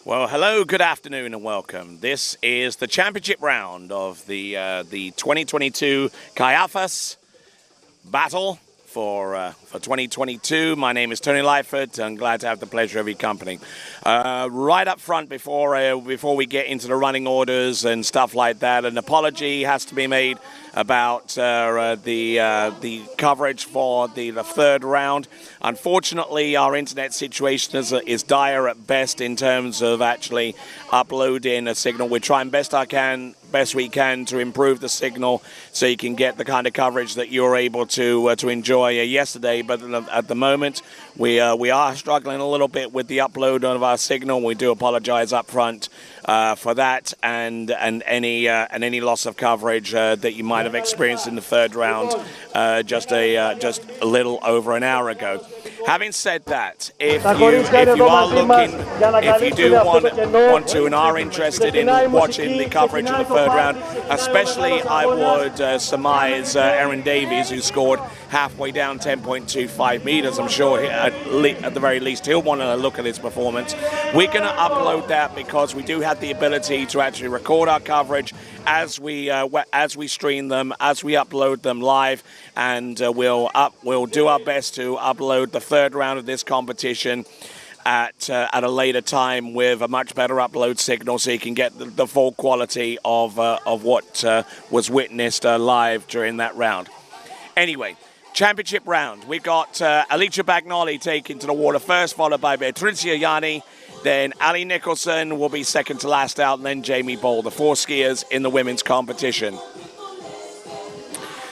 Well, hello, good afternoon, and welcome. This is the championship round of the 2022 Kaiafas battle for 2022. My name is Tony Lightfoot. I'm glad to have the pleasure of your company. Right up front, before we get into the running orders and stuff like that, an apology has to be made about the coverage for the third round. Unfortunately, our internet situation is dire at best in terms of actually uploading a signal. We're trying best we can to improve the signal so you can get the kind of coverage that you were able to enjoy yesterday. But at the moment, we are struggling a little bit with the upload of our signal. We do apologize up front for that and any loss of coverage that you might have experienced in the third round just a little over an hour ago. Having said that, if you do want to and are interested in watching the coverage of the third round, especially I would surmise Aaron Davies, who scored halfway down 10.25 meters. I'm sure at the very least he'll want to look at his performance. We're going to upload that because we do have the ability to actually record our coverage as we stream them, as we upload them live, and we'll do our best to upload the third round of this competition at a later time with a much better upload signal, so you can get the full quality of what was witnessed live during that round. Anyway, championship round. We've got Alicia Bagnoli taking to the water first, followed by Beatricia Yanni. Then Ali Nicholson will be second to last out, and then Jamie Ball, the four skiers in the women's competition.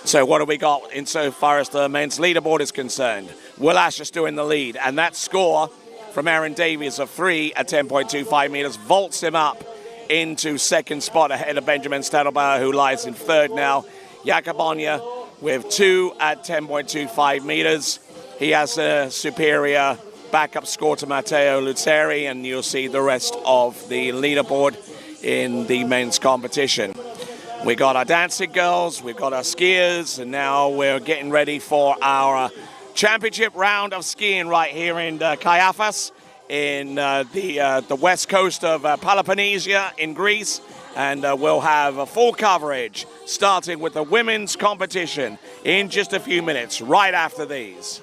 So what do we got insofar as the men's leaderboard is concerned? Will Asher still in the lead, and that score from Aaron Davies of 3 at 10.25 meters vaults him up into second spot ahead of Benjamin Stadelbauer, who lies in third now. Jacobonia with 2 at 10.25 meters. He has a superior backup score to Matteo Luzzeri, and you'll see the rest of the leaderboard in the men's competition. We got our dancing girls, we've got our skiers, and now we're getting ready for our championship round of skiing right here in Kaiafas in the west coast of Peloponnese in Greece. And we'll have a full coverage starting with the women's competition in just a few minutes, right after these.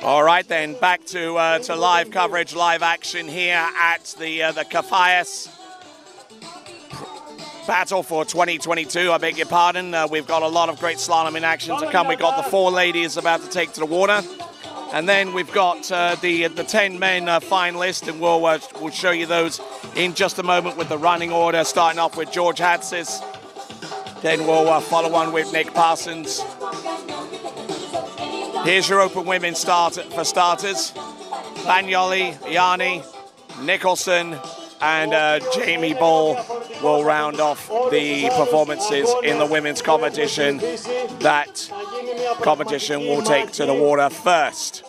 All right, then, back to live coverage, live action here at the Kaiafas battle for 2022. I beg your pardon. We've got a lot of great slalom in action to come. We've got the 4 ladies about to take to the water. And then we've got the 10 men finalists, and we'll show you those in just a moment with the running order, starting off with George Hatzis. Then we'll follow on with Nick Parsons. Here's your open women for starters. Bagnoli, Yanni, Nicholson, and Jamie Ball will round off the performances in the women's competition. That competition will take to the water first.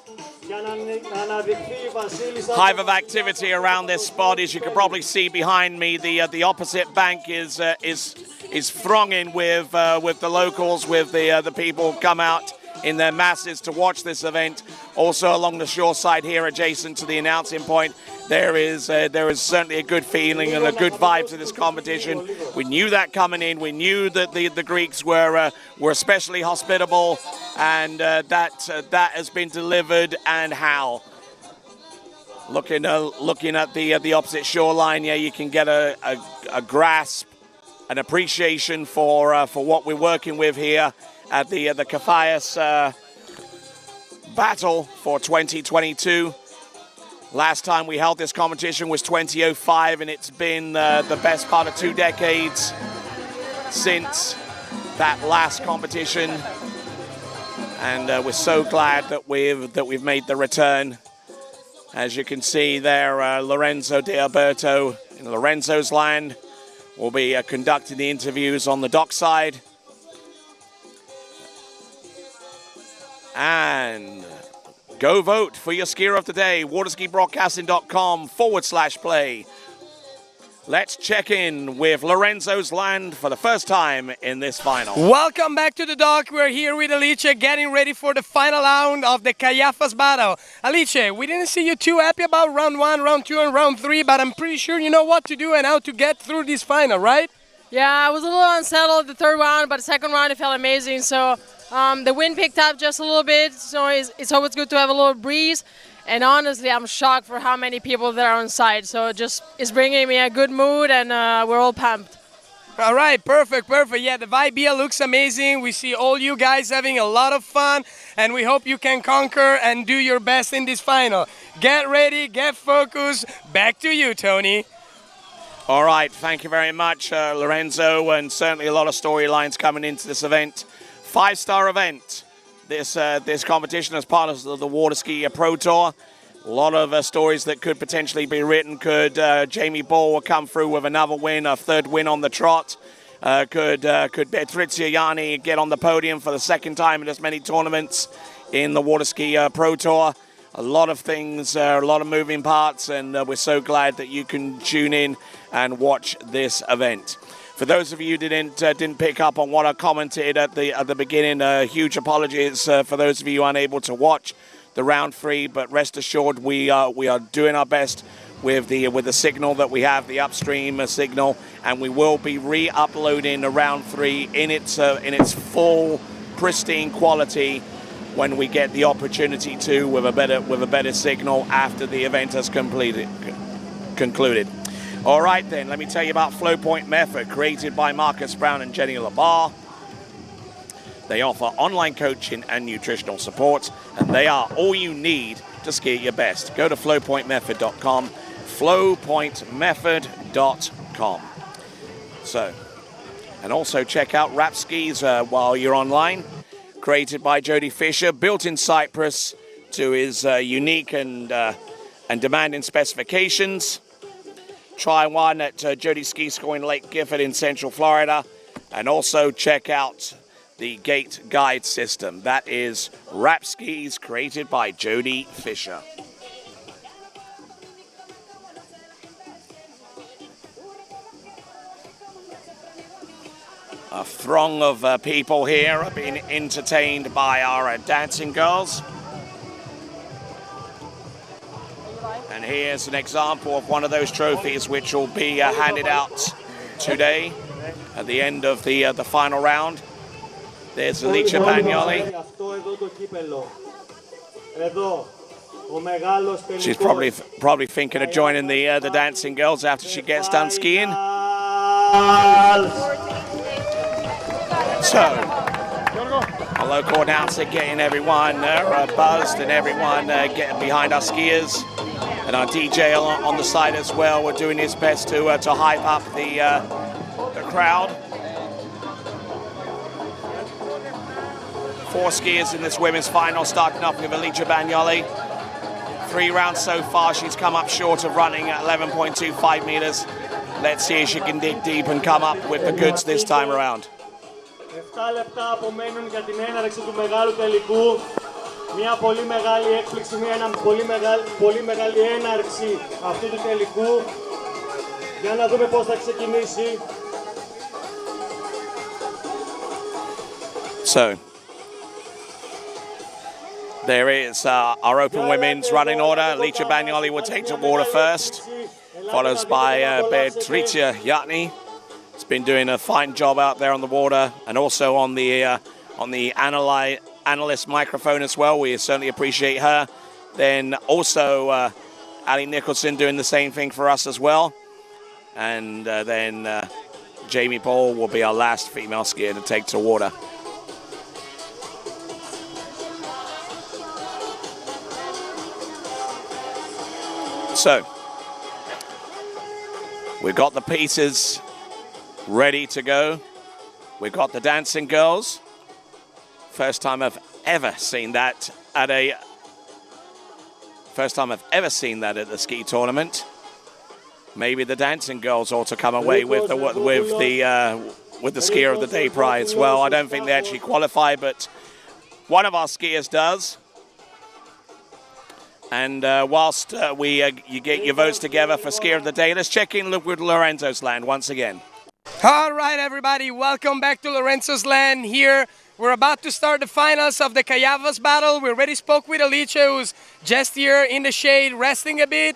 Hive of activity around this spot. As you can probably see behind me, the opposite bank is thronging with the locals, with the people who come out in their masses to watch this event. Also along the shore side here, adjacent to the announcing point, there is certainly a good feeling and a good vibe to this competition. We knew that coming in. We knew that the Greeks were especially hospitable, and that has been delivered. And how? Looking at the opposite shoreline, yeah, you can get a grasp, an appreciation for what we're working with here at the Kaiafas battle for 2022. Last time we held this competition was 2005, and it's been the best part of 2 decades since that last competition. And we're so glad that we've made the return. As you can see there, Lorenzo Di Alberto in Lorenzo's land will be conducting the interviews on the dockside. And go vote for your skier of the day, waterskibroadcasting.com/play. Let's check in with Lorenzo's land for the first time in this final. Welcome back to the dock. We're here with Alice getting ready for the final round of the Kaiafas battle. Alice, we didn't see you too happy about round 1, round 2, and round 3, but I'm pretty sure you know what to do and how to get through this final, right? Yeah, I was a little unsettled the 3rd round, but the 2nd round it felt amazing. So the wind picked up just a little bit, so it's always good to have a little breeze. And honestly, I'm shocked for how many people there are on site. So it's bringing me a good mood, and we're all pumped. All right, perfect. Yeah, the vibe here looks amazing. We see all you guys having a lot of fun, and we hope you can conquer and do your best in this final. Get ready, get focused. Back to you, Tony. All right, thank you very much, Lorenzo, and certainly a lot of storylines coming into this event. 5-star event, this competition as part of the Waterski Pro Tour. A lot of stories that could potentially be written. Could Jamie Ball will come through with another win, a 3rd win on the trot? Could Patrizia Yanni get on the podium for the 2nd time in as many tournaments in the Waterski Pro Tour? A lot of things, a lot of moving parts, and we're so glad that you can tune in and watch this event. For those of you who didn't pick up on what I commented at the beginning, huge apologies for those of you unable to watch the round 3. But rest assured, we are doing our best with the signal that we have, the upstream signal, and we will be re-uploading the round 3 in its full pristine quality when we get the opportunity to, with a better signal after the event has concluded. All right, then, let me tell you about Flow Point Method, created by Marcus Brown and Jenny Labar. They offer online coaching and nutritional support, and they are all you need to ski at your best. Go to flowpointmethod.com, flowpointmethod.com. So, and also check out Wrap Skis while you're online, created by Jody Fisher, built in Cyprus to his unique and demanding specifications. Try one at Jody Ski School in Lake Gifford in Central Florida. And also check out the Gate Guide System. That is Wrap Skis, created by Jody Fisher. A throng of people here are being entertained by our dancing girls. And here's an example of one of those trophies which will be handed out today at the end of the final round. There's Alicia Bagnoli. She's probably thinking of joining the dancing girls after she gets done skiing. So, a local announcer getting everyone buzzed and everyone getting behind our skiers. And our DJ on the side as well. We're doing his best to hype up the crowd. 4 skiers in this women's final, starting off with Alicia Bagnoli. 3 rounds so far, she's come up short of running at 11.25 meters. Let's see if she can dig deep and come up with the goods this time around. 7 λεπτά απομένουν για την έναρξη του μεγάλου τελικού. Μια πολύ μεγάλη έκπληξη, μια πολύ μεγάλη έναρξη αυτού του τελικού. Για να δούμε πώς θα ξεκινήσει. So, there is our open women's running order. Alicia Bagnoli will take to water first, followed by Beatricia Yatni. Has been doing a fine job out there on the water and also on the analyst microphone as well. We certainly appreciate her. Then also Ali Nicholson doing the same thing for us as well. And then Jamie Paul will be our last female skier to take to water. So, we've got the pieces ready to go. We've got the dancing girls. First time I've ever seen that at the ski tournament. Maybe the dancing girls ought to come away with the skier of the day prize. Well, I don't think they actually qualify, but one of our skiers does. And whilst you get your votes together for skier of the day, let's check in with Lorenzo's land once again. All right, everybody, welcome back to Lorenzo's land here. We're about to start the finals of the Kaiafas battle. We already spoke with Alicia, who's just here in the shade, resting a bit.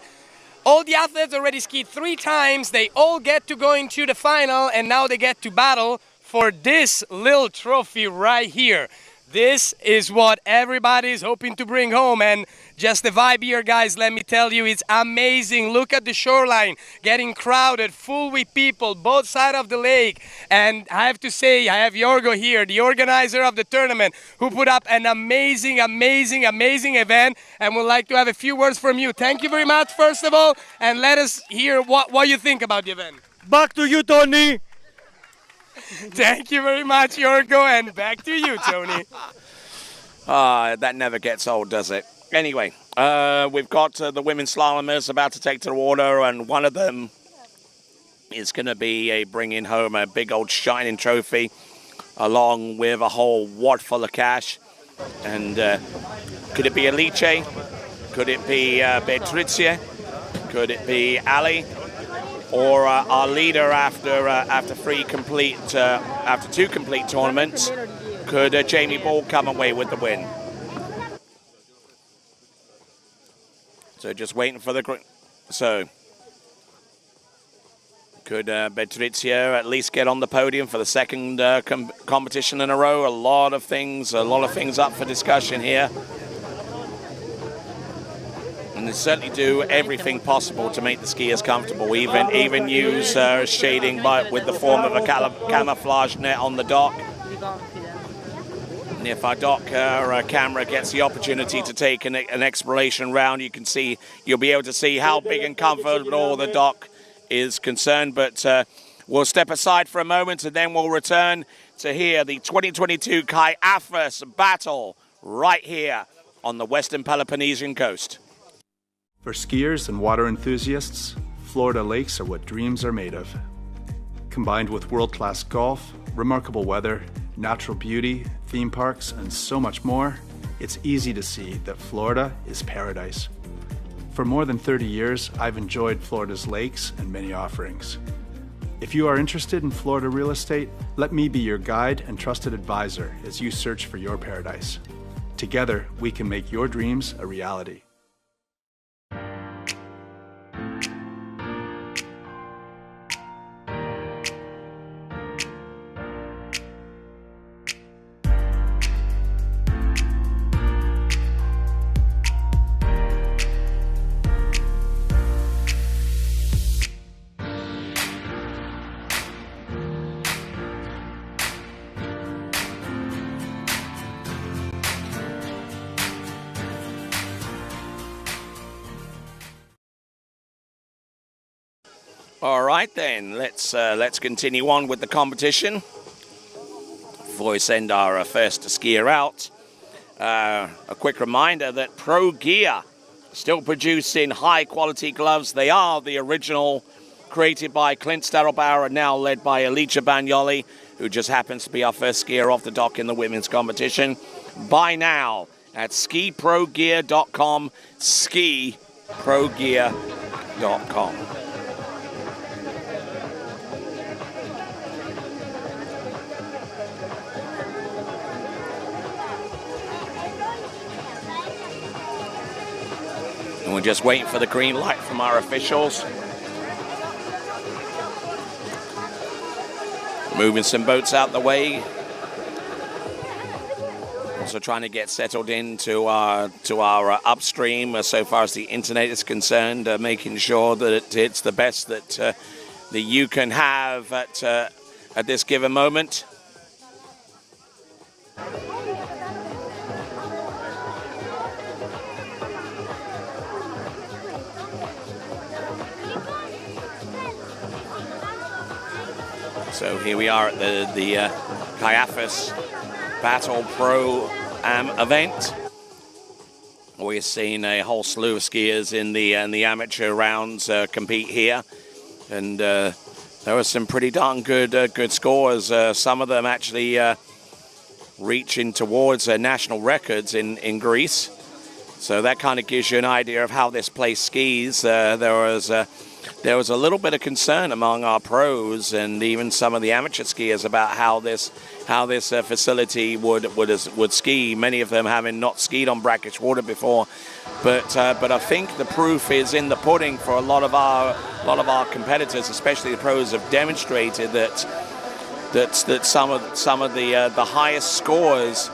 All the athletes already skied 3 times. They all get to go into the final, and now they get to battle for this little trophy right here. This is what everybody's hoping to bring home, and just the vibe here, guys, let me tell you, it's amazing. Look at the shoreline, getting crowded, full with people, both sides of the lake. And I have to say, I have Yorgo here, the organizer of the tournament, who put up an amazing, amazing, amazing event, and would like to have a few words from you. Thank you very much, first of all, and let us hear what you think about the event. Back to you, Tony. Thank you very much, Yorgo, and back to you, Tony. That never gets old, does it? Anyway, we've got the women's slalomers about to take to the water, and one of them is going to be bringing home a big old shining trophy, along with a whole wad full of cash. And could it be Alice? Could it be Beatricia? Could it be Ali? Or our leader after 2 complete tournaments? Could Jamie Ball come away with the win? So just waiting for the... So, could Beatricia at least get on the podium for the second competition in a row? A lot of things up for discussion here. And they certainly do everything possible to make the skiers comfortable, even use shading with the form of a camouflage net on the dock. And if our dock camera gets the opportunity to take an exploration round, you'll be able to see how big and comfortable the dock is concerned. But we'll step aside for a moment, and then we'll return to hear the 2022 Kaiafas battle right here on the Western Peloponnesian coast. For skiers and water enthusiasts, Florida lakes are what dreams are made of. Combined with world-class golf, remarkable weather, natural beauty, theme parks, and so much more, it's easy to see that Florida is paradise. For more than 30 years, I've enjoyed Florida's lakes and many offerings. If you are interested in Florida real estate, let me be your guide and trusted advisor as you search for your paradise. Together, we can make your dreams a reality. All right then, let's continue on with the competition. before we send our first skier out, a quick reminder that Pro Gear still producing high-quality gloves. They are the original, created by Clint Stadelbauer and now led by Alicia Bagnoli, who just happens to be our first skier off the dock in the women's competition. Buy now at skiprogear.com, skiprogear.com. And we're just waiting for the green light from our officials. Moving some boats out the way. Also trying to get settled into our upstream so far as the internet is concerned, making sure that it's the best that you can have at this given moment. So here we are at the Kaiafas Battle Pro event. We're seeing a whole slew of skiers in the amateur rounds compete here, and there were some pretty darn good scores. Some of them actually reaching towards national records in Greece. So that kind of gives you an idea of how this place skis. There was a little bit of concern among our pros and even some of the amateur skiers about how this facility would ski. Many of them having not skied on brackish water before, but I think the proof is in the pudding for a lot of our competitors, especially the pros, have demonstrated that some of the highest scores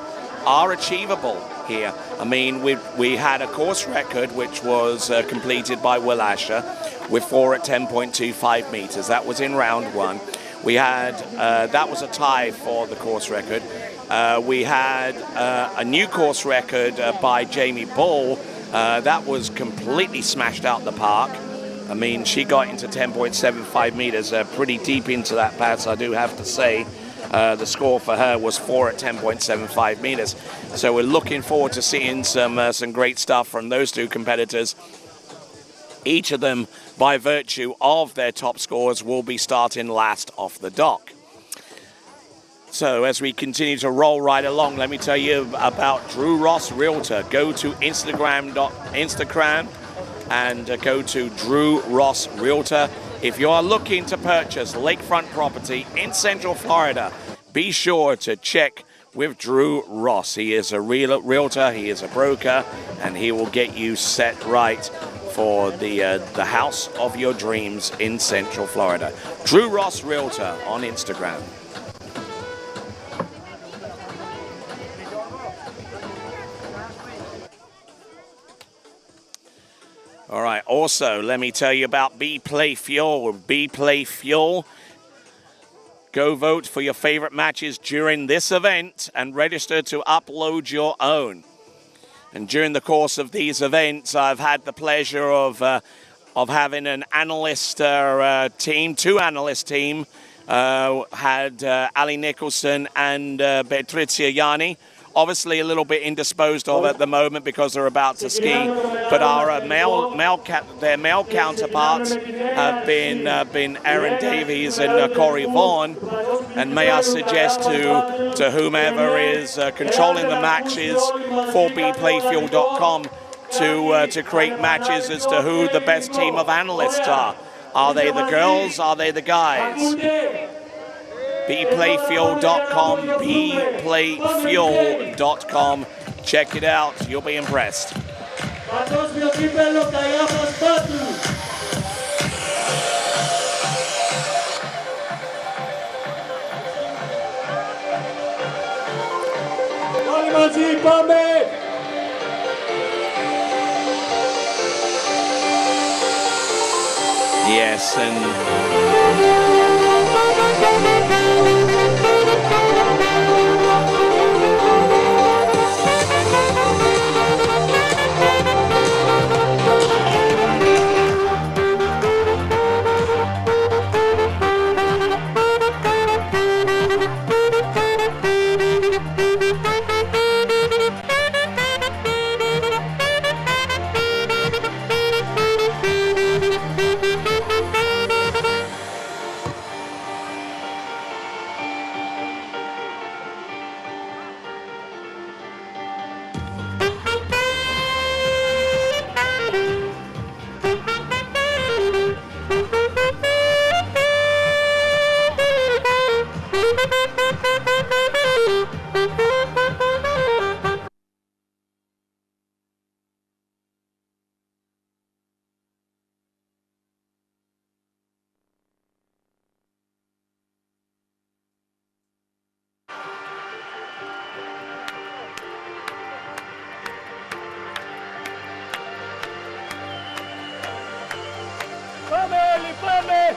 are achievable here. I mean, we had a course record which was completed by Will Asher with 4 at 10.25 meters. That was in round one. We had that was a tie for the course record. We had a new course record by Jamie Bull. That was completely smashed out the park. I mean, she got into 10.75 meters, pretty deep into that pass, I do have to say. The score for her was 4 at 10.75 meters. So we're looking forward to seeing some great stuff from those two competitors. Each of them, by virtue of their top scores, will be starting last off the dock. So as we continue to roll right along, let me tell you about Drew Ross Realtor. Go to Instagram and go to Drew Ross Realtor. If you are looking to purchase lakefront property in Central Florida, be sure to check with Drew Ross. He is a realtor, he is a broker, and he will get you set right for the house of your dreams in Central Florida. Drew Ross Realtor on Instagram. All right, also, let me tell you about Be Play Fuel. Be Play Fuel. Go vote for your favorite matches during this event and register to upload your own. And during the course of these events, I've had the pleasure of having an analyst team, two analyst team. Had Ali Nicholson and Beatricia Yanni. Obviously a little bit indisposed of at the moment because they're about to ski, but our their male counterparts have been Aaron Davies and Corey Vaughan. And may I suggest to whomever is controlling the matches for bplayfuel.com to create matches as to who the best team of analysts are. Are they the girls? Are they the guys? bplayfuel.com, bplayfuel.com. Check it out. You'll be impressed. Yes, and Salame!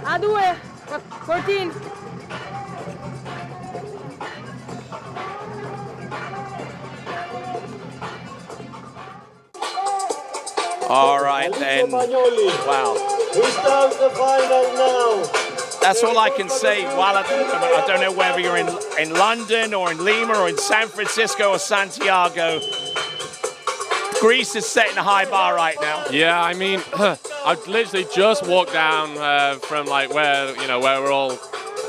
A2, 14. All right then. Wow. We start the final now. That's all I can say. While I don't know whether you're in London or in Lima or in San Francisco or Santiago. Greece is setting a high bar right now. Yeah, I mean, I've literally just walked down from like where we're all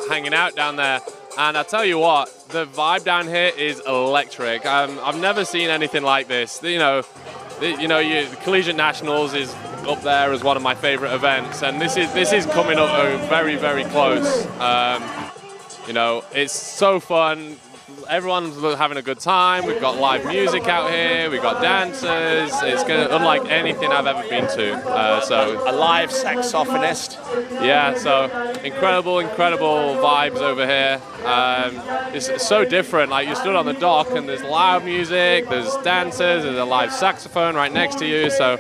hanging out down there, and I tell you what, the vibe down here is electric. I've never seen anything like this. The Collegiate Nationals is up there as one of my favorite events, and this is coming up very, very close. It's so fun. Everyone's having a good time. We've got live music out here. We've got dancers. It's unlike anything I've ever been to. So a live saxophonist. Yeah, so incredible vibes over here. It's so different. Like, you stood on the dock and there's loud music, there's dancers, there's a live saxophone right next to you. So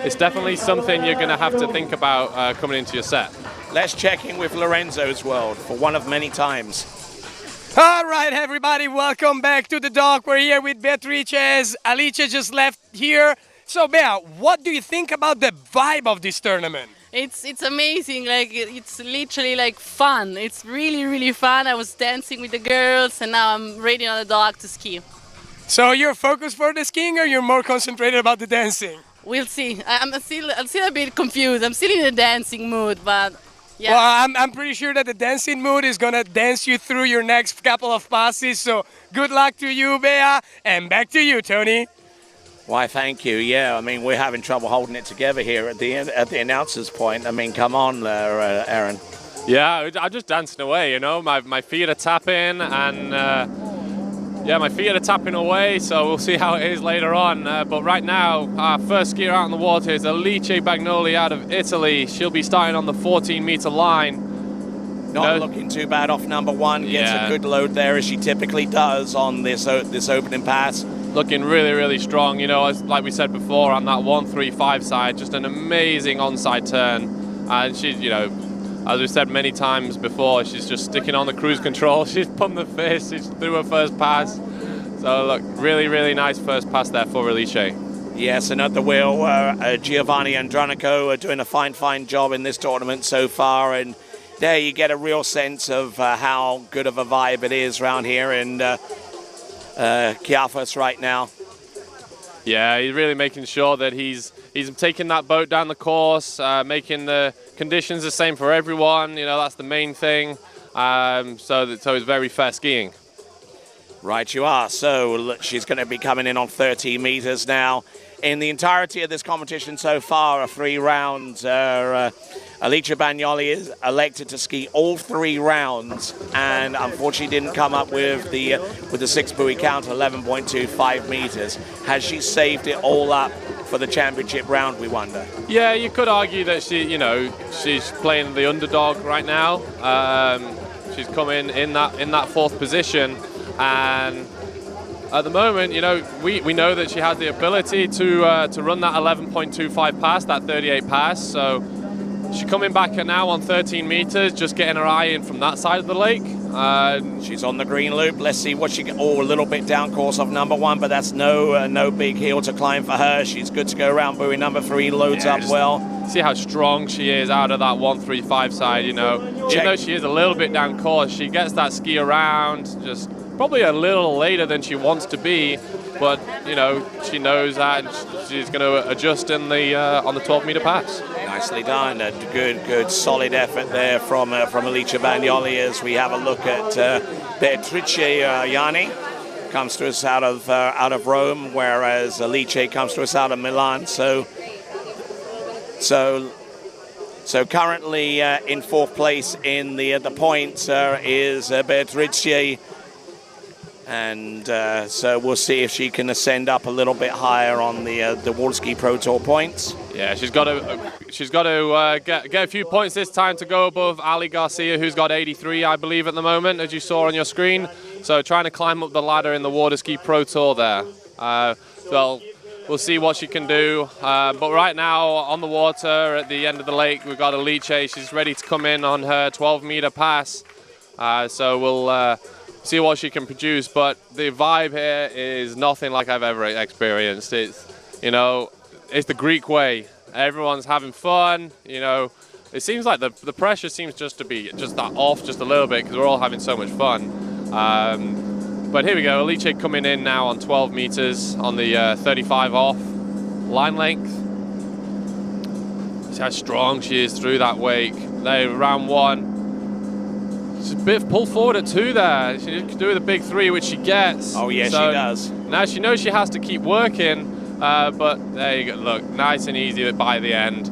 it's definitely something you're going to have to think about coming into your set. Let's check in with Lorenzo's world for one of many times. All right, everybody, welcome back to the dock. We're here with Beatrice. Alicia just left here. So, Bea, what do you think about the vibe of this tournament? It's amazing. Like, it's literally like fun. It's really, really fun. I was dancing with the girls, and now I'm ready on the dock to ski. So you're focused for the skiing, or you're more concentrated about the dancing? We'll see. I'm still a bit confused. I'm still in the dancing mood, but yeah. Well, I'm pretty sure that the dancing mood is gonna dance you through your next couple of passes. So good luck to you, Bea, and back to you, Tony. Why, thank you. Yeah, I mean, we're having trouble holding it together here at the announcer's point. I mean, come on, Aaron. Yeah, I'm just dancing away. My feet are tapping, and yeah, my feet are tapping away, so we'll see how it is later on. But right now, our first skier out on the water is Alice Bagnoli out of Italy. She'll be starting on the 14-meter line. Not looking too bad off number one. Gets a good load there, as she typically does on this opening pass. looking really, really strong. You know, like we said before, on that 135 side, just an amazing onside turn. And she's, you know, as we said many times before, she's just sticking on the cruise control. She's pumped the fist. She's through her first pass. So look, really, really nice first pass there for Alice. Yes, and at the wheel, Giovanni Andronico are doing a fine job in this tournament so far. And there you get a real sense of how good of a vibe it is around here in Kaiafas right now. Yeah, he's really making sure that he's taking that boat down the course, making the conditions the same for everyone. You know, that's the main thing. So it's very fair skiing. Right you are. So she's going to be coming in on 30 meters now. In the entirety of this competition so far, 3 rounds, Alice Bagnoli is elected to ski all 3 rounds, and unfortunately didn't come up with the 6 buoy count, 11.25 meters. Has she saved it all up for the championship round, we wonder? Yeah, you could argue that she's playing the underdog right now. She's coming in that 4th position, and at the moment, you know, we know that she has the ability to run that 11.25 pass, that 38 pass. So she's coming back now on 13 meters, just getting her eye in from that side of the lake. She's on the green loop. Let's see what she get. Oh, a little bit down course of number 1, but that's no big hill to climb for her. She's good to go around buoy number 3, loads up well. See how strong she is out of that 135 side, you know. Even though she is a little bit down course, she gets that ski around, just probably a little later than she wants to be, but you know, she knows that, and she's going to adjust in the on the 12-meter pass. Nicely done. A good solid effort there from Alice Bagnoli as we have a look at Beatrice Yanni. Comes to us out of Rome, whereas Alice comes to us out of Milan. So currently in 4th place in the points is Beatrice. And so we'll see if she can ascend up a little bit higher on the Waterski Pro Tour points. Yeah, she's got to get a few points this time to go above Ali Garcia, who's got 83, I believe, at the moment, as you saw on your screen. So trying to climb up the ladder in the Waterski Pro Tour there. So we'll see what she can do. But right now on the water at the end of the lake, we've got Alice. She's ready to come in on her 12-meter pass. So we'll see what she can produce, but the vibe here is nothing like I've ever experienced. It's, you know, it's the Greek way. Everyone's having fun, you know. It seems like the pressure seems just to be just that off just a little bit because we're all having so much fun. But here we go, Alice coming in now on 12 meters on the 35 off line length. See how strong she is through that wake. There, round 1. She's a bit pull forward at 2 there. She could do the big 3, which she gets. Oh, yeah, so she does. Now she knows she has to keep working, but there you go. Look, nice and easy by the end.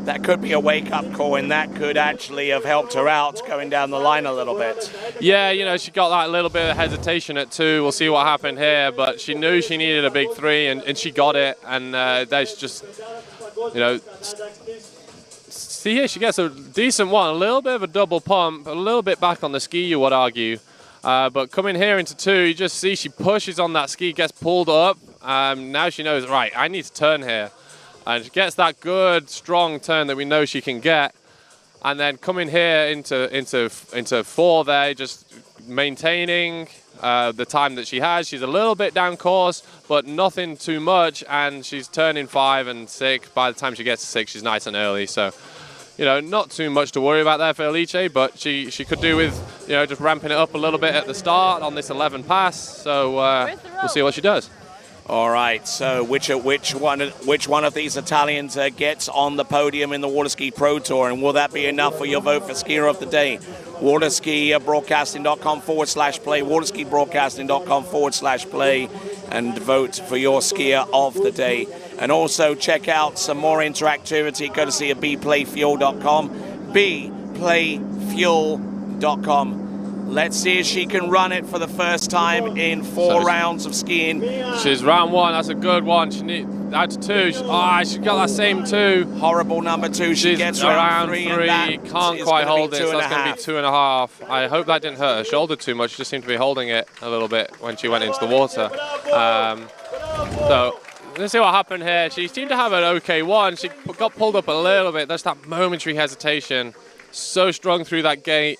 That could be a wake-up call, and that could actually have helped her out going down the line a little bit. Yeah, you know, she got that little bit of hesitation at 2. We'll see what happened here, but she knew she needed a big 3, and she got it. And that's just, you know, see here, she gets a decent one, a little bit of a double pump, a little bit back on the ski, you would argue. But coming here into 2, you just see she pushes on that ski, gets pulled up. Now she knows, right, I need to turn here. And she gets that good, strong turn that we know she can get. And then coming here into 4 there, just maintaining the time that she has. She's a little bit down course, but nothing too much. And she's turning 5 and 6. By the time she gets to 6, she's nice and early. So, you know, not too much to worry about there for Alice, but she could do with, you know, just ramping it up a little bit at the start on this 11 pass. So we'll see what she does. All right, so which one of these Italians gets on the podium in the Waterski Pro Tour, and will that be enough for your vote for Skier of the Day? Waterskibroadcasting.com/play, waterskibroadcasting.com/play, and vote for your Skier of the Day. And also check out some more interactivity courtesy of bplayfuel.com, bplayfuel.com. Let's see if she can run it for the first time in 4 rounds of skiing. She's round 1. That's a good one. She needs out to 2. She's got that same 2. Horrible number 2. She gets round 3. Can't quite hold it. So that's going to be 2.5. I hope that didn't hurt her shoulder too much. She just seemed to be holding it a little bit when she went into the water. So let's see what happened here. She seemed to have an okay one. She got pulled up a little bit. There's that momentary hesitation. So strong through that gate.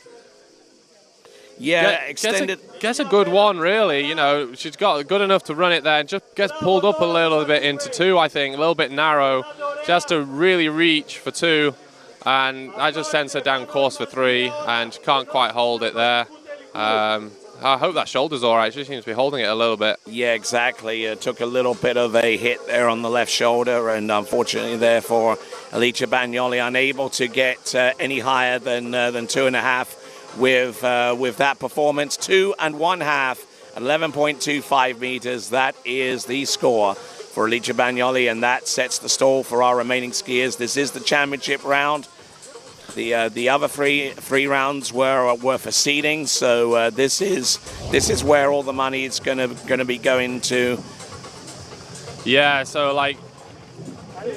Yeah, extended. Gets a good one, really. You know, she's got good enough to run it there and just gets pulled up a little bit into 2, I think. A little bit narrow. She has to really reach for 2. And I just sense her down course for 3, and she can't quite hold it there. I hope that shoulder's all right. She seems to be holding it a little bit. Yeah, exactly. Took a little bit of a hit there on the left shoulder, and unfortunately therefore Alicia Bagnoli unable to get any higher than 2.5 with that performance. 2 1/2, 11.25 meters. That is the score for Alicia Bagnoli, and that sets the stall for our remaining skiers. This is the championship round. The other three rounds were for seeding, so this is where all the money is gonna be going to. Yeah, so like,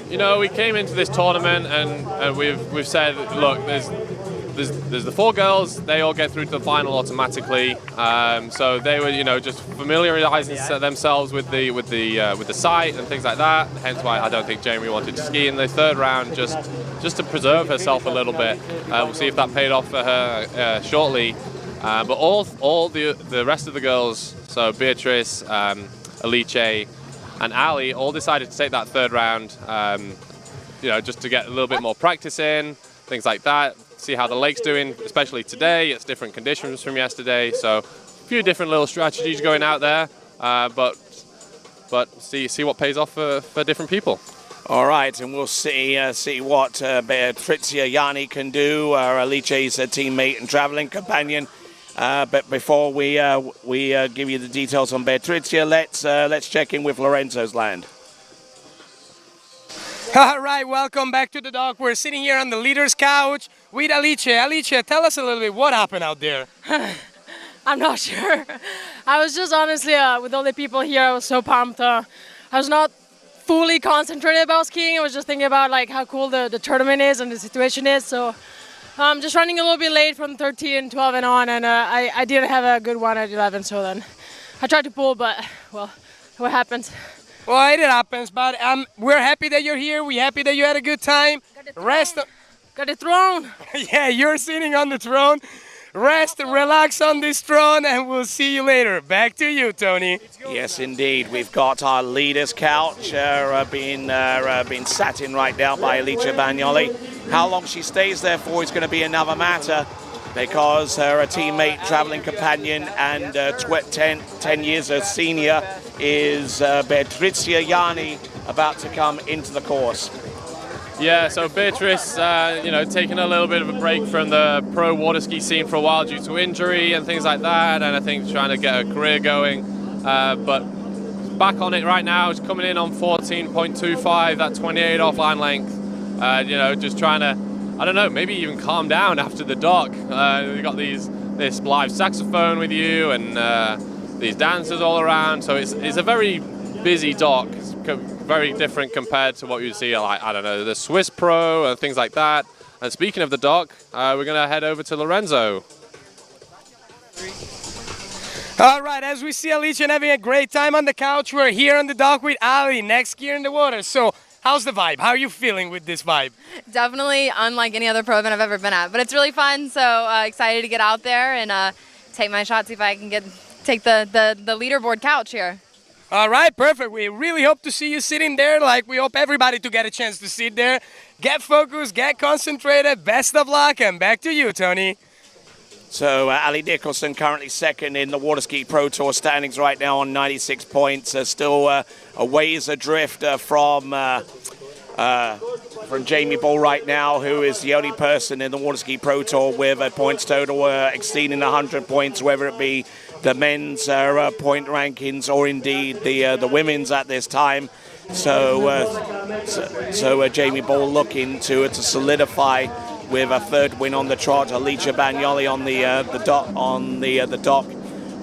you know, we came into this tournament and we've said, look, there's the 4 girls, they all get through to the final automatically. So they were, you know, just familiarizing themselves with the site and things like that. Hence why I don't think Jamie wanted to ski in the 3rd round, just to preserve herself a little bit. We'll see if that paid off for her shortly. But all the rest of the girls, so Beatrice, Alice, and Ali, all decided to take that 3rd round. You know, just to get a little bit more practice in, things like that. See how the lake's doing, especially today. It's different conditions from yesterday, so a few different little strategies going out there, but see what pays off for different people. All right, and we'll see what Patrizia Yanni can do, Alice's teammate and traveling companion. But before we give you the details on Patrizia, let's check in with Lorenzo's land. All right, welcome back to the dock. We're sitting here on the leader's couch with Alice. Alice, tell us a little bit what happened out there. I'm not sure. I was just honestly, with all the people here, I was so pumped. I was not fully concentrated about skiing. I was just thinking about like how cool the tournament is and the situation is. So I'm just running a little bit late from 13, 12 and on, and I didn't have a good one at 11. So then I tried to pull, but well, what happens? Well, it happens, but we're happy that you're here. We're happy that you had a good time. Got the throne. Yeah, you're sitting on the throne. Rest, relax on this throne, and we'll see you later. Back to you, Tony. Yes, indeed. We've got our leader's couch being sat in right now by Alicia Bagnoli. How long she stays there for is going to be another matter, because her teammate, traveling companion, and 10 years her senior is Patrizia Yanni, about to come into the course. Yeah, so Beatrice, you know, taking a little bit of a break from the pro water ski scene for a while due to injury and things like that, and I think trying to get her career going. But back on it right now. She's coming in on 14.25, that 28 offline length. You know, just trying to, I don't know, maybe even calm down after the dock. We've got this live saxophone with you and these dancers all around. So it's a very busy dock. It's very different compared to what you'd see, like, I don't know, the Swiss Pro and things like that. And speaking of the dock, we're going to head over to Lorenzo. All right, as we see Alicia having a great time on the couch, we're here on the dock with Ali, next gear in the water. So how's the vibe? How are you feeling with this vibe? Definitely unlike any other pro event I've ever been at, but it's really fun. So excited to get out there and take my shot, see if I can take the leaderboard couch here. All right, perfect. We really hope to see you sitting there. Like, we hope everybody to get a chance to sit there. Get focused, get concentrated. Best of luck, and back to you, Tony. So Ali Nicholson currently second in the Waterski Pro Tour standings right now on 96 points. Still a ways adrift from Jamie Ball right now, who is the only person in the Waterski Pro Tour with a points total exceeding 100 points, whether it be the men's point rankings or indeed the women's at this time. So Jamie Ball looking to solidify with a third win on the trot. Alicia Bagnoli on the dock,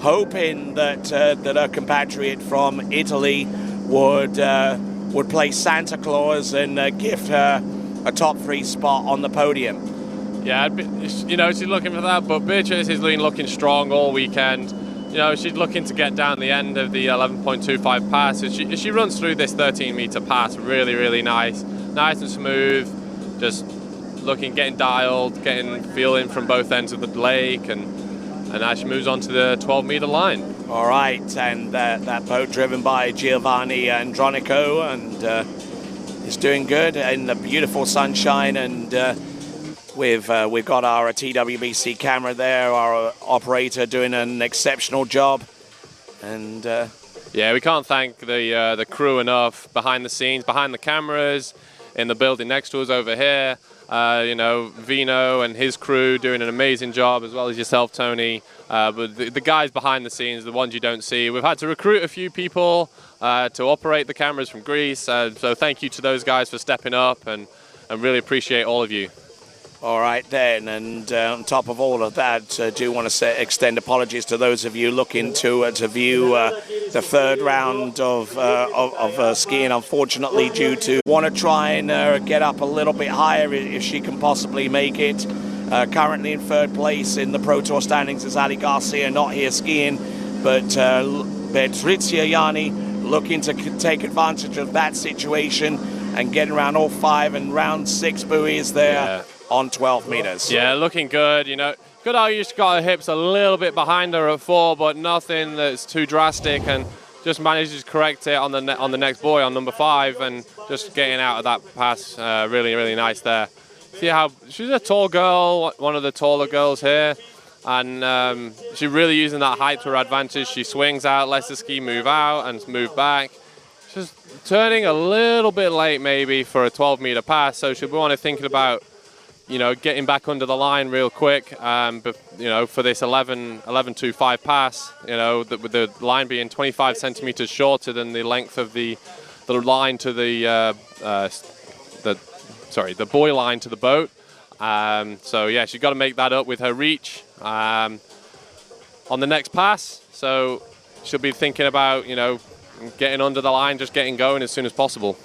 hoping that her compatriot from Italy would play Santa Claus and gift her a top 3 spot on the podium. Yeah, you know, she's looking for that, but Beatrice is looking strong all weekend. you know, she's looking to get down the end of the 11.25 pass. She runs through this 13-meter pass really, really nice and smooth, just getting dialed, feeling from both ends of the lake, and now she moves on to the 12-meter line. All right, and that boat driven by Giovanni Andronico, and is doing good in the beautiful sunshine, and we've got our TWBC camera there, our operator doing an exceptional job, and yeah, we can't thank the crew enough behind the scenes, behind the cameras, in the building next to us over here. You know, Vino and his crew doing an amazing job, as well as yourself, Tony. But the guys behind the scenes, the ones you don't see, we've had to recruit a few people to operate the cameras from Greece. So thank you to those guys for stepping up, and really appreciate all of you. All right then, and on top of all of that, do want to extend apologies to those of you looking to view the third round of skiing. Unfortunately, due to want to try and get up a little bit higher if she can possibly make it. Currently in third place in the Pro Tour standings is Ali Garcia, not here skiing, but Patrizia Yanni looking to take advantage of that situation and getting around all 5 and round 6 buoys there. Yeah. On 12 meters. Yeah, looking good. You know, could argue she's got her hips a little bit behind her at 4, but nothing that's too drastic, and just manages to correct it on the next buoy on number 5, and just getting out of that pass. Really, really nice there. See how she's a tall girl, one of the taller girls here, and she's really using that height to her advantage. She swings out, lets the ski move out and move back. She's turning a little bit late maybe for a 12-meter pass, so she'll be want to thinking about, you know, getting back under the line real quick, but, you know, for this 11.25 pass, you know, with the line being 25 centimeters shorter than the length of the line to the buoy line to the boat. So yeah, she's got to make that up with her reach on the next pass. So she'll be thinking about, you know, getting under the line, just getting going as soon as possible.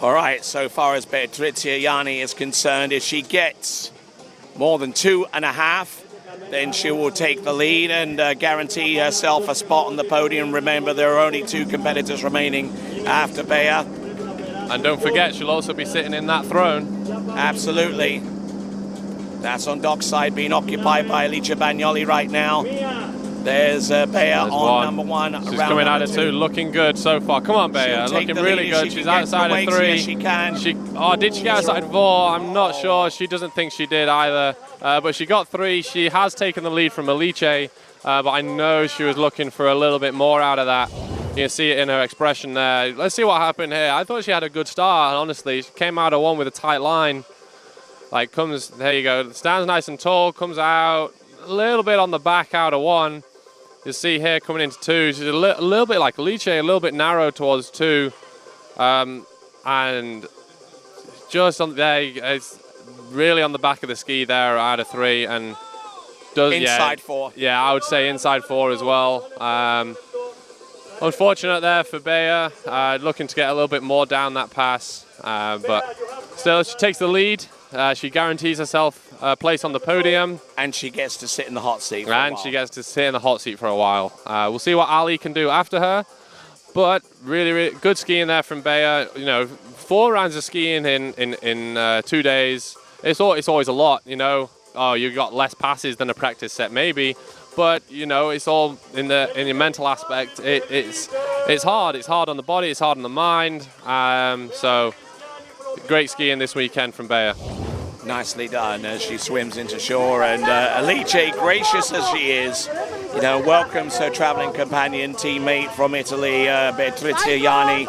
All right, so far as Patrizia Yanni is concerned, if she gets more than 2.5, then she will take the lead and guarantee herself a spot on the podium. Remember, there are only 2 competitors remaining after Bea. And don't forget, she'll also be sitting in that throne. Absolutely. That's on dockside, being occupied by Alicia Bagnoli right now. There's Bea on number 1. She's coming out of 2, looking good so far. Come on, Bea, looking really good. She's outside of 3. Yes, she can. Did she get outside 4? I'm not sure. She doesn't think she did either. But she got 3. She has taken the lead from Alice, but I know she was looking for a little bit more out of that. You can see it in her expression there. Let's see what happened here. I thought she had a good start, honestly. She came out of 1 with a tight line. There you go. Stands nice and tall, comes out a little bit on the back out of 1. You see here coming into 2, she's a little bit like Alice, a little bit narrow towards 2. And just on there, it's really on the back of the ski there out of 3. And does inside 4. Yeah, I would say inside 4 as well. Unfortunate there for Bea, looking to get a little bit more down that pass. But still, she takes the lead. She guarantees herself a place on the podium. And she gets to sit in the hot seat She gets to sit in the hot seat for a while. We'll see what Ali can do after her. But really, really good skiing there from Bea. You know, 4 rounds of skiing in 2 days. It's always a lot, you know. Oh, you've got less passes than a practice set maybe. But, you know, it's all in your mental aspect. It's hard. It's hard on the body. It's hard on the mind. So great skiing this weekend from Bea. Nicely done as she swims into shore, and Alice, gracious as she is, you know, welcomes her traveling companion, teammate from Italy, Patrizia Yanni.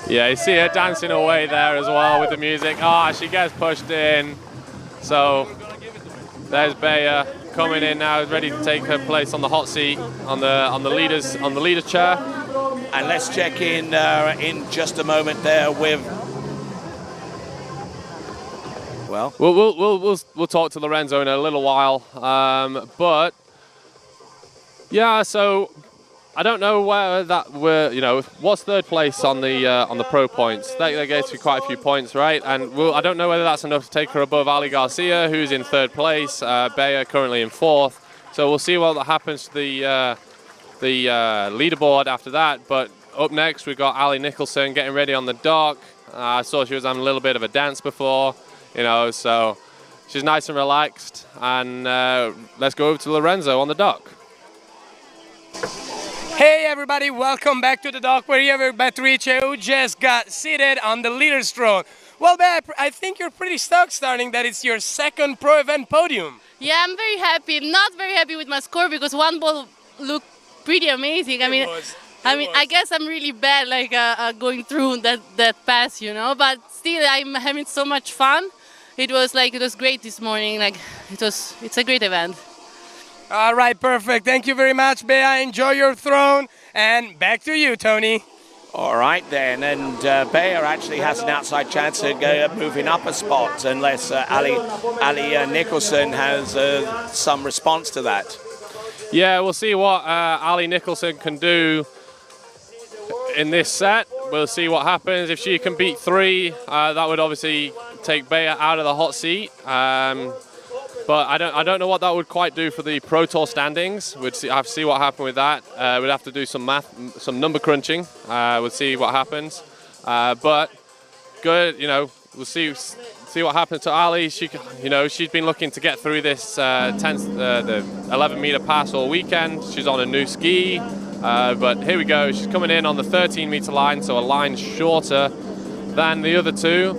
Yeah, you see her dancing away there as well with the music. She gets pushed in. So there's Bea coming in now, ready to take her place on the hot seat, on the leader's chair. And let's check in just a moment there with. Well, we'll talk to Lorenzo in a little while, but yeah. So I don't know what's third place on the pro points. That gets you quite a few points, right? And I don't know whether that's enough to take her above Ali Garcia, who's in 3rd place. Bea currently in 4th. So we'll see what happens to the leaderboard after that. But up next, we've got Ali Nicholson getting ready on the dock. I saw she was having a little bit of a dance before, you know, so she's nice and relaxed. And let's go over to Lorenzo on the dock. Hey everybody, welcome back to the dock. We're here with Beatrice, who just got seated on the leader's throne. Well, Beth, I think you're pretty stoked starting that it's your second pro event podium. Yeah, I'm very happy. Not very happy with my score because one ball looked pretty amazing. I guess I'm really bad, like going through that pass, you know. But still, I'm having so much fun. It was great this morning. Like it's a great event. All right, perfect. Thank you very much, Bea. Enjoy your throne. And back to you, Tony. All right then, and Bea actually has an outside chance of moving up a spot unless Ali Nicholson has some response to that. Yeah, we'll see what Ali Nicholson can do in this set. We'll see what happens. If she can beat 3, that would obviously take Bea out of the hot seat. But I don't know what that would quite do for the Pro Tour standings. We'd have to see what happened with that. We'd have to do some number crunching. We'll see what happens. But good, you know, we'll see what happens to Ali. She's been looking to get through this the 11-meter pass all weekend. She's on a new ski. But here we go. She's coming in on the 13-meter line, so a line shorter than the other two.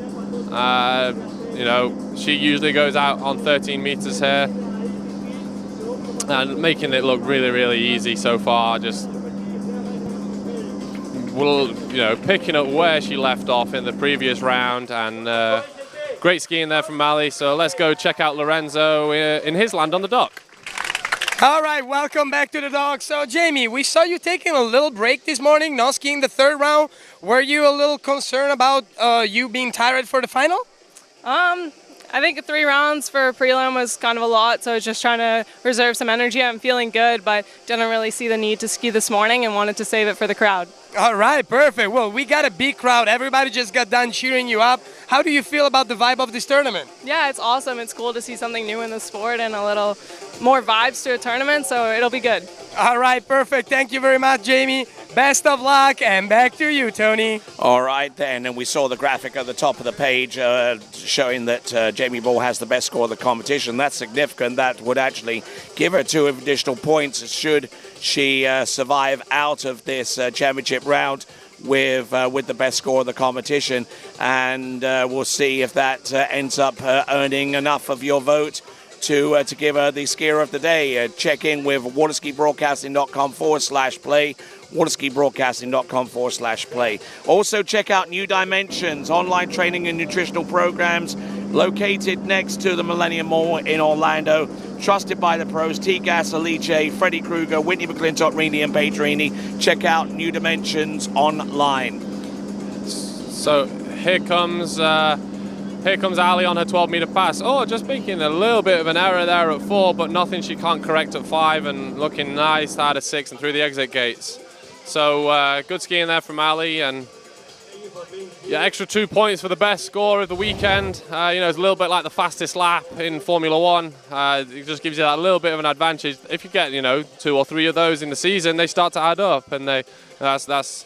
You know, she usually goes out on 13 meters here and making it look really, really easy so far. Just, picking up where she left off in the previous round, and great skiing there from Ali. So let's go check out Lorenzo in his land on the dock. All right, welcome back to the dock. So, Jamie, we saw you taking a little break this morning, not skiing the third round. Were you a little concerned about you being tired for the final? I think 3 rounds for prelim was kind of a lot, so I was just trying to reserve some energy. I'm feeling good, but didn't really see the need to ski this morning and wanted to save it for the crowd. All right, perfect. Well, we got a big crowd. Everybody just got done cheering you up. How do you feel about the vibe of this tournament? Yeah, it's awesome. It's cool to see something new in the sport and a little more vibes to a tournament, so it'll be good. All right, perfect. Thank you very much, Jamie. Best of luck, and back to you, Tony. All right then, and we saw the graphic at the top of the page showing that Jamie Ball has the best score of the competition. That's significant. That would actually give her 2 additional points should she survive out of this championship round with the best score of the competition. And we'll see if that ends up earning enough of your vote to give her the skier of the day. Check in with waterskibroadcasting.com/play. waterskibroadcasting.com/play. Also check out New Dimensions, online training and nutritional programs located next to the Millennium Mall in Orlando. Trusted by the pros, T-Gas, Alice, Freddie Krueger, Whitney McClintock, Rini and Pedrini. Check out New Dimensions online. So here comes Ali on her 12-meter pass. Oh, just making a little bit of an error there at 4, but nothing she can't correct at 5, and looking nice out of 6 and through the exit gates. So good skiing there from Ali, and yeah, extra 2 points for the best score of the weekend. It's a little bit like the fastest lap in Formula One. It just gives you that little bit of an advantage. If you get 2 or 3 of those in the season, they start to add up, and that's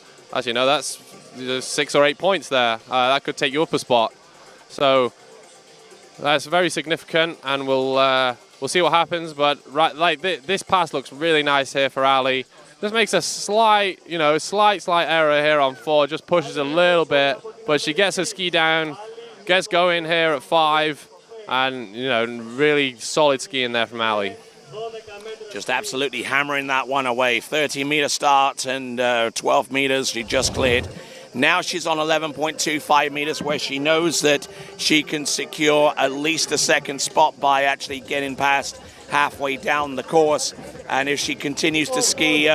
6 or 8 points there. That could take you up a spot. So that's very significant, and we'll see what happens. But this pass looks really nice here for Ali. Just makes a slight error here on 4, just pushes a little bit, but she gets her ski down, gets going here at 5, and really solid skiing there from Ali. Just absolutely hammering that one away. 13-meter start and 12 meters she just cleared. Now she's on 11.25 meters, where she knows that she can secure at least a second spot by actually getting past halfway down the course. And if she continues to ski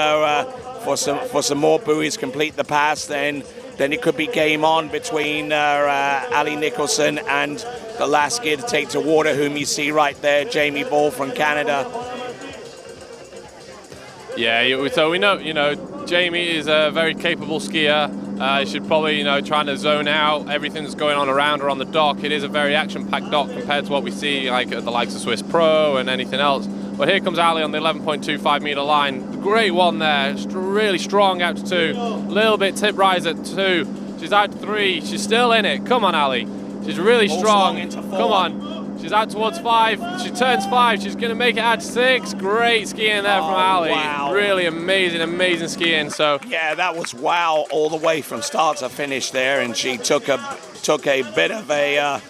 for some more buoys, complete the pass, then it could be game on between Ali Nicholson and the last skier to take to water, whom you see right there, Jamie Ball from Canada. Yeah, so we know, Jamie is a very capable skier. She's probably, trying to zone out everything that's going on around her on the dock. It is a very action-packed dock compared to what we see like at the likes of Swiss Pro and anything else. But here comes Ali on the 11.25 meter line. Great one there. Really strong out to 2. A little bit tip rise at 2. She's out to 3. She's still in it. Come on, Ali. She's really strong. Come on. She's out towards 5. She turns 5. She's going to make it out to 6. Great skiing there from Ali. Wow. Really amazing, amazing skiing. So yeah, that was wow all the way from start to finish there, and she took a bit of a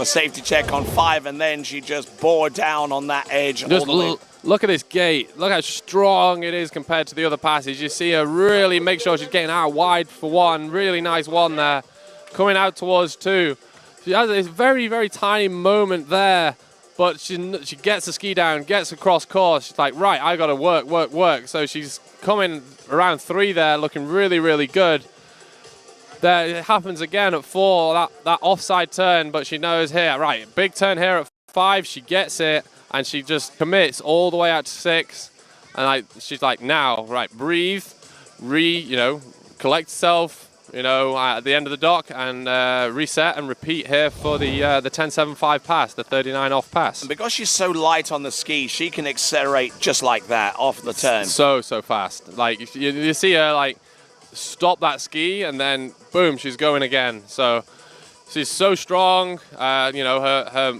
safety check on 5, and then she just bore down on that edge all the way. Look at this gate. Look how strong it is compared to the other passes. You see her really make sure she's getting out wide for 1. Really nice 1 there. Coming out towards 2. She has this very, very tiny moment there, but she gets the ski down, gets across course. She's like, right, I got to work. So she's coming around 3 there, looking really, really good. There it happens again at 4, that offside turn, but she knows here, right, big turn here at 5, she gets it, and she just commits all the way out to 6. And she's like, now, right, breathe, collect yourself, at the end of the dock, and reset and repeat here for the 10.75 pass, the 39 off pass. And because she's so light on the ski, she can accelerate just like that off the turn. So fast. Like you see her like stop that ski, and then boom, she's going again. So she's so strong. Her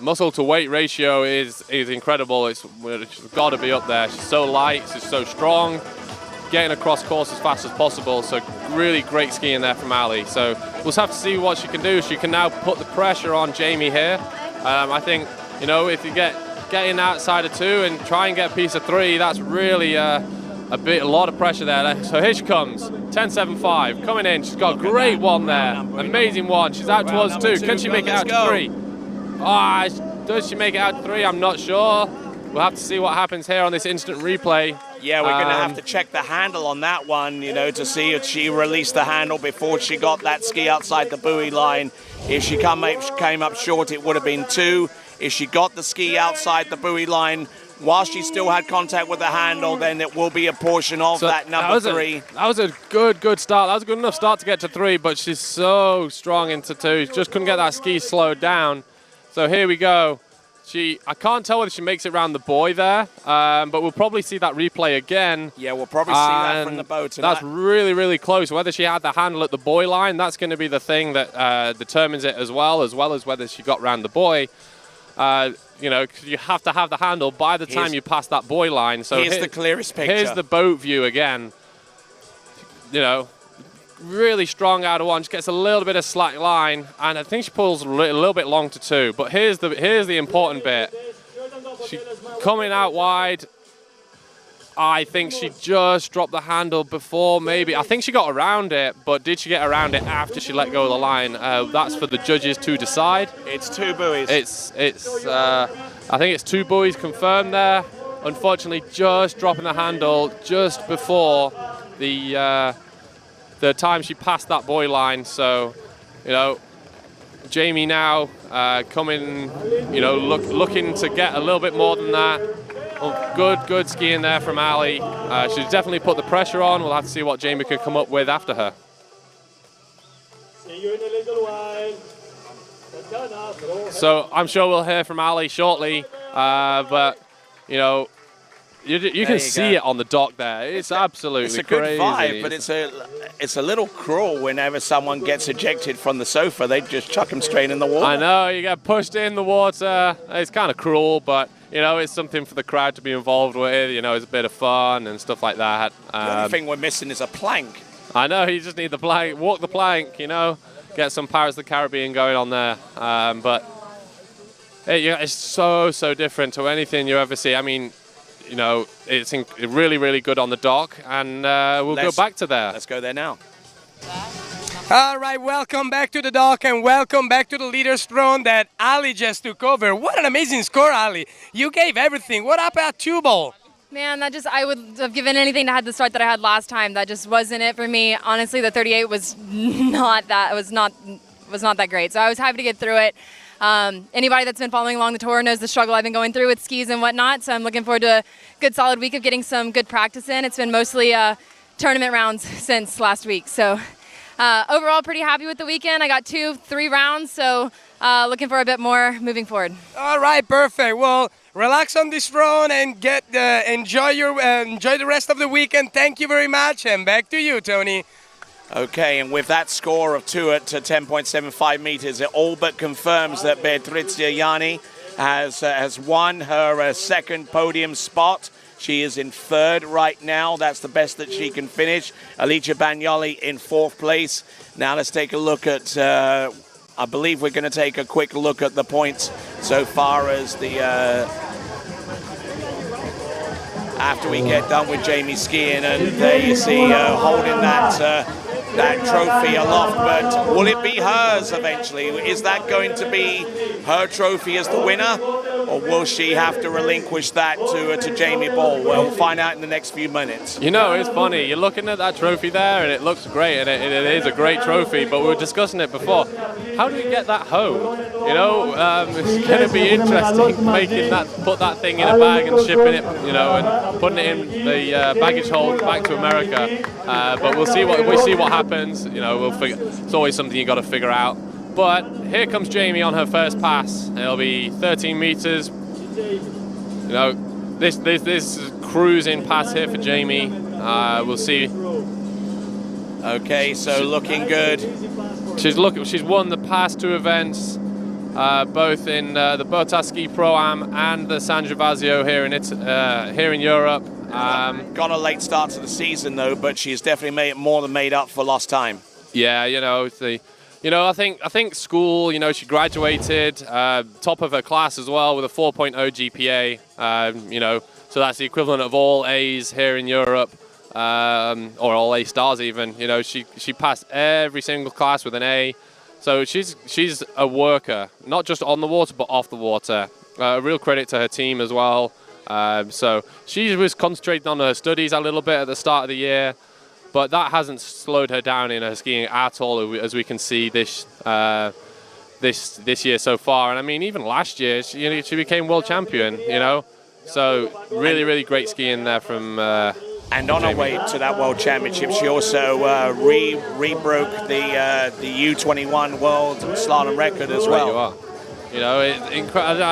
muscle to weight ratio is incredible. She's got to be up there. She's so light. She's so strong. Getting across course as fast as possible. So really great skiing there from Ali. So we'll just have to see what she can do. She can now put the pressure on Jamie here. I think if you get in outside of 2 and try and get a piece of 3, that's really a lot of pressure there. So here she comes, 10.75 coming in. She's got a great 1 there, amazing 1. She's out towards 2. Can she make it out to 3? Does she make it out to 3? I'm not sure. We'll have to see what happens here on this instant replay. Yeah, we're going to have to check the handle on that one, to see if she released the handle before she got that ski outside the buoy line. If she came up short, it would have been 2. If she got the ski outside the buoy line while she still had contact with the handle, then it will be a portion of that number 3. That was a good start. That was a good enough start to get to 3, but she's so strong into 2. She just couldn't get that ski slowed down. So here we go. I can't tell whether she makes it around the buoy there, but we'll probably see that replay again. Yeah, we'll probably see that from the boat. That's really, really close. Whether she had the handle at the buoy line, that's going to be the thing that determines it as well as whether she got around the buoy. 'Cause you have to have the handle by the time you pass that buoy line. So here's the clearest picture. Here's the boat view again. Really strong out of 1. She gets a little bit of slack line, and I think she pulls a little bit long to 2. But here's the important bit. She coming out wide. I think she just dropped the handle before, maybe. I think she got around it, but did she get around it after she let go of the line? That's for the judges to decide. It's 2 buoys. I think it's 2 buoys confirmed there. Unfortunately, just dropping the handle just before the time she passed that buoy line. So, Jamie now coming, looking to get a little bit more than that. Good skiing there from Ali. She's definitely put the pressure on. We'll have to see what Jamie can come up with after her. So I'm sure we'll hear from Ali shortly, but you can see it on the dock there. It's absolutely crazy. It's a good vibe, but it's a little cruel whenever someone gets ejected from the sofa. They just chuck them straight in the water. I know, you get pushed in the water. It's kind of cruel, but it's something for the crowd to be involved with. It's a bit of fun and stuff like that. The only thing we're missing is a plank. I know, you just need the plank. Walk the plank, get some Pirates of the Caribbean going on there. But it's so different to anything you ever see. I mean, it's really, really good on the dock, and we'll go back to there. Let's go there now. All right, welcome back to the dock, and welcome back to the leader's throne that Ali just took over. What an amazing score, Ali. You gave everything. What about 2 ball? Man, I would have given anything to have the start that I had last time. That just wasn't it for me. Honestly, the 38 was not that great. So I was happy to get through it. Anybody that's been following along the tour knows the struggle I've been going through with skis and whatnot. So I'm looking forward to a good solid week of getting some good practice in. It's been mostly tournament rounds since last week. So overall, pretty happy with the weekend. I got 3 rounds. So looking for a bit more moving forward. All right, perfect. Well, relax on this throne and enjoy the rest of the weekend. Thank you very much, and back to you, Tony. Okay, and with that score of 2 at 10.75 meters, it all but confirms that Beatricia Yanni has won her second podium spot. She is in third right now. That's the best that she can finish. Alicia Bagnoli in fourth place. Now let's take a look at, I believe we're going to take a quick look at the points so far as the, after we get done with Jamie skiing. And there you see holding that trophy aloft, but will it be hers eventually? Is that going to be her trophy as the winner, or will she have to relinquish that to Jamie Ball? Well, we'll find out in the next few minutes. You know, it's funny. You're looking at that trophy there, and it looks great, and it is a great trophy, but we were discussing it before. How do we get that home? You know, it's going to be interesting put that thing in a bag and shipping it, you know, and putting it in the baggage hold back to America. But we'll see what happens. You know, it's always something you got to figure out. But here comes Jamie on her first pass. It'll be 13 meters. You know, this cruising pass here for Jamie. We'll see. Okay, so looking good. She's won the past two events, both in the Waterski Pro-Am and the San Gervasio here in Europe. Got a late start to the season though, but she's definitely more than made up for lost time. Yeah, you know, I think school. You know, she graduated top of her class as well with a 4.0 GPA. You know, so that's the equivalent of all A's here in Europe, or all A stars even. You know, she passed every single class with an A. So she's a worker, not just on the water but off the water. A real credit to her team as well. So she was concentrating on her studies a little bit at the start of the year, but that hasn't slowed her down in her skiing at all, as we can see this year so far. And I mean, even last year, she became world champion. You know, so really great skiing there from. And on her way to that world championship, she also re-broke the U21 world slalom record as well. You are. You know, it's incredible.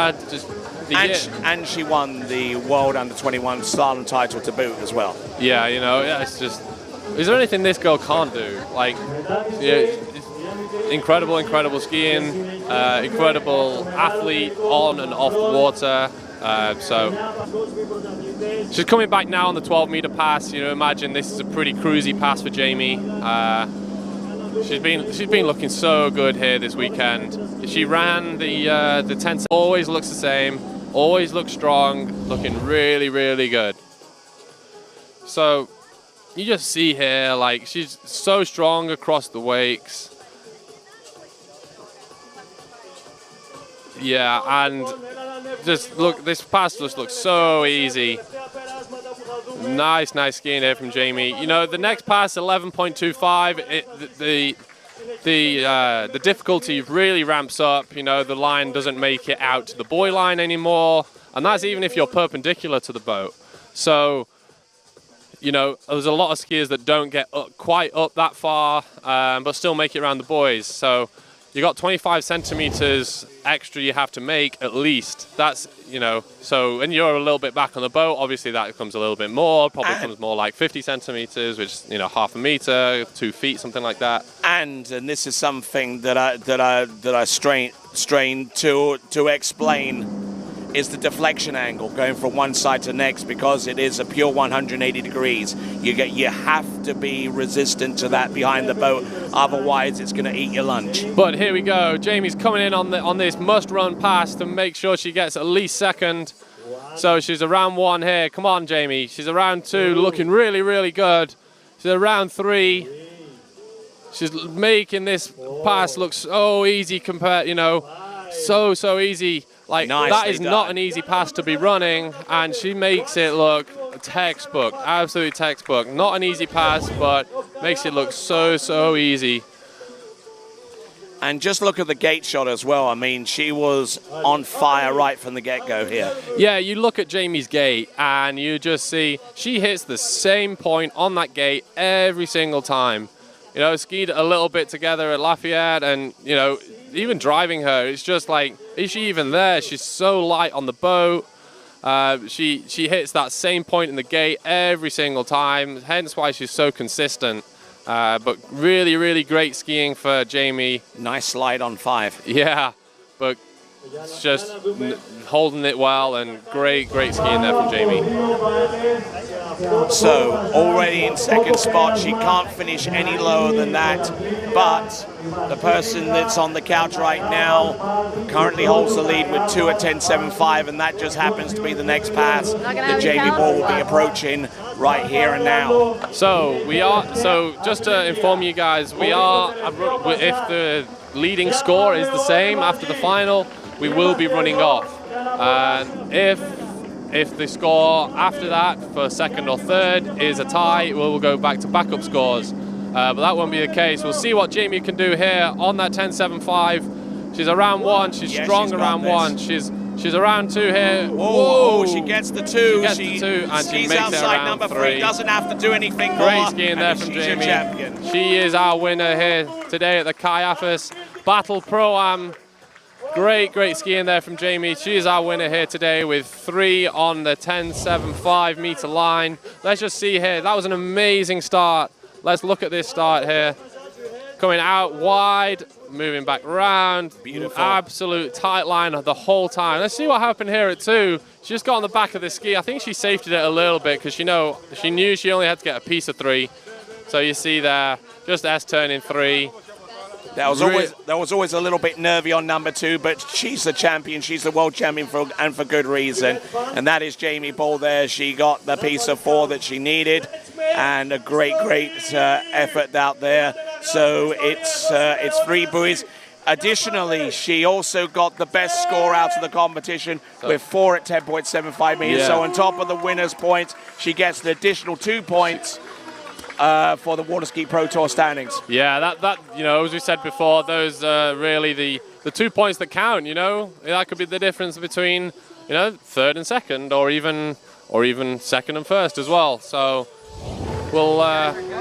And she won the World Under-21 slalom title to boot as well. Yeah, you know, it's just, is there anything this girl can't do? Like, yeah, incredible skiing, incredible athlete on and off the water. So she's coming back now on the 12-meter pass. You know, imagine this is a pretty cruisy pass for Jamie. She's been looking so good here this weekend. She ran the 10. Always looks the same. Always looks strong. Looking really good. So you just see here, like, she's so strong across the wakes. Yeah, and just look, this pass just looks so easy. Nice skiing here from Jamie. You know, the next pass, 11.25, the difficulty really ramps up. You know, the line doesn't make it out to the buoy line anymore, and that's even if you're perpendicular to the boat. So, you know, there's a lot of skiers that don't get quite up that far, but still make it around the buoys. So you got 25 centimeters extra you have to make at least. That's, you know, so, and you're a little bit back on the boat, obviously that becomes a little bit more, probably comes more like 50 centimeters, which is, you know, half a meter, 2 feet, something like that. And this is something that I strain to explain, is the deflection angle going from one side to the next, because it is a pure 180 degrees. You have to be resistant to that behind the boat, otherwise it's going to eat your lunch. But here we go. Jamie's coming in on this must-run pass to make sure she gets at least second. So she's around 1 here. Come on, Jamie. She's around 2, looking really good. She's around 3. She's making this pass look so easy compared, you know, so easy. Like, that is not an easy pass to be running, and she makes it look textbook, absolutely textbook. Not an easy pass, but makes it look so easy. And just look at the gate shot as well. I mean, she was on fire right from the get-go here. Yeah, you look at Jamie's gate, and you just see she hits the same point on that gate every single time. You know, skied a little bit together at Lafayette, and, you know, even driving her, it's just like, is she even there? She's so light on the boat. She hits that same point in the gate every single time, hence why she's so consistent. But really, really great skiing for Jamie. Nice slide on 5. Yeah, but it's just holding it well, and great skiing there from Jamie. So already in second spot, she can't finish any lower than that, but the person that's on the couch right now currently holds the lead with 2 at 10.75, and that just happens to be the next pass that Jamie Ball will be approaching right here and now. So just to inform you guys, if the leading score is the same after the final, we will be running off. And if the score after that for second or third is a tie, we'll go back to backup scores. But that won't be the case. We'll see what Jamie can do here on that 10.75. She's around 1. She's strong around 1. She's around 2 here. Whoa, she gets the 2. She and she makes outside it around number 3. Doesn't have to do anything more. Great skiing there from Jamie. Champion. She is our winner here today at the Kaiafas Battle Pro-Am. Great skiing there from Jamie. She is our winner here today with 3 on the 10.75 meter line. Let's just see here. That was an amazing start. Let's look at this start here. Coming out wide, moving back round. Beautiful. Absolute tight line the whole time. Let's see what happened here at 2. She just got on the back of the ski. I think she safetied it a little bit because she knew she only had to get a piece of 3. So you see there, just S-turn in 3. That was always a little bit nervy on number 2, but she's the champion. She's the world champion for good reason. And that is Jamie Ball there. She got the piece of 4 that she needed, and a great effort out there. So it's 3 buoys. Additionally, she also got the best score out of the competition with 4 at 10.75 meters. Yeah. So on top of the winner's points, she gets an additional 2 points for the Waterski Pro Tour standings. Yeah, that as we said before, those are really the 2 points that count. That could be the difference between third and second, or even second and first as well. So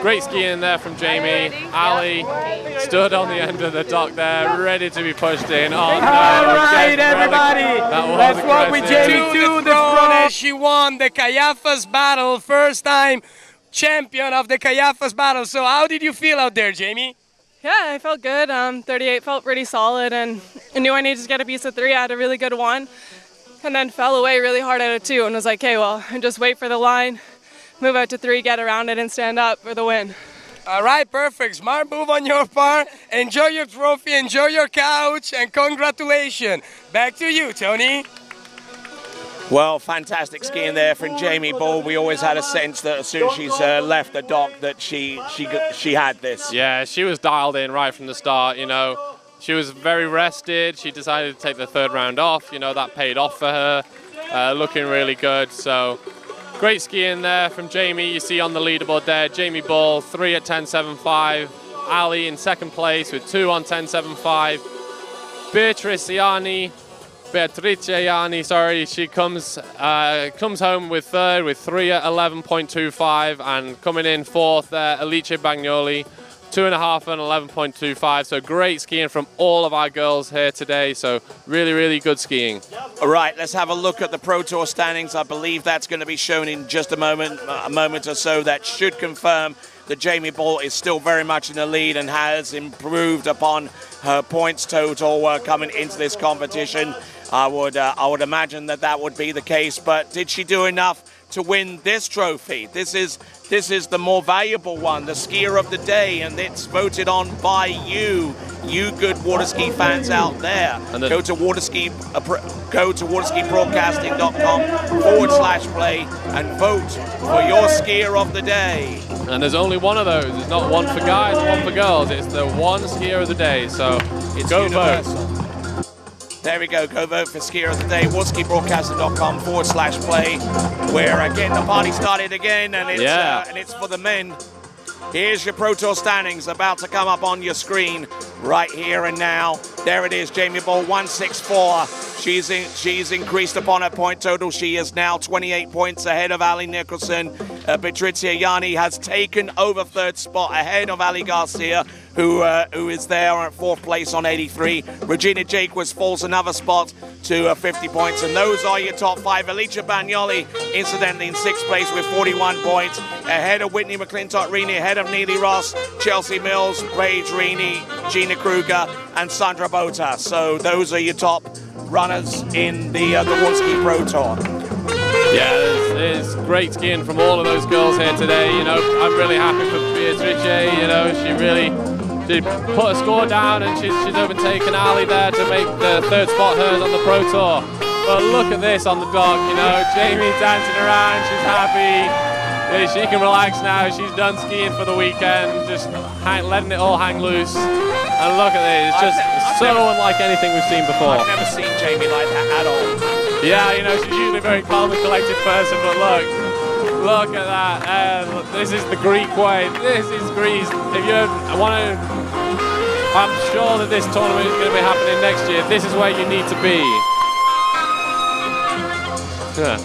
great skiing there from Jamie. Ali stood on the end of the dock there, ready to be pushed in. All right, everybody. Let's walk with Jamie to the throne as she won the Kaiafas battle, first time champion of the Kaiafas battle. So how did you feel out there, Jamie? Yeah, I felt good. 38 felt pretty solid, and I knew I needed to get a piece of 3. I had a really good 1, and then fell away really hard out of 2, and was like, okay, well, just wait for the line, move out to 3, get around it, and stand up for the win. All right, perfect. Smart move on your part. Enjoy your trophy, enjoy your couch, and congratulations. Back to you, Tony. Well, fantastic skiing there from Jamie Ball. We always had a sense that as soon as she's left the dock that she had this. Yeah, she was dialed in right from the start. She was very rested. She decided to take the 3rd round off. That paid off for her. Looking really good. So great skiing there from Jamie. You see on the leaderboard there, Jamie Ball 3 at 10.75. Ali in second place with 2 on 10.75. Beatrice Ianni, she comes home with 3rd with 3 at 11.25, and coming in 4th there, Alice Bagnoli, 2.5 and 11.25. So great skiing from all of our girls here today. So really good skiing. All right, let's have a look at the Pro Tour standings. I believe that's going to be shown in just a moment or so. That should confirm that Jamie Ball is still very much in the lead and has improved upon her points total coming into this competition. I would imagine that would be the case, but did she do enough to win this trophy? This is the more valuable one, the skier of the day, and it's voted on by you good Waterski fans out there. And go to waterskibroadcasting.com/play and vote for your skier of the day. And there's only one of those. It's not one for guys, one for girls. It's the one skier of the day. So go universal. vote. There we go vote for skier of the day, waterskibroadcasting.com/play, where again the party started again, and it's for the men. Here's your Pro Tour standings about to come up on your screen right here and now. There it is, Jamie Ball 164. She's increased upon her point total. She is now 28 points ahead of Ali Nicholson. Patrizia Yanni has taken over third spot ahead of Ali Garcia, who is there at fourth place on 83. Regina Jaquez falls another spot to 50 points, and those are your top five. Alicia Bagnoli, incidentally, in sixth place with 41 points, ahead of Whitney McClintock-Rini, ahead of Neely Ross, Chelsea Mills, Paige Rini, Gina Kruger, and Sandra Bota. So those are your top runners in the Waterski Pro Tour. Yeah, there's great skiing from all of those girls here today. You know, I'm really happy for Beatrice. You know, she put a score down, and she's overtaken Ali there to make the third spot hers on the Pro Tour. But look at this on the dock, you know, Jamie dancing around, she's happy. She can relax now, she's done skiing for the weekend, just letting it all hang loose. And look at this, it's just so unlike anything we've seen before. I've never seen Jamie like that at all. Yeah, you know, she's usually a very calm and collected person, but look at that. This is the Greek way. This is Greece. If you want to, I'm sure that this tournament is going to be happening next year. This is where you need to be. Yeah.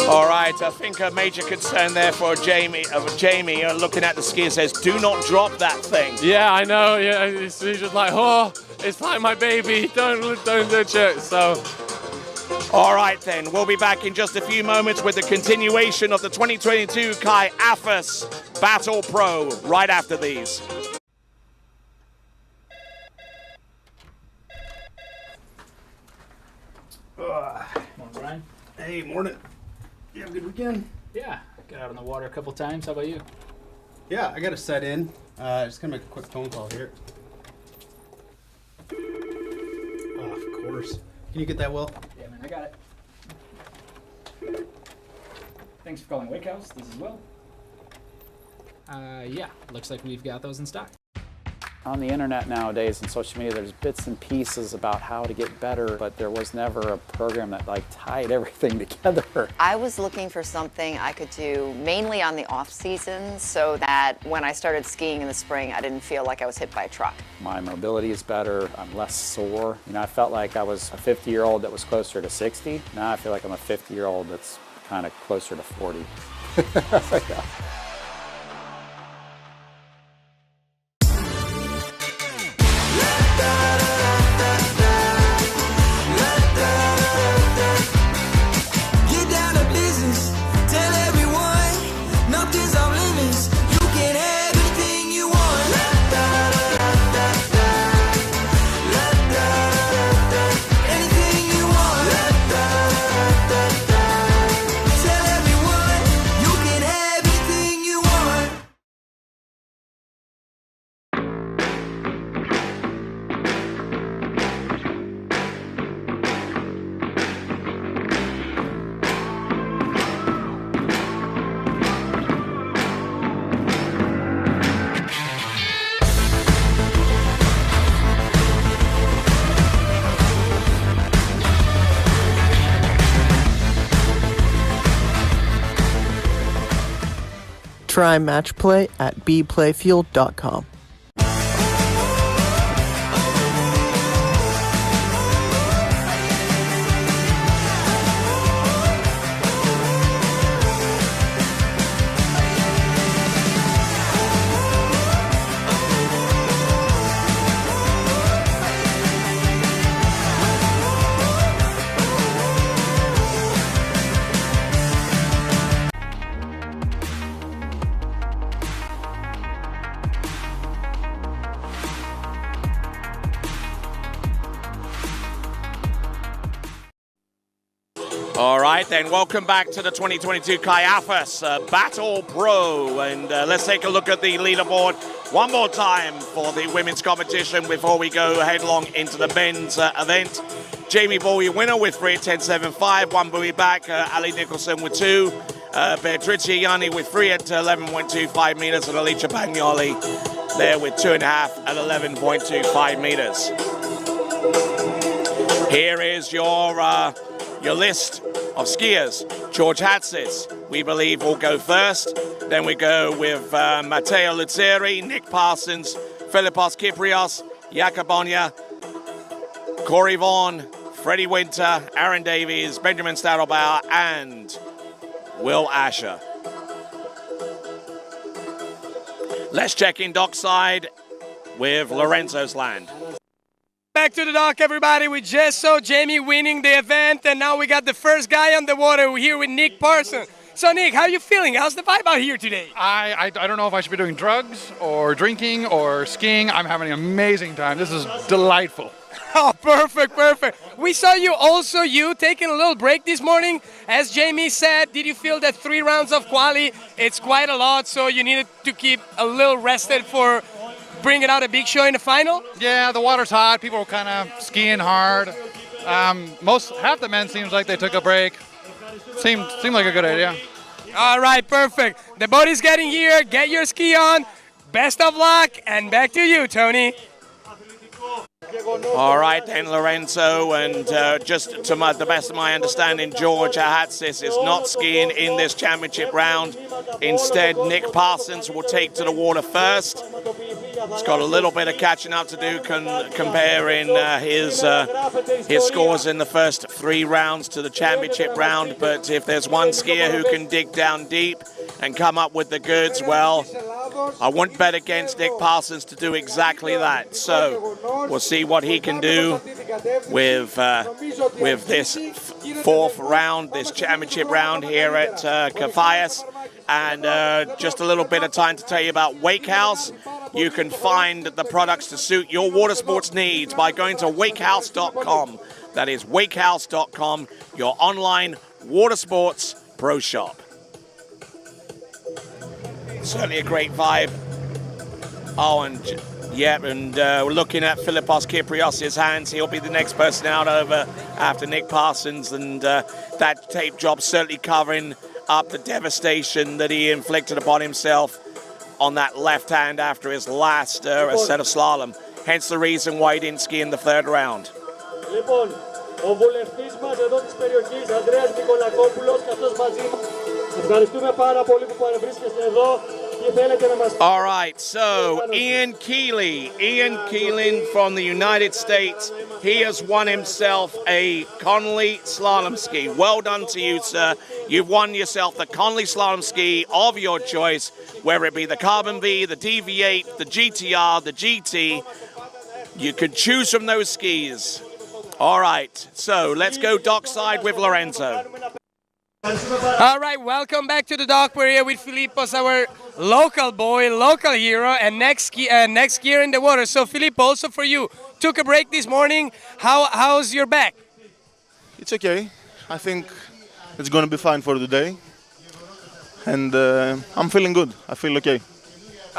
All right, I think a major concern there for Jamie, looking at the ski, says, do not drop that thing. Yeah, I know. Yeah, he's just like, oh, it's like my baby. Don't touch it. So. All right, then. We'll be back in just a few moments with the continuation of the 2022 Kaiafas Battle Pro right after these. Morning, Brian. Hey, morning. You have a good weekend? Yeah, got out on the water a couple times. How about you? Yeah, I got to set in. Just gonna make a quick phone call here. Oh, of course. Can you get that, Will? Yeah, man, I got it. Thanks for calling Wake House. This is Will. Yeah, looks like we've got those in stock. On the internet nowadays and social media, there's bits and pieces about how to get better, but there was never a program that tied everything together. I was looking for something I could do mainly on the off season so that when I started skiing in the spring, I didn't feel like I was hit by a truck. My mobility is better, I'm less sore. You know, I felt like I was a 50-year-old that was closer to 60. Now I feel like I'm a 50-year-old that's kind of closer to 40. Yeah. Try match play at bplayfield.com. All right, then, welcome back to the 2022 Kaiafas Battle Pro. And let's take a look at the leaderboard one more time for the women's competition before we go headlong into the men's event. Jamie Bowie winner with 3:10.75, one buoy back. Ali Nicholson with 2. Beatrice Yanni with 3 at 11.25 meters. And Alicia Bagnoli there with 2.5 at 11.25 meters. Here is your list of skiers. George Hatzis, we believe, will go first. Then we go with Matteo Luzzeri, Nick Parsons, Philippos Kyprios, Jakobonia, Corey Vaughan, Freddie Winter, Aaron Davies, Benjamin Stadelbauer, and Will Asher. Let's check in dockside with Lorenzo's land. Back to the dock, everybody. We just saw Jamie winning the event, and now we got the first guy on the water. We're here with Nick Parsons. So, Nick, how are you feeling? How's the vibe out here today? I don't know if I should be doing drugs or drinking or skiing. I'm having an amazing time. This is delightful. Oh, perfect, perfect. We saw you taking a little break this morning. As Jamie said, did you feel that 3 rounds of quali, it's quite a lot, so you needed to keep a little rested for bringing out a big show in the final? Yeah, the water's hot. People were kind of skiing hard. Half the men seems like they took a break. Seemed like a good idea. All right, perfect. The boat is getting here. Get your ski on. Best of luck, and back to you, Tony. All right then, Lorenzo, and just to the best of my understanding, George Hatzis is not skiing in this championship round. Instead, Nick Parsons will take to the water first. He's got a little bit of catching up to do comparing his scores in the first 3 rounds to the championship round, but if there's one skier who can dig down deep and come up with the goods, well, I wouldn't bet against Nick Parsons to do exactly that. So we'll see what he can do with this 4th round, this championship round here at Kaiafas. And just a little bit of time to tell you about Wakehouse. You can find the products to suit your water sports needs by going to wakehouse.com. That is wakehouse.com, your online water sports pro shop. Certainly a great vibe. Oh, and we're looking at Philippos Kyprios' hands. He'll be the next person out over after Nick Parsons, and that tape job certainly covering up the devastation that he inflicted upon himself on that left hand after his last set of slalom. Hence the reason why he didn't ski in the 3rd round. Ο βουλευτής μας εδώ της περιοχής, Ανδρέας Νικολακόπουλος, και αυτός μαζί μας. Ευχαριστούμε πάρα πολύ που παρευρίσκεστε εδώ. All right, so Ian Keeling from the United States. He has won himself a Connolly slalom ski. Well done to you, sir. You've won yourself the Connolly slalom ski of your choice, whether it be the Carbon V, the DV8, the GTR, the GT. You can choose from those skis. All right, so let's go dockside with Lorenzo. All right, welcome back to the dock. We're here with Philippos, our local boy, local hero, and next skier in the water. So, Filippo, also for you, took a break this morning. How's your back? It's okay. I think it's going to be fine for today. And I'm feeling good. I feel okay.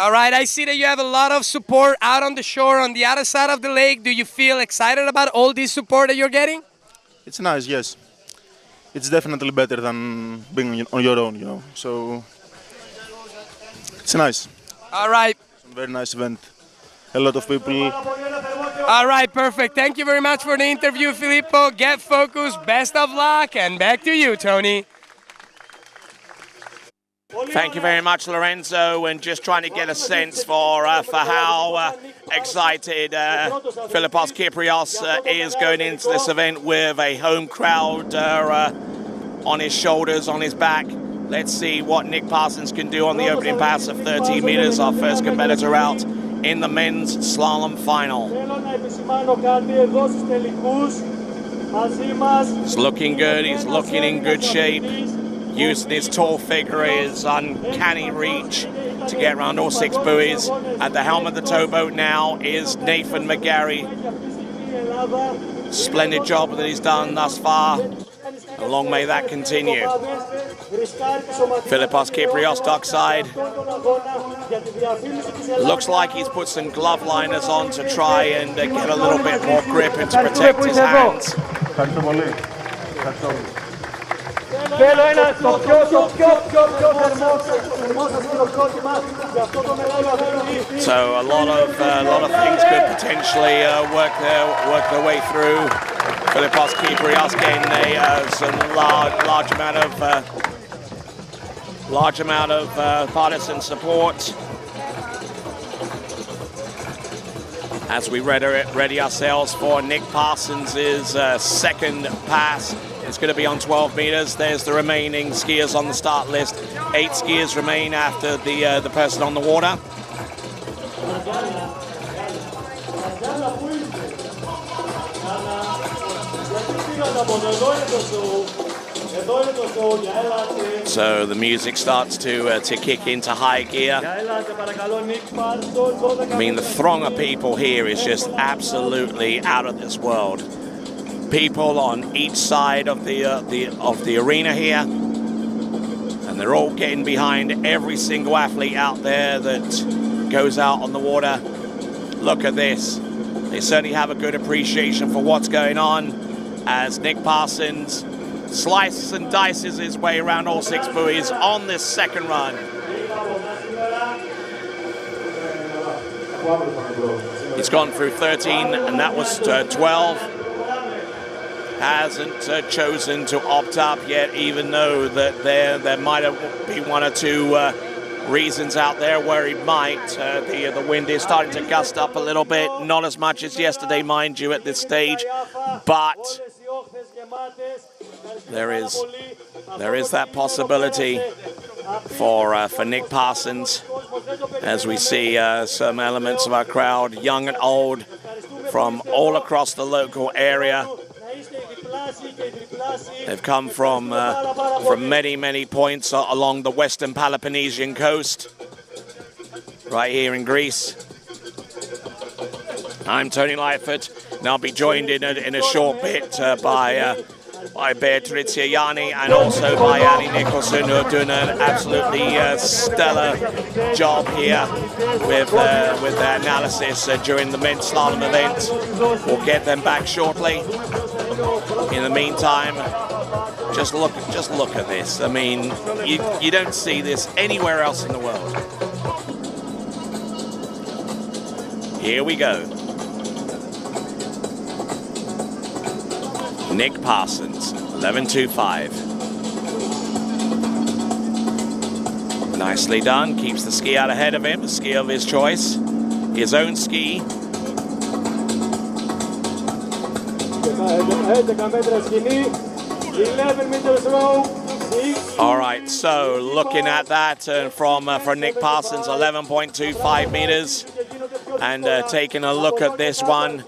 All right, I see that you have a lot of support out on the shore on the other side of the lake. Do you feel excited about all this support that you're getting? It's nice, yes. It's definitely better than being on your own, you know. So it's nice. All right. Very nice event. A lot of people. All right, perfect. Thank you very much for the interview, Filippo. Get focused. Best of luck. And back to you, Tony. Thank you very much, Lorenzo, and just trying to get a sense for how excited Philippos Kyprios is going into this event with a home crowd on his shoulders, on his back. Let's see what Nick Parsons can do on the opening pass of 13 meters, our first competitor out in the men's slalom final. He's looking good, he's looking in good shape. Using his tall figure, his uncanny reach to get around all 6 buoys. At the helm of the towboat now is Nathan McGarry. Splendid job that he's done thus far. And long may that continue. Philippos Kyprios dockside. Looks like he's put some glove liners on to try and get a little bit more grip and to protect his hands. Θέλω ένα το πιο θερμό σας χειροκρότημα για αυτό το μεγάλο αγώνα. So a lot of things could potentially work their way through Filipos Kyprios getting some large amount of partisan support. As we ready ourselves for Nick Parsons' second pass. It's going to be on 12 meters. There's the remaining skiers on the start list. 8 skiers remain after the person on the water. So the music starts to kick into high gear. I mean, the throng of people here is just absolutely out of this world. People on each side of the arena here, and they're all getting behind every single athlete out there that goes out on the water. Look at this. They certainly have a good appreciation for what's going on as Nick Parsons slices and dices his way around all 6 buoys on this second run. He's gone through 13, and that was 12. Hasn't chosen to opt up yet, even though that there might be 1 or 2 reasons out there where he might. The wind is starting to gust up a little bit, not as much as yesterday, mind you, at this stage, but there is that possibility for Nick Parsons, as we see some elements of our crowd, young and old, from all across the local area. They've come from many points along the western Peloponnesian coast, right here in Greece. I'm Tony Lightfoot, and I'll be joined in a short bit by Beatrice Yanni and also by Ali Nicholson, who are doing an absolutely stellar job here with their analysis during the men's slalom event. We'll get them back shortly. In the meantime, just look at this. I mean, you don't see this anywhere else in the world. Here we go. Nick Parsons, 11.25. Nicely done. Keeps the ski out ahead of him. A ski of his choice. His own ski. All right, so looking at that from Nick Parsons, 11.25 meters, and taking a look at this one,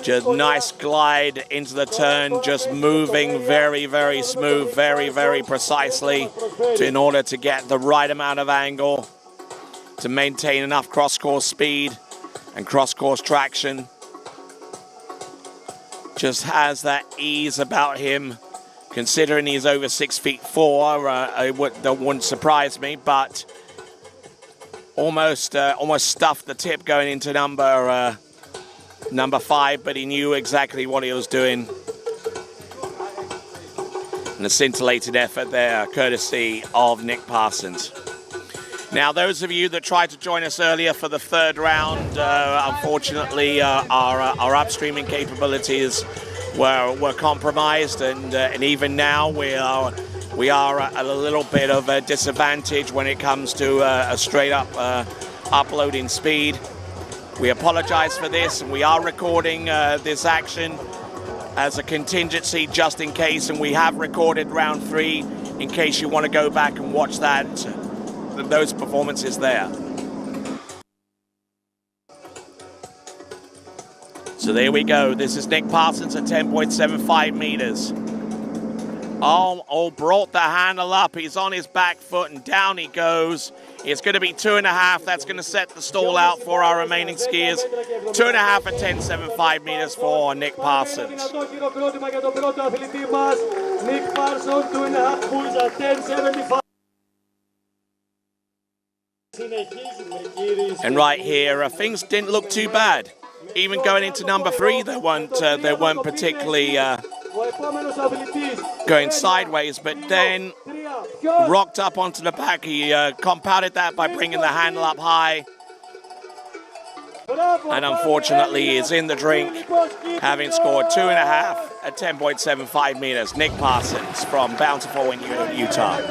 just nice glide into the turn, just moving very smooth, very precisely, in order to get the right amount of angle to maintain enough cross-course speed and cross-course traction. Just has that ease about him, considering he's over 6'4". That wouldn't surprise me, but almost stuffed the tip going into number 5, but he knew exactly what he was doing. And a scintillated effort there, courtesy of Nick Parsons. Now, those of you that tried to join us earlier for the 3rd round, unfortunately, our upstreaming capabilities were compromised, and even now we are at a little bit of a disadvantage when it comes to a straight-up uploading speed. We apologize for this, and we are recording this action as a contingency just in case, and we have recorded round 3 in case you want to go back and watch those performances there. So there we go. This is Nick Parsons at 10.75 meters. Oh, brought the handle up. He's on his back foot and down he goes. It's going to be 2.5. That's going to set the stall out for our remaining skiers. 2.5 at 10.75 meters for Nick Parsons. Nick Parsons, 2.5 bulls at 10.75. And right here, things didn't look too bad. Even going into number 3, they weren't particularly going sideways, but then rocked up onto the back. He compounded that by bringing the handle up high. and unfortunately is in the drink, having scored 2.5 at 10.75 meters. Nick Parsons from Bountiful in Utah.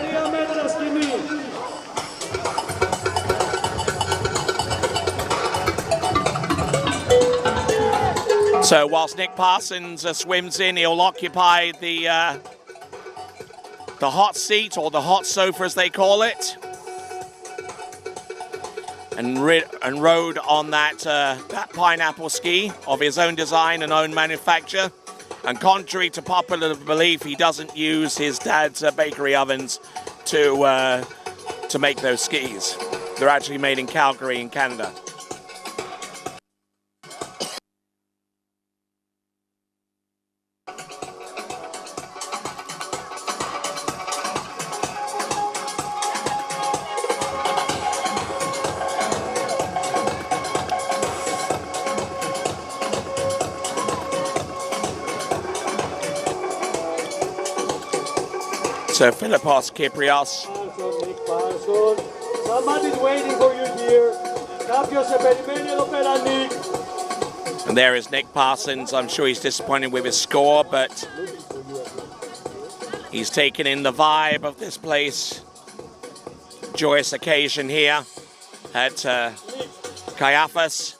So whilst Nick Parsons swims in, he'll occupy the hot seat, or the hot sofa as they call it, and rode on that pineapple ski of his own design and own manufacture. And contrary to popular belief, he doesn't use his dad's bakery ovens to make those skis. They're actually made in Calgary in Canada. So Philippos Kyprios. Somebody's waiting for you here. And there is Nick Parsons. I'm sure he's disappointed with his score, but he's taken in the vibe of this place. Joyous occasion here at Kaiafas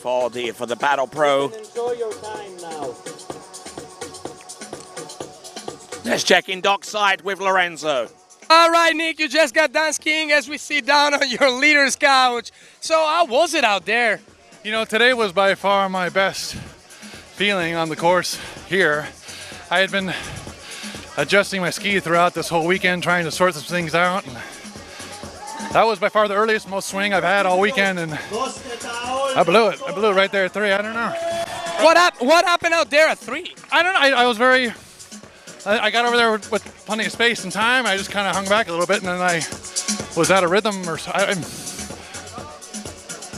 for the Battle Pro. Enjoy your time now. Let's check in dockside with Lorenzo. All right, Nick, you just got done skiing as we sit down on your leader's couch. So how was it out there? You know, today was by far my best feeling on the course here. I had been adjusting my ski throughout this whole weekend, trying to sort some things out. And that was by far the earliest, most swing I've had all weekend, and I blew it. I blew it right there at 3. I don't know. What happened out there at 3? I don't know. I was very... I got over there with plenty of space and time. I just kind of hung back a little bit, and then I was out of rhythm, or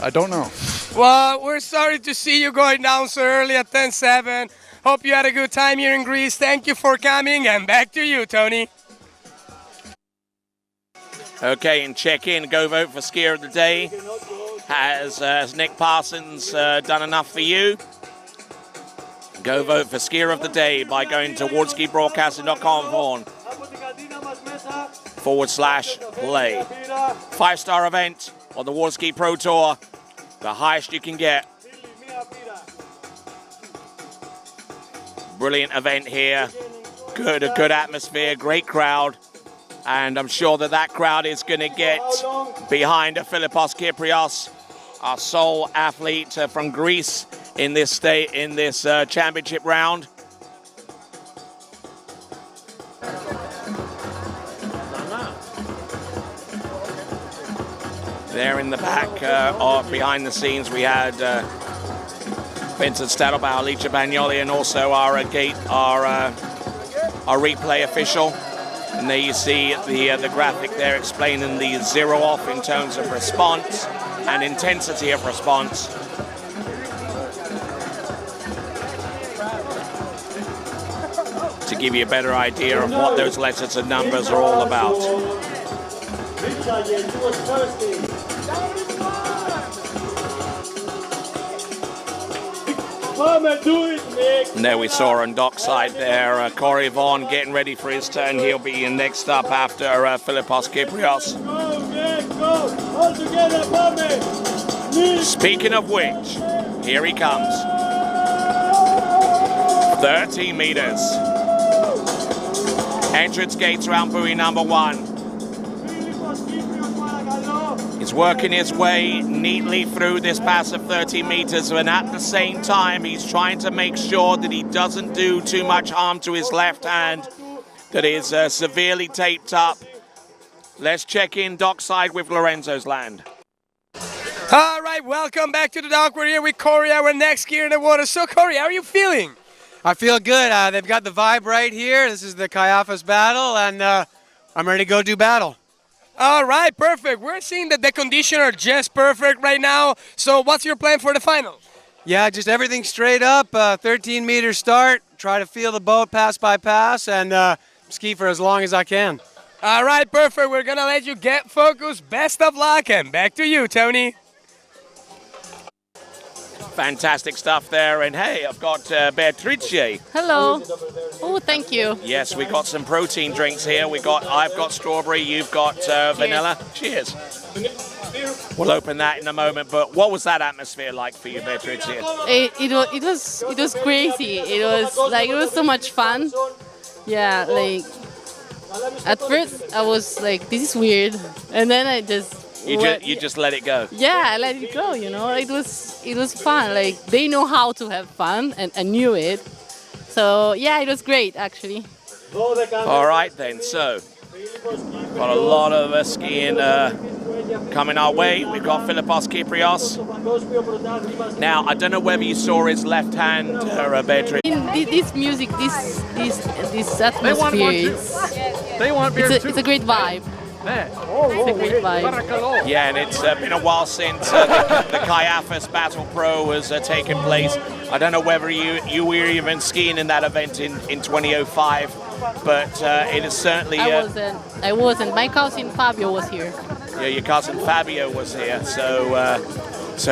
I don't know. Well, we're sorry to see you going down so early at 10:07. Hope you had a good time here in Greece. Thank you for coming, and back to you, Tony. Okay, and check in. Go vote for Skier of the Day. Has Nick Parsons done enough for you? Go vote for Skier of the Day by going to waterskibroadcasting.com/play. 5-star event on the Waterski Pro Tour, the highest you can get. Brilliant event here. Good atmosphere, great crowd. And I'm sure that crowd is going to get behind Philippos Kyprios, our sole athlete from Greece in this championship round. There in the back, or behind the scenes, we had Vincent Stadelbauer, Alicia Bagnoli, and also our replay official. And there you see the graphic there explaining the 0 off in terms of response and intensity of response. To give you a better idea of what those letters and numbers are all about. And there we saw on dockside there, Corey Vaughan getting ready for his turn. He'll be in next up after Philippos Kyprios. Speaking of which, here he comes. 30 meters. Entrance gates around buoy number 1. He's working his way neatly through this pass of 30 meters, and at the same time, he's trying to make sure that he doesn't do too much harm to his left hand that is severely taped up. Let's check in dockside with Lorenzo's land. All right, welcome back to the dock. We're here with Corey, our next skier in the water. So, Corey, how are you feeling? I feel good. They've got the vibe right here. This is the Kaiafas battle, and I'm ready to go do battle. All right, perfect. We're seeing that the conditions are just perfect right now. So what's your plan for the final? Yeah, just everything straight up, 13-meter start, try to feel the boat pass by pass, and ski for as long as I can. All right, perfect. We're going to let you get focused. Best of luck, and back to you, Tony. Fantastic stuff there. And hey, I've got Beatrice. Hello. Oh, thank you. Yes, we got some protein drinks here. I've got strawberry, you've got vanilla. Cheers. We'll open that in a moment. But what was that atmosphere like for you, Beatrice? It was crazy. It was so much fun. Yeah, like at first I was like, this is weird, and then I just you just let it go. Yeah, I let it go. You know, it was fun. Like they know how to have fun, and I knew it. So yeah, it was great actually. All right then. So got a lot of skiing coming our way. We've got Philippos Kyprios. Now I don't know whether you saw his left hand, Beatrice. This music, this atmosphere, it's a great vibe. It's a great vibe. Yeah, and it's been a while since the Kaiafas Battle Pro has taken place. I don't know whether you were even skiing in that event in 2005, but it is certainly... I wasn't. My cousin Fabio was here. Yeah, your cousin Fabio was here, so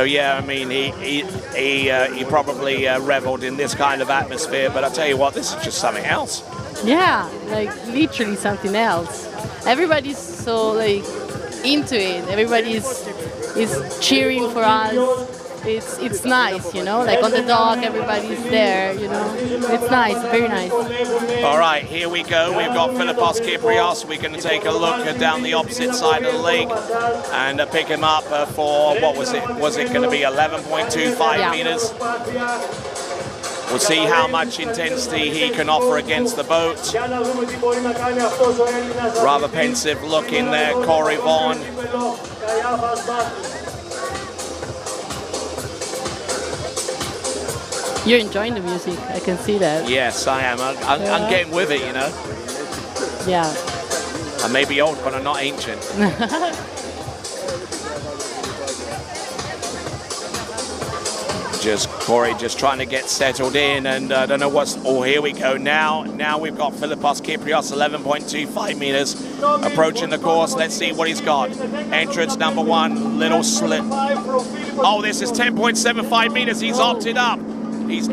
yeah, I mean, he probably reveled in this kind of atmosphere, but I tell you what, this is just something else. Yeah, like literally something else. Everybody's so like into it. Everybody is cheering for us. It's nice, you know, like on the dock, everybody's there, you know. It's nice, very nice. All right, here we go. We've got Philippos Kyprios. We're going to take a look down the opposite side of the lake and pick him up for, what was it? Was it going to be 11.25 meters? We'll see how much intensity he can offer against the boat. Rather pensive look in there, Corey Vaughan. You're enjoying the music, I can see that. Yes, I am. I'm getting with it, you know. Yeah. I may be old, but I'm not ancient. Corey just trying to get settled in, and I don't know what's... Oh, here we go. Now we've got Philippos Kyprios, 11.25 meters, approaching the course. Let's see what he's got. Entrance number one, little slip. Oh, this is 10.75 meters. He's opted up. He's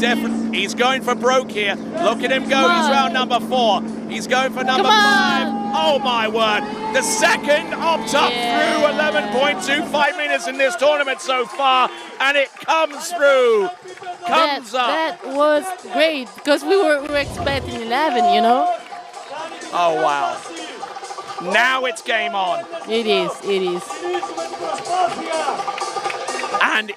going for broke here. Look at him go. He's round number 4. He's going for number 5. Oh my word. The second opt up through 11.25 meters in this tournament so far, and it comes through. Comes up. That was great because we were expecting 11, you know. Oh wow. Now it's game on. It is. And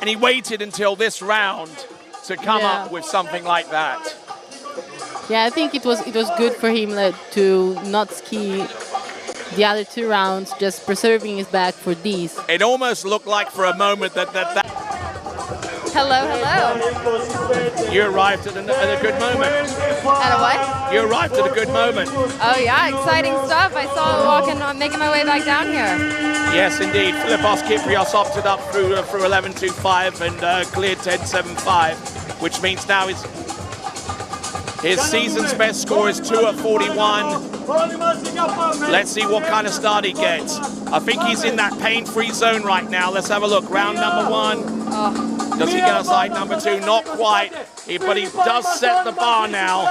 he waited until this round to come up with something like that. Yeah, I think it was good for him to not ski the other 2 rounds, just preserving his back for these. It almost looked like for a moment that Hello. You arrived at a good moment. At a what? You arrived at a good moment. Oh yeah, exciting stuff. I saw making my way back down here. Yes, indeed. Philippos Kyprios opted up through 11.25 and cleared 10.75, which means now his season's best score is 2 at 41. Let's see what kind of start he gets. I think he's in that pain-free zone right now. Let's have a look. Round number 1. Does he get outside number 2? Not quite, but he does set the bar now.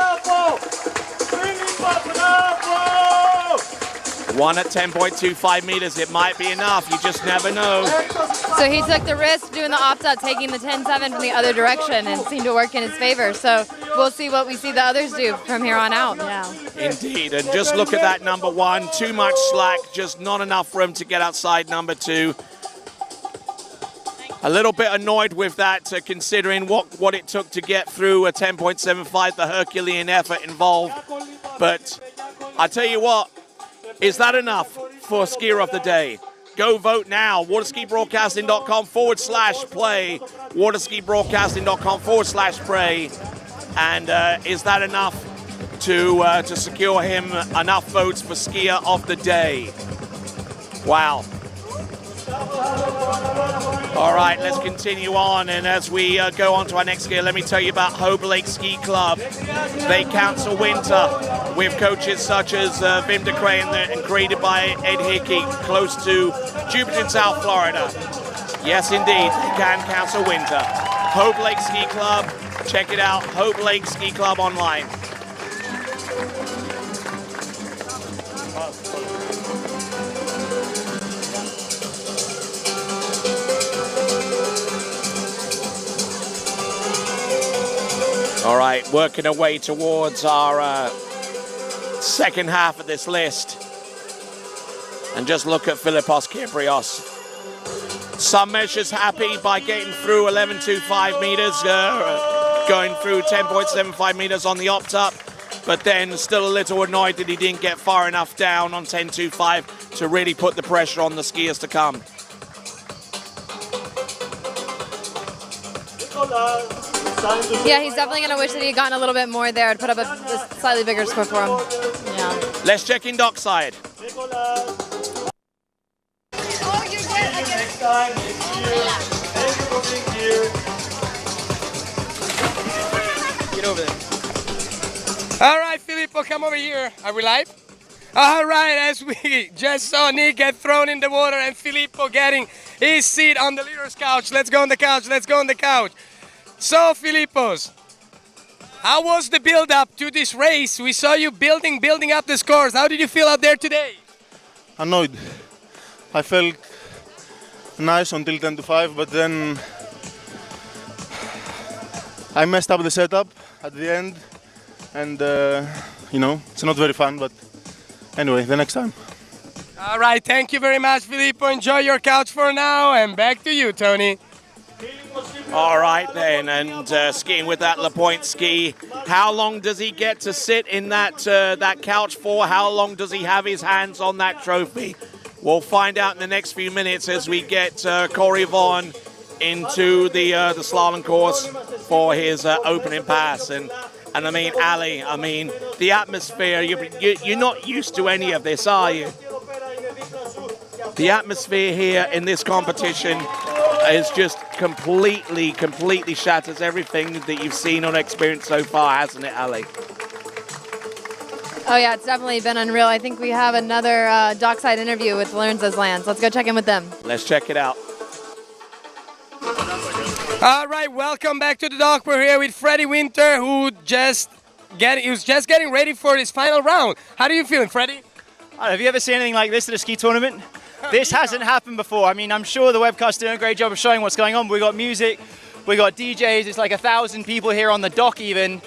1 at 10.25 meters. It might be enough. You just never know. So he took the risk doing the opt-out, taking the 10.7 from the other direction, and seemed to work in his favor. So we'll see what we see the others do from here on out. Yeah. Indeed, and just look at that number 1. Too much slack, just not enough room to get outside number 2. A little bit annoyed with that, considering what it took to get through a 10.75, the Herculean effort involved. But I tell you what, is that enough for Skier of the Day? Go vote now. Waterskibroadcasting.com/play. Waterskibroadcasting.com/play. And is that enough to secure him enough votes for Skier of the Day? Wow. All right, let's continue on. And as we go on to our next skier, let me tell you about Hobe Lake Ski Club. They counsel winter with coaches such as Wim de Cree and created by Ed Hickey, close to Jupiter, South Florida. Yes, indeed, they can counsel winter. Hope Lake Ski Club. Check it out, Hope Lake Ski Club online. All right, working our way towards our second half of this list. And just look at Philippos Kyprios. Some measures happy by getting through 11.25 meters, going through 10.75 meters on the opt-up, but then still a little annoyed that he didn't get far enough down on 10.25 to really put the pressure on the skiers to come. Yeah, he's definitely going to wish that he had gotten a little bit more there to put up a slightly bigger score for him. Yeah. Let's check in dockside. Next time, next year. Thank you for being here. Get over there. All right, Filippo, come over here. Are we live? All right, as we just saw Nick get thrown in the water and Filippo getting his seat on the leader's couch. Let's go on the couch, let's go on the couch. So, Filippos, how was the build-up to this race? We saw you building up the scores. How did you feel out there today? Annoyed. I felt nice until 10-5, but then I messed up the setup at the end, and you know, it's not very fun, but anyway, the next time. All right, thank you very much, Filippo. Enjoy your couch for now, and back to you, Tony. All right then, and skiing with that La Pointe ski. How long does he get to sit in that that couch for? How long does he have his hands on that trophy? We'll find out in the next few minutes as we get Corey Vaughan into the slalom course for his opening pass. And I mean, Ali, I mean, the atmosphere, you're not used to any of this, are you? The atmosphere here in this competition is just completely shatters everything that you've seen or experienced so far, hasn't it, Ali? Oh yeah, it's definitely been unreal. I think we have another dockside interview with Lorenzo's Lands. Let's go check in with them. Let's check it out. All right, welcome back to the dock. We're here with Freddie Winter, who was just getting ready for his final round. How are you feeling, Freddie? Have you ever seen anything like this at a ski tournament? This hasn't happened before. I mean, I'm sure the webcast's doing a great job of showing what's going on. We got music, we got DJs. It's like 1,000 people here on the dock even.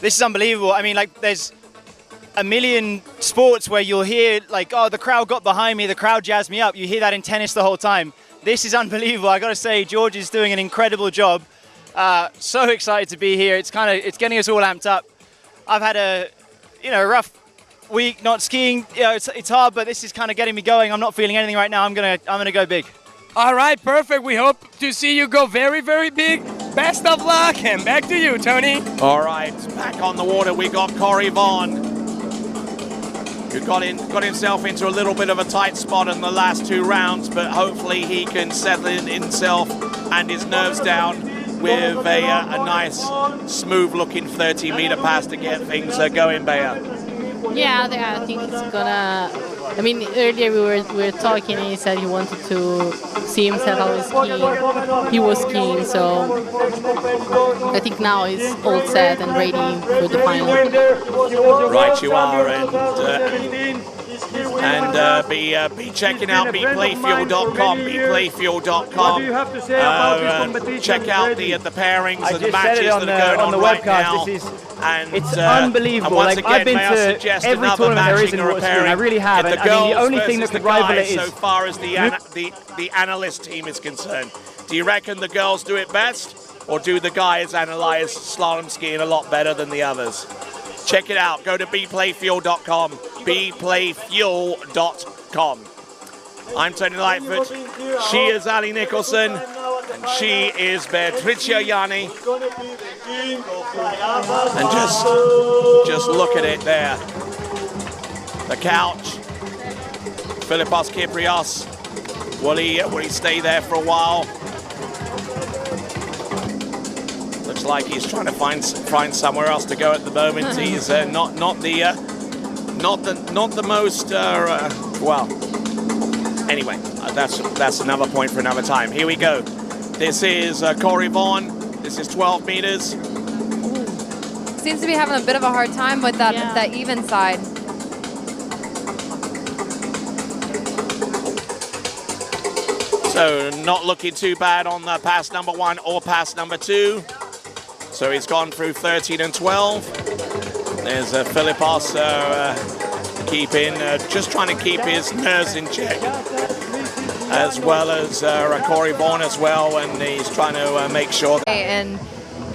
This is unbelievable. I mean, like, there's a million sports where you'll hear like, oh, the crowd got behind me, the crowd jazzed me up. You hear that in tennis the whole time. This is unbelievable. I got to say, George is doing an incredible job. So excited to be here. It's getting us all amped up. I've had a rough week not skiing. It's hard, but this is kind of getting me going. I'm not feeling anything right now. I'm gonna go big. All right, perfect. We hope to see you go very, very big. Best of luck, and back to you, Tony. All right, back on the water we got Corey Vaughan, who got himself into a little bit of a tight spot in the last 2 rounds, but hopefully he can settle himself and his nerves down with a nice, smooth-looking 30-meter pass to get things going, Bea. Yeah, I think it's gonna. I mean, earlier we were talking, and he said he wanted to see himself how he's skiing. He was skiing, so I think now he's all set and ready for the final. Right, you are, and be checking out beplayfuel.com, beplayfuel.com. Check out the pairings and the matches that are going on right now. It's unbelievable. And once again, I've been may I to suggest every another tournament there is matching in or a water pairing. skiing. I really have. The I mean, the only girls thing that versus could the rival it guys is so far as the analyst team is concerned. Do you reckon the girls do it best, or do the guys analyze slalom skiing a lot better than the others? Check it out. Go to beplayfuel.com, beplayfuel.com. I'm Tony Lightfoot. She is Ali Nicholson, and she is Beatrice Yanni. And just look at it there. The couch. Philippos Kyprios. Will he stay there for a while? Looks like he's trying to find somewhere else to go at the moment. He's not the most well. Anyway, that's another point for another time. Here we go. This is Corey Vaughan. This This is 12 meters. Seems to be having a bit of a hard time with that even side. So not looking too bad on the pass number 1 or pass number 2. So he's gone through 13 and 12. There's Kaiafas just trying to keep his nerves in check, as well as Corey Vaughan as well, and he's trying to make sure. And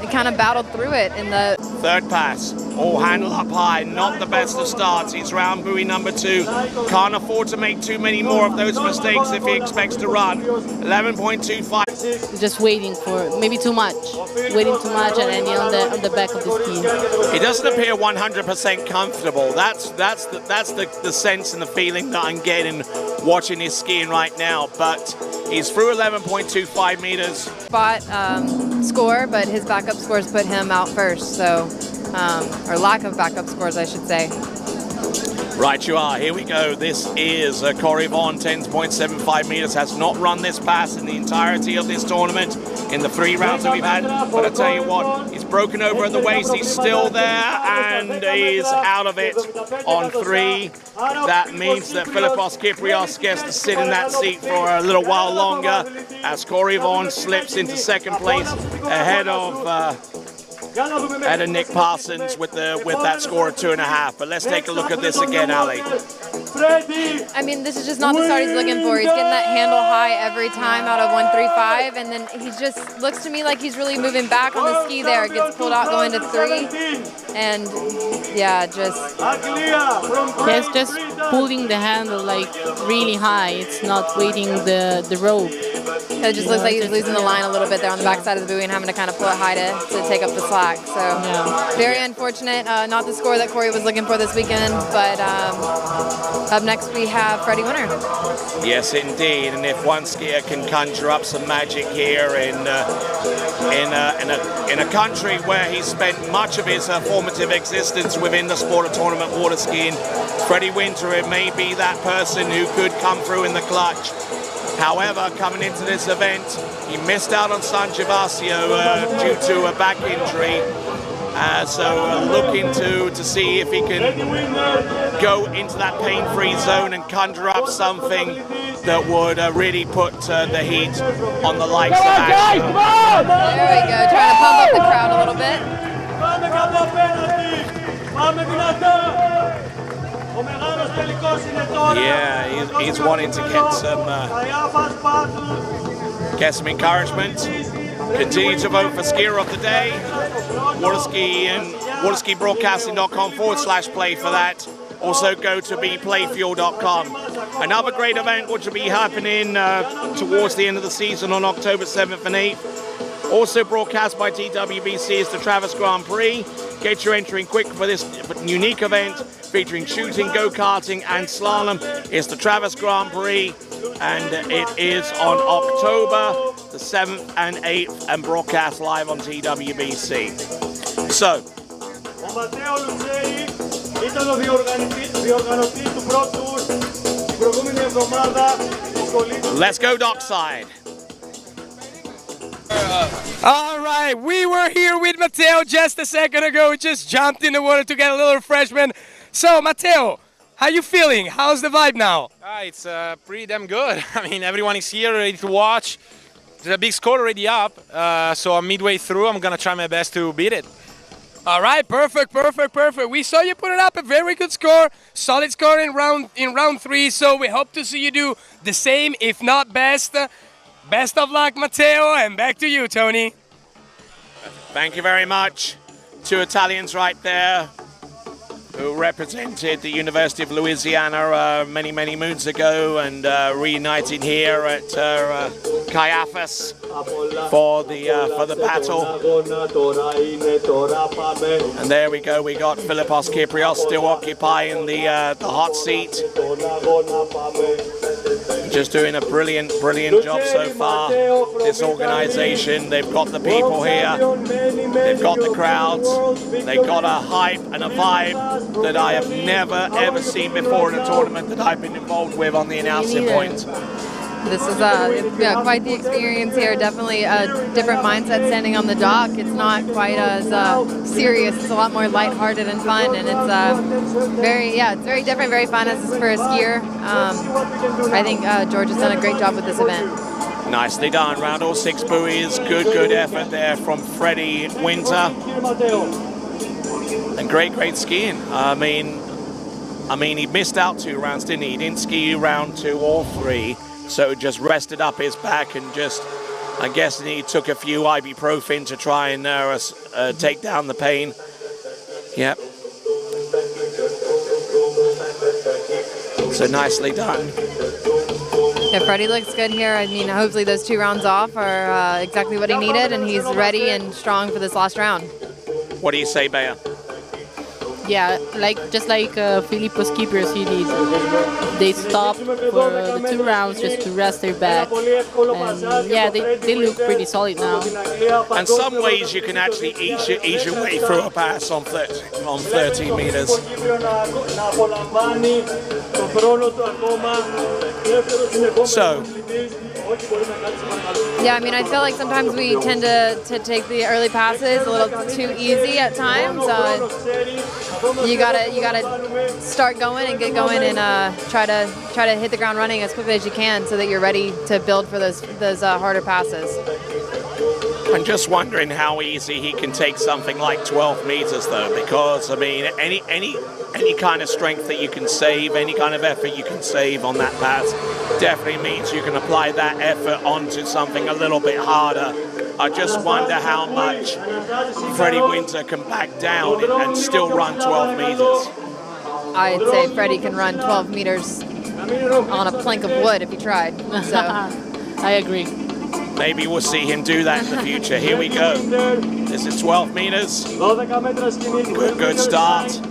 he kind of battled through it in the third pass. All handle up high, not the best of starts. He's round buoy number 2. Can't afford to make too many more of those mistakes if he expects to run. 11.25. Just waiting for maybe too much, waiting too much, and then on the back of the ski. He doesn't appear 100% comfortable. That's the sense and the feeling that I'm getting watching his skiing right now. But he's through 11.25 meters. Spot score, but his backup scores put him out first. So, or lack of backup scores, I should say. Right you are, here we go. This is Corey Vaughan, 10.75 meters, has not run this pass in the entirety of this tournament in the 3 rounds that we've had. But I tell you what, he's broken over at the waist, he's still there, and he's out of it on 3. That means that Kaiafas Kyprios gets to sit in that seat for a little while longer as Corey Vaughan slips into second place ahead of Nick Parsons with that score of 2.5. But let's take a look at this again, Ali. I mean, this is just not the start he's looking for. He's getting that handle high every time out of 135, and then he just looks to me like he's really moving back on the ski there. Gets pulled out going to 3, and yeah, just He's just pulling the handle like really high. It's not waiting the rope. It just looks like he's losing the line a little bit there on the backside of the buoy and having to kind of pull it high to take up the slack. So very unfortunate. Not the score that Corey was looking for this weekend, but up next we have Freddie Winter. Yes, indeed. And if one skier can conjure up some magic here in a country where he spent much of his formative existence within the sport of tournament water skiing, Freddie Winter, it may be that person who could come through in the clutch. However, coming into this event, he missed out on San Gervasio due to a back injury. So looking to see if he can go into that pain-free zone and conjure up something that would really put the heat on the likes of Ashley. There we go, trying to pump up the crowd a little bit. Yeah, he's wanting to get some encouragement. Continue to vote for Skier of the Day. Waterski and waterskibroadcasting.com/play for that. Also go to bplayfuel.com. Another great event which will be happening towards the end of the season on October 7th and 8th. Also broadcast by TWBC is the Travis Grand Prix. Get your entry in quick for this unique event featuring shooting, go-karting and slalom. It's the Travis Grand Prix, and it is on October the 7th and 8th and broadcast live on TWBC. So, let's go dockside. All right, we were here with Matteo just a second ago. We just jumped in the water to get a little refreshment. So, Matteo, how you feeling? How's the vibe now? It's pretty damn good. I mean, everyone is here ready to watch. There's a big score already up, so I'm midway through. I'm going to try my best to beat it. All right, perfect. We saw you put it up a very good score, solid score in round 3. So we hope to see you do the same, if not best. Best of luck, Matteo, and back to you, Tony. Thank you very much. 2 Italians right there who represented the University of Louisiana many moons ago and reuniting here at Kaiafas for the battle. And there we go. We got Kaiafas Kyprios still occupying the hot seat. Just doing a brilliant job so far. This organization, they've got the people here, they've got the crowds, they've got a hype and a vibe that I have never ever seen before in a tournament that I've been involved with on the announcing point. This was quite the experience here. Definitely a different mindset standing on the dock. It's not quite as serious. It's a lot more lighthearted and fun, and it's it's very different, very fun as for a skier. I think George has done a great job with this event. Nicely done, round all 6 buoys. Good effort there from Freddie Winter. And great skiing. I mean, he missed out 2 rounds, didn't he? He didn't ski round 2 or 3, so just rested up his back and just, I guess he took a few ibuprofen to try and take down the pain. Yep. So nicely done. Yeah, Freddie looks good here. I mean, hopefully those 2 rounds off are exactly what he needed, and he's ready and strong for this last round. What do you say, Bea? Yeah, just like Filippo's keepers, they stopped for the 2 rounds just to rest their back. And yeah, they look pretty solid now. And some ways you can actually ease your way through a pass on 13 meters. So. Yeah, I mean, I feel like sometimes we tend to take the early passes a little too easy at times. You gotta start going and get going and try to hit the ground running as quickly as you can so that you're ready to build for those harder passes. I'm just wondering how easy he can take something like 12 meters, though, because I mean, any kind of strength that you can save, any kind of effort you can save on that pass, definitely means you can apply that effort onto something a little bit harder. I just wonder how much Freddie Winter can back down and still run 12 meters. I'd say Freddie can run 12 meters on a plank of wood if he tried. So I agree. Maybe we'll see him do that in the future. Here we go. This is 12 meters. Good start.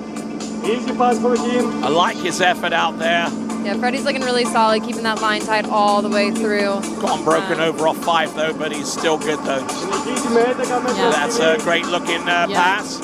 I like his effort out there. Yeah, Freddie's looking really solid, keeping that line tight all the way through. Gone broken over off 5 though, but he's still good though. Yeah. That's a great looking pass.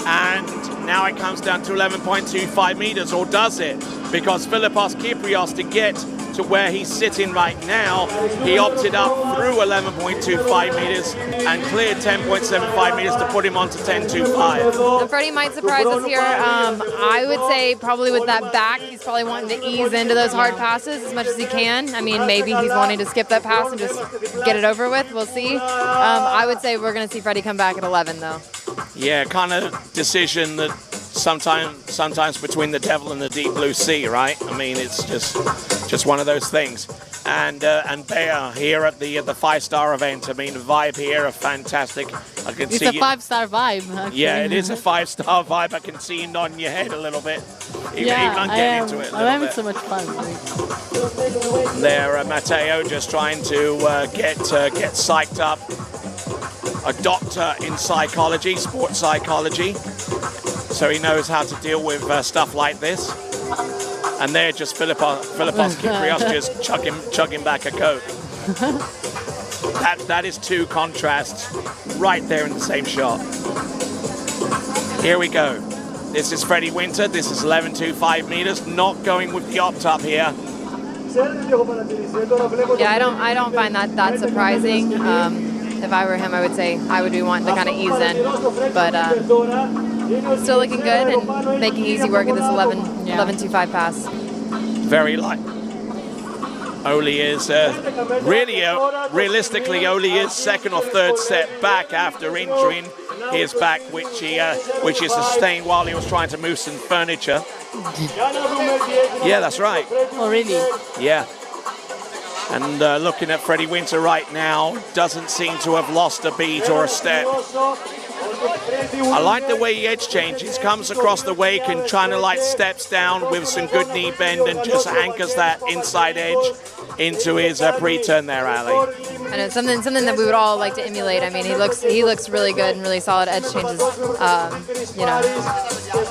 And now it comes down to 11.25 meters, or does it? Because Filippos Kyprios, to get to where he's sitting right now, he opted up through 11.25 meters and cleared 10.75 meters to put him onto 10.25. So Freddie might surprise us here. I would say probably with that back, he's probably wanting to ease into those hard passes as much as he can. I mean, maybe he's wanting to skip that pass and just get it over with. We'll see. I would say we're going to see Freddie come back at 11, though. Yeah, kind of decision that sometimes between the devil and the deep blue sea, right? I mean, it's just one of those things. And Bea here at the 5-star event. I mean, the vibe here are fantastic. I can it's see a 5-star vibe. Actually. Yeah, it is a 5-star vibe. I can see you nodding your head a little bit. Even I'm getting into it a little I'm having bit. so much fun. There, Matteo just trying to get psyched up. A doctor in psychology, sports psychology, so he knows how to deal with stuff like this. And there, just Filippos Kyprios just chugging back a Coke. That is 2 contrasts right there in the same shot. Here we go. This is Freddie Winter. This is 11.25 meters. Not going with the opt up here. Yeah, I don't find that surprising. If I were him, I would say I would be wanting to kind of ease in, but still looking good and making easy work of this 11.25 pass. Very light. Oli is realistically, Oli is 2nd or 3rd set back after injuring his back, which he sustained while he was trying to move some furniture. Yeah, that's right. Oh, really? Yeah. And looking at Freddie Winter right now, doesn't seem to have lost a beat or a step. I like the way he edge changes, comes across the wake and trying to like steps down with some good knee bend and just anchors that inside edge into his pre-turn there, Ali. And it's something that we would all like to emulate. I mean, he looks really good and really solid edge changes.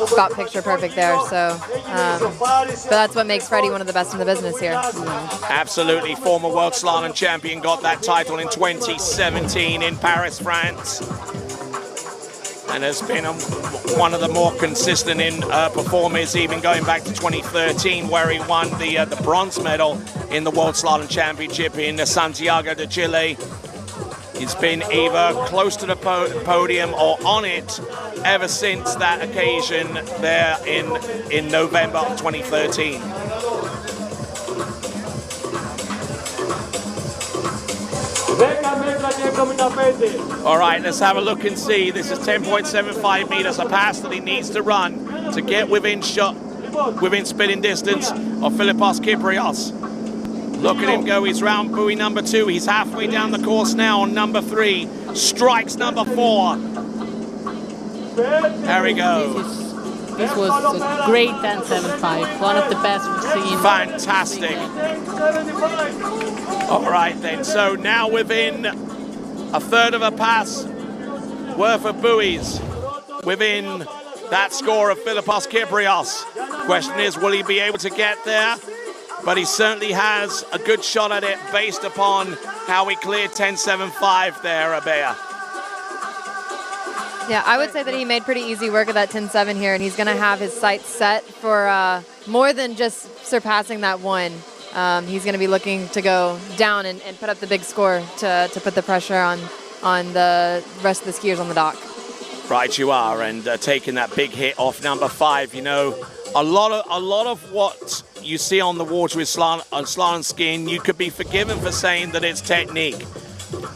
Spot picture perfect there. So, but that's what makes Freddie one of the best in the business here. Absolutely, former world slalom champion, got that title in 2017 in Paris, France. and has been one of the more consistent in performers, even going back to 2013, where he won the bronze medal in the World Slalom Championship in Santiago de Chile. He's been either close to the podium or on it ever since that occasion there in November of 2013. All right, let's have a look and see. This is 10.75 meters, a pass that he needs to run to get within spitting distance of Philippos Kyprios. Look at him go. He's round buoy number 2. He's halfway down the course now on number 3. Strikes number 4. There we go. This was a great 10.75. One of the best we've seen. Fantastic. All right then. So now within a third of a pass worth of buoys within that score of Philippos Kyprios. Question is, will he be able to get there? But he certainly has a good shot at it based upon how he cleared 10.75 there, Abea. Yeah, I would say that he made pretty easy work of that 10.7 here, and he's going to have his sights set for more than just surpassing that 1. He's going to be looking to go down and put up the big score to put the pressure on the rest of the skiers on the dock. Right, you are, and taking that big hit off number 5. You know, a lot of what you see on the water with slalom skiing, you could be forgiven for saying that it's technique.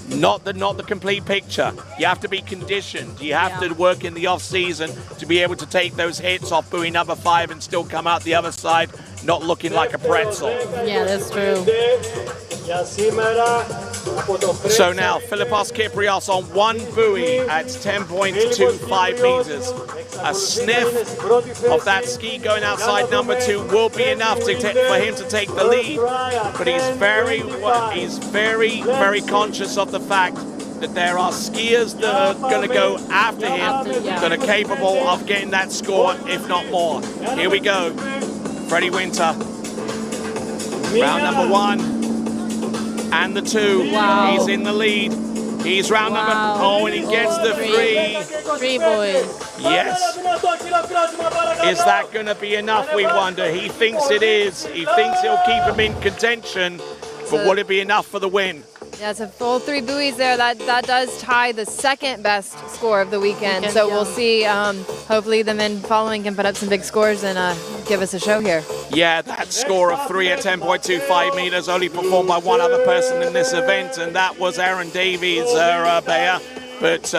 Not the complete picture. You have to be conditioned. You have to work in the off season to be able to take those hits off buoy number 5 and still come out the other side not looking like a pretzel. Yeah, that's true. So now Philippos Kyprios on 1 buoy at 10.25 meters. A sniff of that ski going outside number 2 will be enough for him to take the lead. But he's very conscious of the fact that there are skiers that are going to go after him that are capable of getting that score, if not more. Here we go. Freddie Winter. Round number 1. And the 2. Wow. He's in the lead. He's round number... Oh, and he gets the 3. 3 boys. Yes. Is that going to be enough, we wonder? He thinks it is. He thinks it'll keep him in contention. But will it be enough for the win? Yeah, it's a full 3 buoys there. That does tie the second best score of the weekend. So we'll see. Hopefully the men following can put up some big scores and give us a show here. Yeah, that score of 3 at 10.25 meters only performed by one other person in this event, and that was Aaron Davies, Bea. But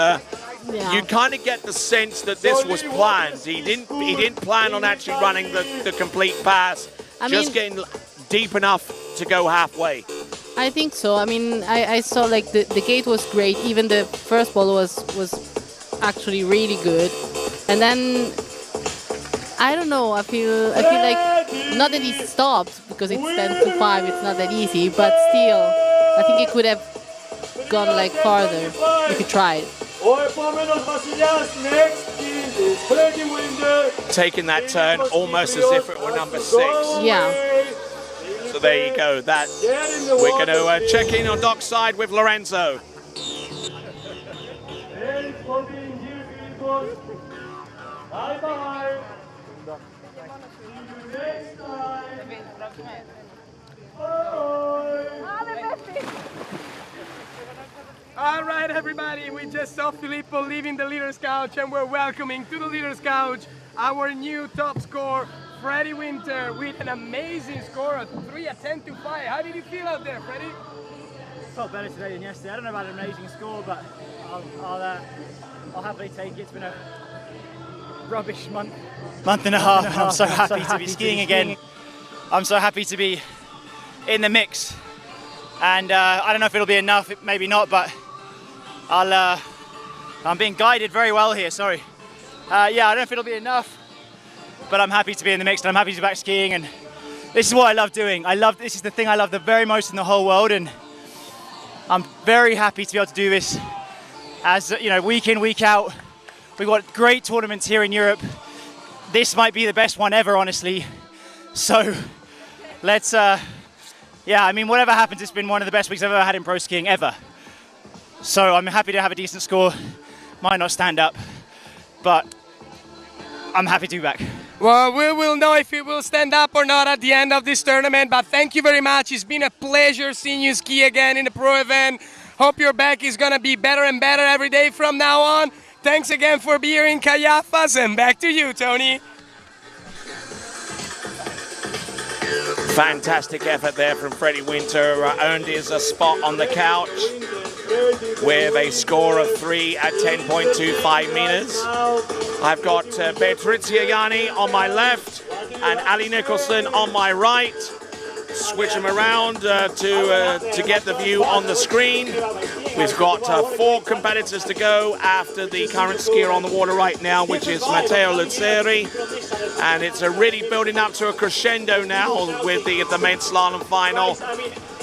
you kind of get the sense that this was planned. He didn't plan on actually running the complete pass, just getting deep enough to go halfway. I think so. I mean, I saw like the gate was great. Even the first ball was actually really good. And then I don't know. I feel like not that he stopped because it's 10-5. It's not that easy, but still, I think it could have gone like farther if he tried. Taking that turn almost as if it were number 6. Yeah. So there you go. That we're going to check in on dockside with Lorenzo. All right, everybody, we just saw Filippo leaving the leader's couch, and we're welcoming to the leader's couch our new top scorer, Freddie Winter, with an amazing score of 3 at 10.25. How did you feel out there, Freddie? I felt better today than yesterday. I don't know about an amazing score, but I'll happily take it. It's been a rubbish month and a half, and I'm so happy to be skiing again. I'm so happy to be in the mix, and I don't know if it'll be enough, maybe not, but I'm being guided very well here, sorry. Yeah, I don't know if it'll be enough, but I'm happy to be in the mix, and I'm happy to be back skiing, and this is what I love doing. This is the thing I love the very most in the whole world, and I'm very happy to be able to do this as, you know, week in, week out. We've got great tournaments here in Europe. This might be the best one ever, honestly. So let's, yeah, I mean, whatever happens, it's been one of the best weeks I've ever had in pro skiing, ever. So I'm happy to have a decent score. Might not stand up, but I'm happy to be back. Well, we will know if he will stand up or not at the end of this tournament, but thank you very much. It's been a pleasure seeing you ski again in the pro event. Hope your back is going to be better and better every day from now on. Thanks again for being here in Kaiafas, and back to you, Tony. Fantastic effort there from Freddie Winter. Earned his spot on the couch with a score of 3 at 10.25 meters. I've got Patrizia Yanni on my left and Ali Nicholson on my right. Switch them around to get the view on the screen. We've got 4 competitors to go after the current skier on the water right now, which is Matteo Luzzeri. And it's really building up to a crescendo now with the men's slalom final.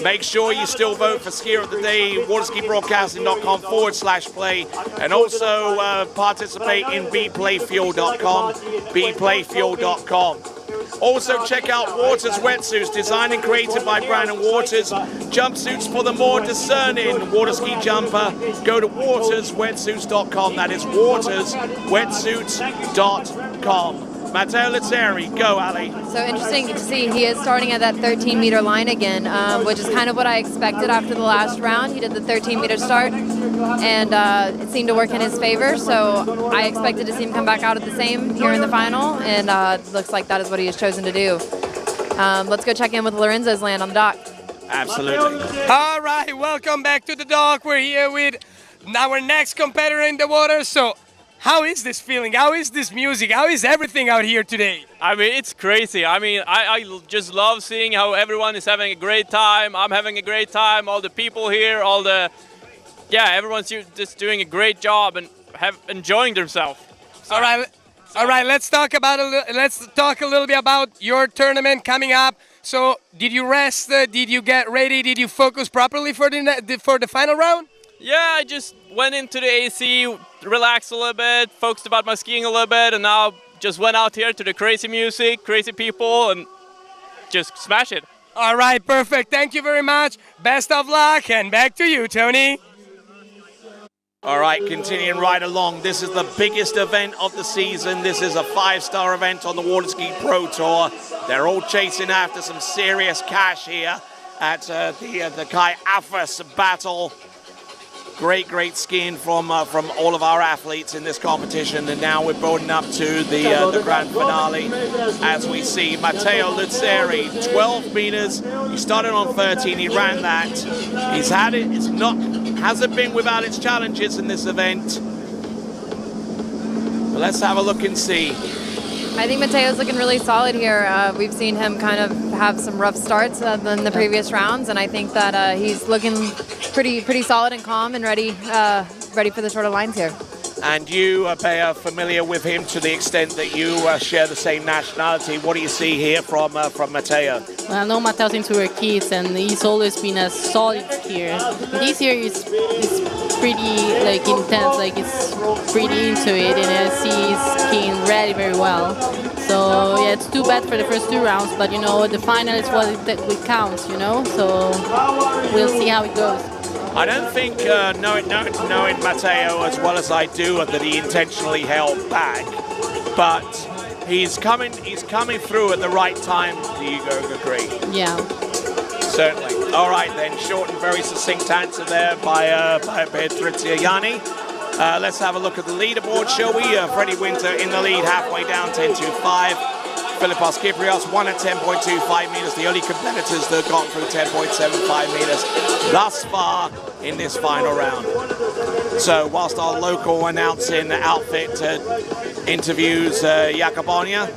Make sure you still vote for Skier of the Day, waterskibroadcasting.com/play, and also participate in bplayfuel.com, bplayfuel.com. Also check out Waters wetsuits, designed and created by Brandon Waters. Jumpsuits for the more discerning waterski jumper. Go to waterswetsuits.com. That is waterswetsuits.com. Matteo Luzzeri, go Ali. So interesting to see he is starting at that 13-meter line again, which is kind of what I expected after the last round. He did the 13-meter start, and it seemed to work in his favor. So I expected to see him come back out at the same here in the final, and looks like that is what he has chosen to do. Let's go check in with Lorenzo's land on the dock. Absolutely. All right, welcome back to the dock. We're here with our next competitor in the water. So how is this feeling? How is this music? How is everything out here today? I mean, it's crazy. I mean, I just love seeing how everyone is having a great time. I'm having a great time. All the people here, everyone's just doing a great job and enjoying themselves. All right, let's talk a little bit about your tournament coming up. So, did you rest? Did you get ready? Did you focus properly for the final round? Yeah, I just went into the AC, relaxed a little bit, focused about my skiing a little bit, and now just went out here to the crazy music, crazy people, and just smash it. All right, perfect. Thank you very much. Best of luck, and back to you, Tony. All right, continuing right along. This is the biggest event of the season. This is a 5-star event on the Waterski Pro Tour. They're all chasing after some serious cash here at the Kaiafas battle. Great skiing from all of our athletes in this competition, and now we're building up to the grand finale. As we see Matteo Luzzeri, 12 meters. He started on 13. He ran that. He's had it. Hasn't been without its challenges in this event. But let's have a look and see. I think Matteo's looking really solid here. We've seen him kind of have some rough starts in the previous rounds, and I think that he's looking pretty solid and calm and ready for the shorter lines here. And you, Bea, are familiar with him to the extent that you share the same nationality. What do you see here from Matteo? Well, I know Matteo since we were kids, and he's always been a solid skier. This year is pretty intense, he's pretty into it, and I see he's skiing really very well. So yeah, it's too bad for the first 2 rounds, but the final is what it counts, so we'll see how it goes. I don't think, knowing Matteo as well as I do, that he intentionally held back, but he's coming through at the right time. Do you agree? Yeah. Certainly. All right then, short and very succinct answer there by Patrizia Yanni. Let's have a look at the leaderboard, shall we? Freddie Winter in the lead, halfway down, 10.25. Philippos Kyprios, 1 at 10.25 meters. The only competitors that have gone through 10.75 meters thus far in this final round. So whilst our local announcing outfit interviews Jacobonia,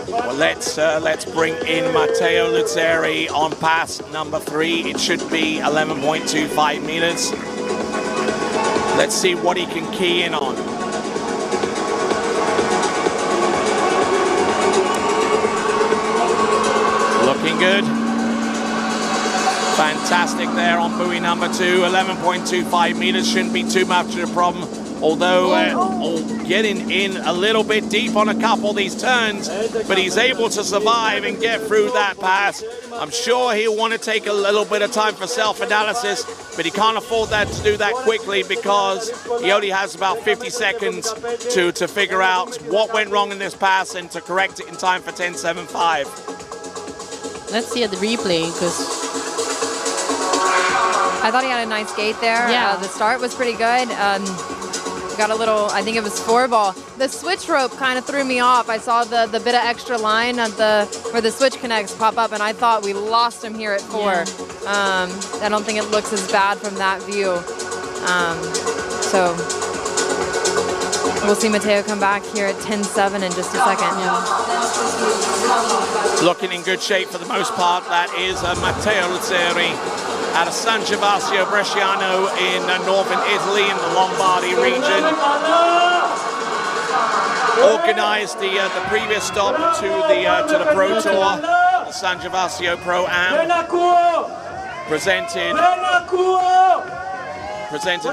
well, let's bring in Matteo Luzzeri on pass number 3. It should be 11.25 meters. Let's see what he can key in on. Looking good. Fantastic there on buoy number 2. 11.25 meters shouldn't be too much of a problem although getting in a little bit deep on a couple of these turns, but he's able to survive and get through that pass. I'm sure he'll want to take a little bit of time for self-analysis, but he can't afford that to do that quickly because he only has about 50 seconds to figure out what went wrong in this pass and to correct it in time for 10.75. Let's see at the replay, because I thought he had a nice gate there. Yeah. The start was pretty good. Got a little, I think it was 4-ball. The switch rope kind of threw me off. I saw the bit of extra line at where the switch connects pop up, and I thought we lost him here at 4. Yeah. I don't think it looks as bad from that view. So we'll see Matteo come back here at 10.7 in just a second. Looking in good shape for the most part. That is Matteo Luzzeri out of San Gervasio Bresciano in northern Italy in the Lombardy region. Organised the previous stop to the Pro Tour, the San Gervasio Pro Am. Presented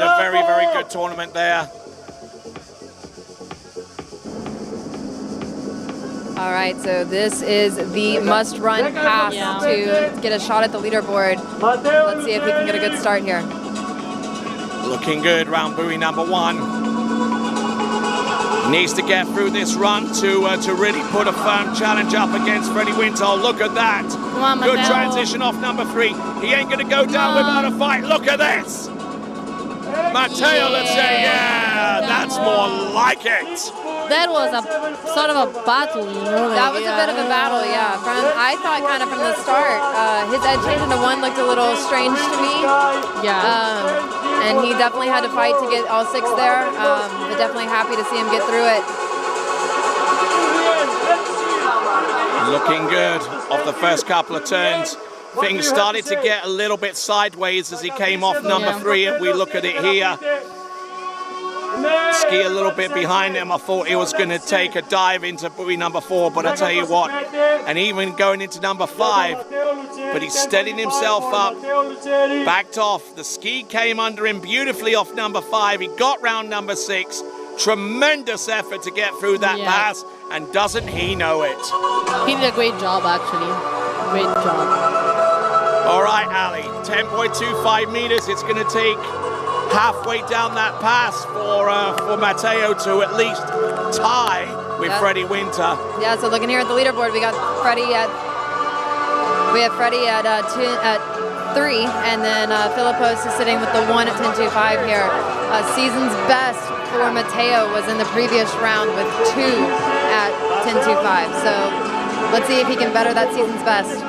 a very, very good tournament there. All right, so this is the must-run pass to get a shot at the leaderboard. Let's see if he can get a good start here. Looking good, round buoy number 1. Needs to get through this run to really put a firm challenge up against Freddie Winter. Look at that. Come on, good Matteo. transition off number 3. He ain't going to go down without a fight. Look at this. Matteo, let's say, yeah, that's more like it. That was a sort of a battle, you know? That was a bit of a battle, yeah. I thought kind of from the start, his edge change into 1 looked a little strange to me. Yeah. And he definitely had to fight to get all 6 there, but definitely happy to see him get through it. Looking good off the first couple of turns. Things started to get a little bit sideways as he came off number 3, and we look at it here. Ski a little bit behind him. I thought he was going to take a dive into buoy number 4, but I tell you what, and even going into number 5, but he steadied himself up, backed off. The ski came under him beautifully off number 5. He got round number 6. Tremendous effort to get through that pass, and doesn't he know it? He did a great job, actually. Great job. All right, Ali, 10.25 meters. It's going to take halfway down that pass for Matteo to at least tie with Freddie Winter. Yeah, so looking here at the leaderboard, we got Freddie at 3, and then Philippos is sitting with the 1 at 10.25 here. Season's best for Matteo was in the previous round with 2 at 10.25. So let's see if he can better that season's best.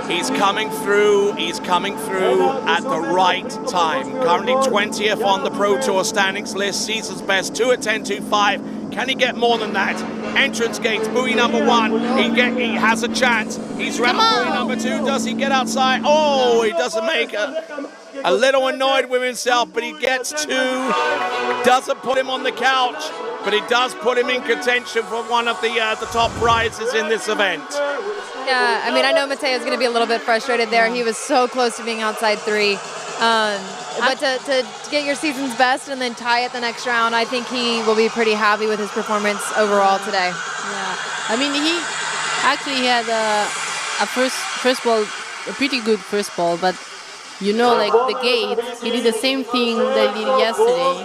He's coming through at the right time. Currently 20th on the Pro Tour standings list. Season's best, 2 at 10.25. Can he get more than that? Entrance gates, buoy number 1. He has a chance. He's round buoy number 2. Does he get outside? Oh, he doesn't make a little annoyed with himself, but he gets 2. Doesn't put him on the couch, but it does put him in contention for one of the top prizes in this event. Yeah, I mean, I know Matteo's going to be a little bit frustrated there. He was so close to being outside 3. But to get your season's best and then tie it the next round, I think he will be pretty happy with his performance overall today. Yeah, I mean, he actually had a first ball, a pretty good first ball, but you know, like the gate, he did the same thing that he did yesterday.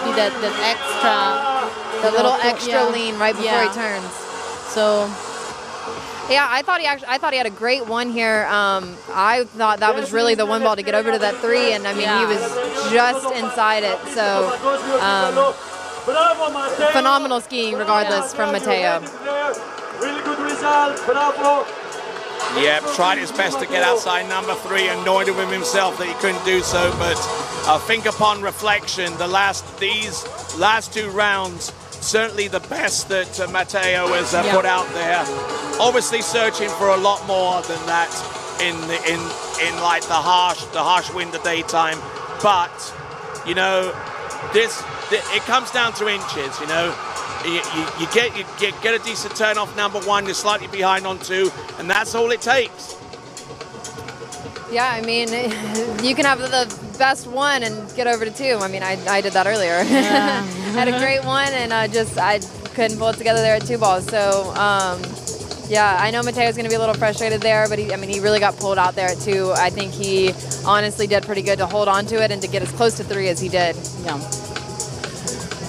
He did that extra, the little extra lean right before he turns. So. Yeah, I thought he had a great 1 here. I thought that was really the 1 ball to get over to that 3, and I mean he was just inside it. So phenomenal skiing, regardless, from Matteo. Really good result. Bravo. Yep, tried his best to get outside number 3, annoyed with himself that he couldn't do so, but I think upon reflection, these last 2 rounds, certainly the best that Matteo has put out there. Obviously searching for a lot more than that in like the harsh winter daytime, but you know, it comes down to inches. You know, you get a decent turn off number 1, you're slightly behind on 2, and that's all it takes. Yeah, I mean, you can have the best one and get over to 2. I mean, I did that earlier. Yeah. Had a great one, and I couldn't pull it together there at 2 balls. So, yeah, I know Matteo's going to be a little frustrated there, but he really got pulled out there at 2. I think he honestly did pretty good to hold on to it and to get as close to 3 as he did. Yeah.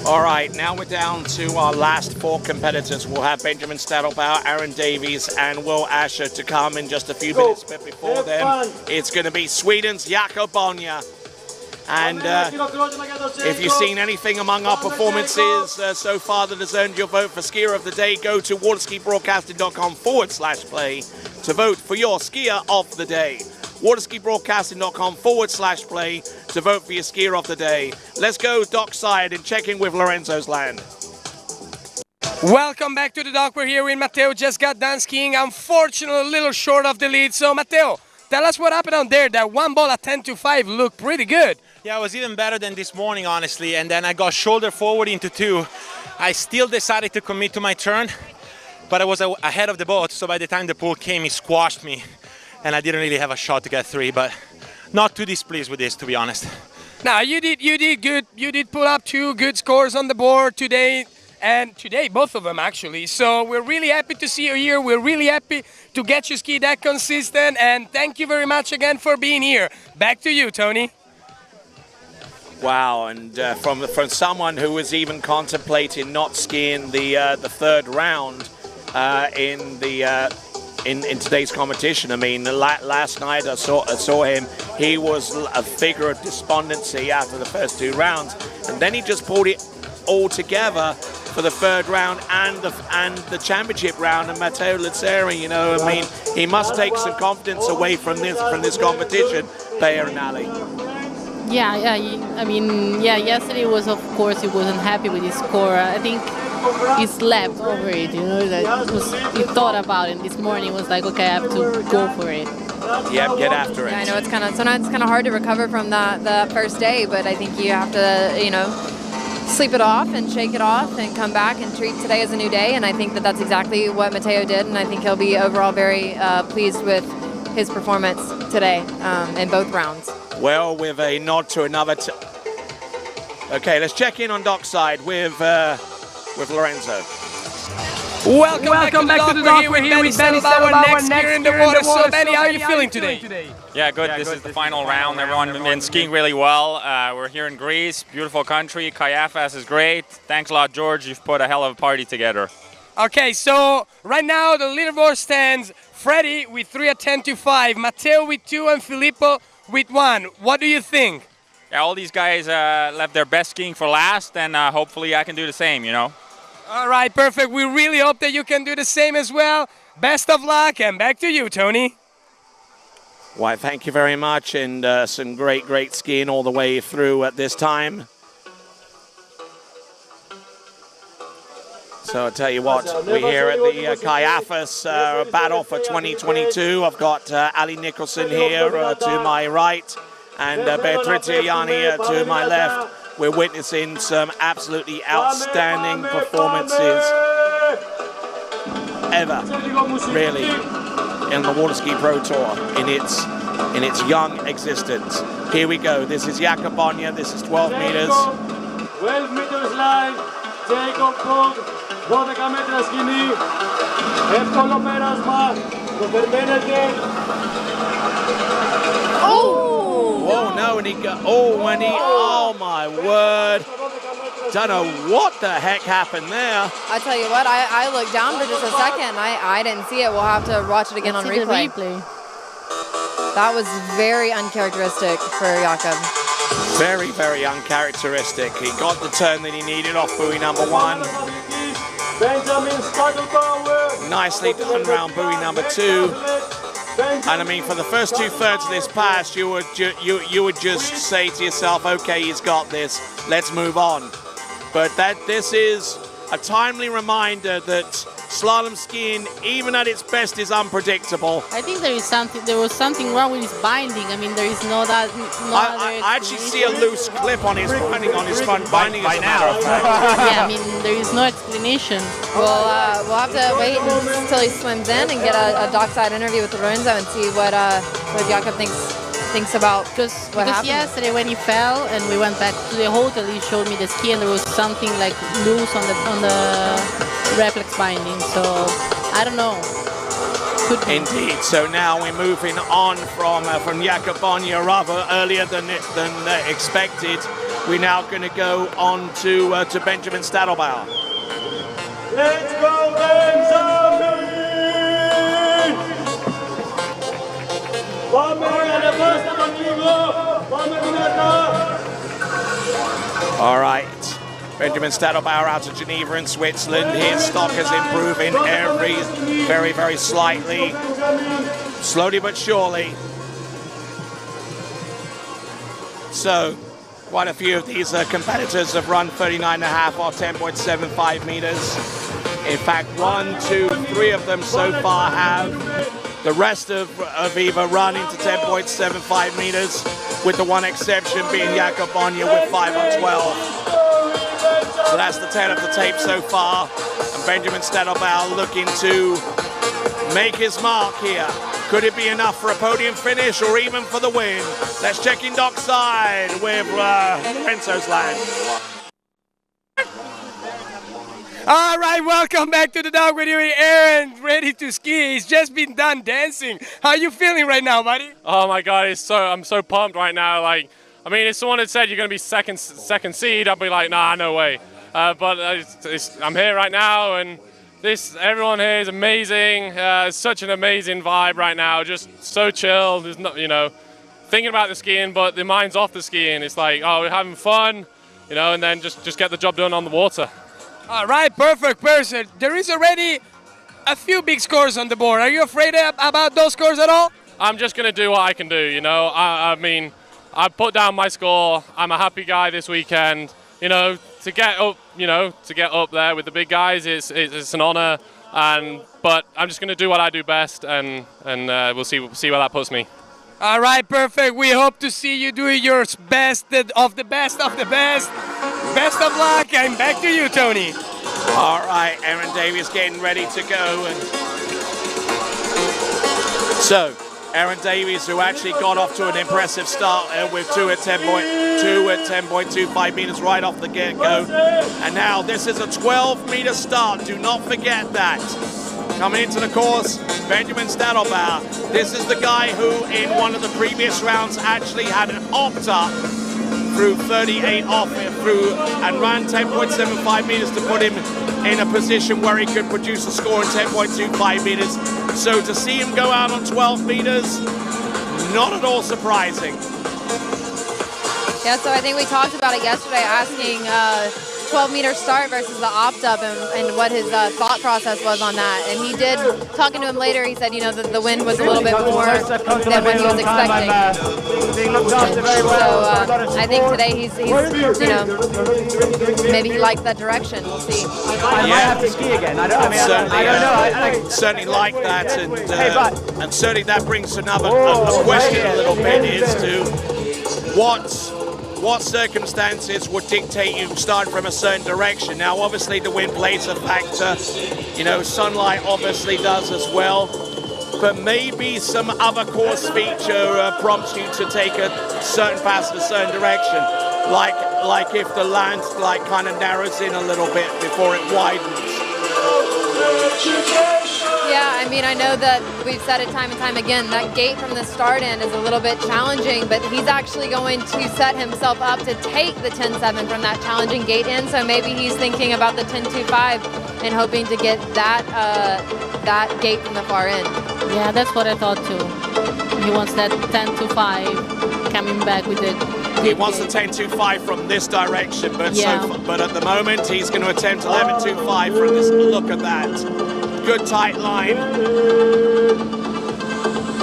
All right, now we're down to our last 4 competitors. We'll have Benjamin Stadelbauer, Aaron Davies, and Will Asher to come in just a few minutes. But before then, it's going to be Sweden's Jakob Bonja. And if you've seen anything among our performances so far that has earned your vote for Skier of the Day, go to waterskibroadcasting.com/play to vote for your Skier of the Day. waterskibroadcasting.com/play to vote for your Skier of the Day. Let's go dockside and check in with Lorenzo's land. Welcome back to the dock. We're here with Matteo. Just got done skiing. Unfortunately, a little short of the lead. So, Matteo, tell us what happened out there. That 1 ball at 10-5 looked pretty good. Yeah, it was even better than this morning, honestly. And then I got shoulder forward into 2. I still decided to commit to my turn, but I was ahead of the boat. So by the time the pool came, he squashed me. And I didn't really have a shot to get 3, but not too displeased with this, to be honest. Now, you did good. You did pull up 2 good scores on the board today, and today, both of them, actually. So we're really happy to see you here. We're really happy to get you ski that consistent, and thank you very much again for being here. Back to you, Tony. Wow, and from someone who was even contemplating not skiing the 3rd round in today's competition. I mean, last night I saw him. He was a figure of despondency after the first 2 rounds, and then he just pulled it all together for the 3rd round and the championship round. And Matteo Lazzeri, you know, I mean, he must take some confidence away from this competition. Bayer and Ali. Yeah, I mean, yesterday was, of course, he wasn't happy with his score. I think he slept over it, you know, he thought about it. This morning was like, okay, I have to go for it. Yep, get after it. Yeah, I know sometimes it's kind of hard to recover from that first day, but I think you have to, you know, sleep it off and shake it off and come back and treat today as a new day. And I think that's exactly what Matteo did, and I think he'll be overall very pleased with his performance today in both rounds. Well, with a nod to another. Okay, let's check in on dockside with Lorenzo. Welcome back to the dock. We're here with Benny Stadelbauer, next in the water. So, Benny, how are you feeling today? Yeah, good. This is the final round. Everyone's been skiing really well. We're here in Greece, beautiful country. Kaiafas is great. Thanks a lot, George. You've put a hell of a party together. Okay, so right now the leaderboard stands Freddie with 3 at 10-5, Matteo with 2, and Filippo with 1. What do you think? Yeah, all these guys left their best skiing for last, and hopefully I can do the same, you know. All right, perfect. We really hope that you can do the same as well. Best of luck, and back to you, Tony. Why, thank you very much, and some great skiing all the way through at this time. So I'll tell you what, we're here at the Kaiafas battle for 2022. I've got Ali Nicholson here to my right, and Beatrice Iani to my left. We're witnessing some absolutely outstanding performances ever, really, in the Waterski Pro Tour in its young existence. Here we go. This is Jakob Bonja. This is 12 meters. 12 meters line. Jakob Bonja. 12 μέτρα σκηνή. Εύκολο πέρασμα. Το περιμένετε. Oh no, and he got, oh my word. Don't know what the heck happened there. I tell you what, I looked down for just a second. I didn't see it. We'll have to watch it again on replay. That was very uncharacteristic for Jakob. Very uncharacteristic. He got the turn that he needed off buoy number 1. Nicely done round buoy number 2. And I mean, for the first 2/3 of this pass, you would just say to yourself, okay, he's got this, let's move on. But this is a timely reminder that Slalom skiing, even at its best, is unpredictable. I think there was something wrong with his binding. I mean, there is I actually see a loose clip on his binding, binding by now. Yeah, I mean, there is no explanation. We'll have to wait until he swims in and get a dockside interview with Lorenzo and see what Jakob thinks about because happened. Yesterday when he fell and we went back to the hotel, he showed me the ski and there was something like loose on the reflex binding. So I don't know. Could be. Indeed. So now we're moving on from Jakob Bonje rather earlier than expected. We're now going to go on to Benjamin Stadelbauer. Let's go, Benjamin! All right, Benjamin Stadelbauer out of Geneva in Switzerland. His stock is improving very, very slightly, slowly but surely. So, quite a few of these competitors have run 39.5 or 10.75 meters. In fact, 1, 2, 3 of them so far have. The rest have either run into 10.75 meters, with the one exception being Jakob Bonje with 5 on 12. So that's the 10 of the tape so far. And Benjamin Stadelbauer looking to make his mark here. Could it be enough for a podium finish or even for the win? Let's check in dockside with Lorenzo's land. All right, welcome back to the dock with you, Aaron, ready to ski. He's just been done dancing. How are you feeling right now, buddy? Oh my God, I'm so pumped right now. Like, I mean, if someone had said you're going to be second seed, I'd be like, nah, no way. But I'm here right now, and everyone here is amazing. It's such an amazing vibe right now. Just so chill. There's not, thinking about the skiing, but the mind's off the skiing. It's like, oh, we're having fun, and then just get the job done on the water. All right, perfect. There is already a few big scores on the board. Are you afraid about those scores at all? I'm just going to do what I can do, I mean, I put down my score. I'm a happy guy this weekend. To get up, to get up there with the big guys, it's an honor. But I'm just going to do what I do best, and we'll see where that puts me. All right, perfect. We hope to see you doing your best of the best of the best. Best of luck, and back to you, Tony. All right, Aaron Davies getting ready to go. So, Aaron Davies, who actually got off to an impressive start with 2 at 10.25 meters right off the get-go. And now this is a 12-meter start. Do not forget that. Coming into the course, Benjamin Stadelbauer. This is the guy who, in one of the previous rounds, actually had an opt-up through 38 off and ran 10.75 meters to put him in a position where he could produce a score in 10.25 meters. So to see him go out on 12 meters, not at all surprising. Yeah, so I think we talked about it yesterday, asking 12-meter start versus the opt-up and what his thought process was on that. And he did, talking to him later, he said, the wind was a little bit more than what he was expecting. So I think today he's maybe he liked that direction. We'll see. I might have to ski again. I don't know. Certainly like that, and certainly that brings another question a little bit is to what circumstances would dictate you starting from a certain direction? Now, obviously, the wind plays a factor. Sunlight obviously does as well. But maybe some other course feature prompts you to take a certain pass in a certain direction. Like if the land kind of narrows in a little bit before it widens. Yeah, I mean, I know that we've said it time and time again, that gate from the start end is a little bit challenging, but he's actually going to set himself up to take the 10.7 from that challenging gate in, so maybe he's thinking about the 10.25 and hoping to get that gate from the far end. Yeah, that's what I thought too. He wants that 10.25 coming back with it. He wants the 10.25 from this direction, but but at the moment he's going to attempt 11.25 from this. Look at that. Good tight line.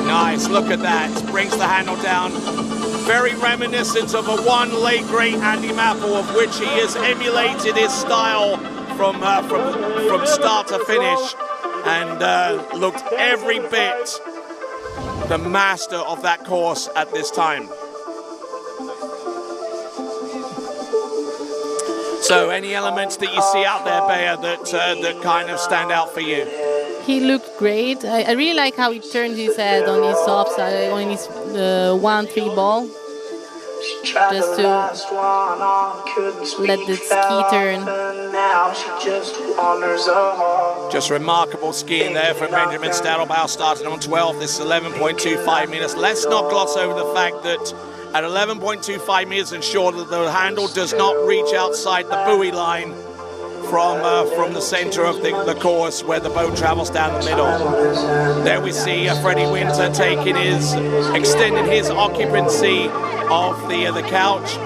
Nice, look at that. Brings the handle down. Very reminiscent of a one late great Andy Mappel, of which he has emulated his style from start to finish, and looked every bit the master of that course at this time. So, any elements that you see out there, Bea, that kind of stand out for you? He looked great. I really like how he turned his head on his offside, on his 1-3 ball, just to let the ski turn. Just remarkable skiing there from Benjamin Stadelbauer, starting on 12. This is 11.25 meters. Let's not gloss over the fact that at 11.25 meters and shorter, the handle does not reach outside the buoy line from the center of the course where the boat travels down the middle. There we see Freddie Winter extending his occupancy of the couch.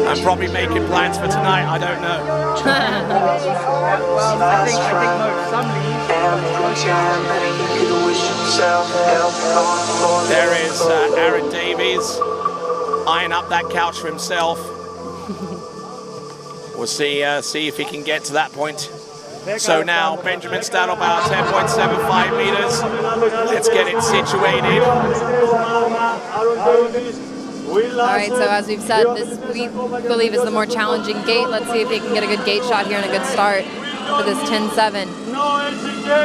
I'm probably making plans for tonight, I don't know. There is Aaron Davies eyeing up that couch for himself. We'll see if he can get to that point. So now Benjamin Stadelbauer, 10.75 meters. Let's get it situated. All right, so as we've said, this we believe is the more challenging gate. Let's see if he can get a good gate shot here and a good start for this 10-7.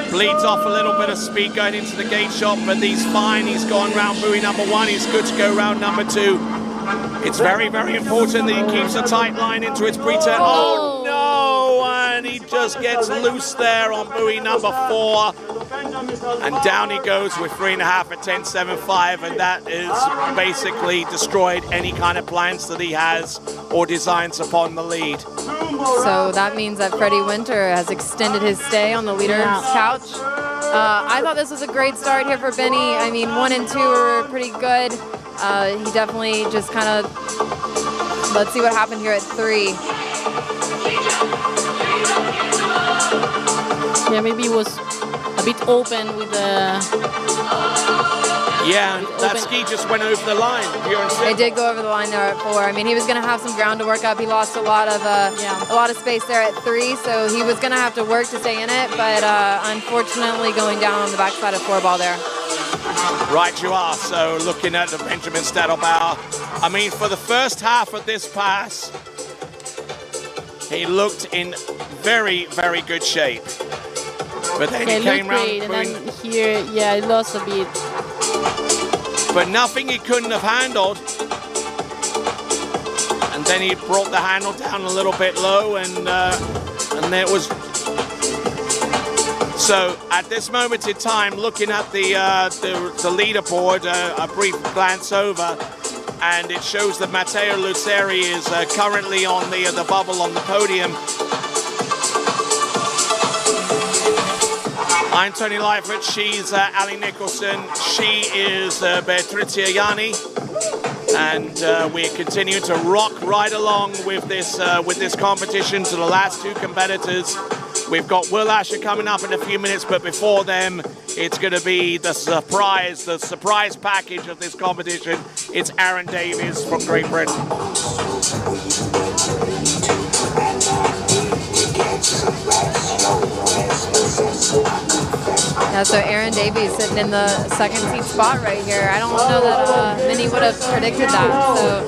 Bleeds off a little bit of speed going into the gate shot, but he's fine. He's gone round buoy number 1. He's good to go round number 2. It's very, very important that he keeps a tight line into his pre-turn. Oh no! And he just gets loose there on buoy number 4. And down he goes with 3.5 at 10.75, and that is basically destroyed any kind of plans that he has or designs upon the lead. So that means that Freddie Winter has extended his stay on the leader's couch. I thought this was a great start here for Benny. I mean, 1 and 2 were pretty good. He definitely just kind of, let's see what happened here at 3. Yeah, maybe it was a bit open with the... Yeah, that ski just went over the line. It did go over the line there at 4. I mean, he was going to have some ground to work up. He lost a lot of space there at 3, so he was going to have to work to stay in it, but unfortunately going down on the backside of 4 ball there. Right you are. So looking at the Benjamin Stadelbauer, I mean, for the first half of this pass, he looked in very, very good shape. But then he came round, and then here, yeah, he lost a bit. But nothing he couldn't have handled. And then he brought the handle down a little bit low, and there was. So at this moment in time, looking at the leaderboard, a brief glance over, and it shows that Matteo Luceri is currently on the bubble on the podium. I'm Tony Lightfoot, she's Ali Nicholson, she is Beatricia Yanni, and we're continuing to rock right along with this competition to the last 2 competitors. We've got Will Asher coming up in a few minutes, but before them, it's going to be the surprise package of this competition. It's Aaron Davies from Great Britain. Yeah, so Aaron Davies sitting in the second seat spot right here. I don't know that many would have predicted that. So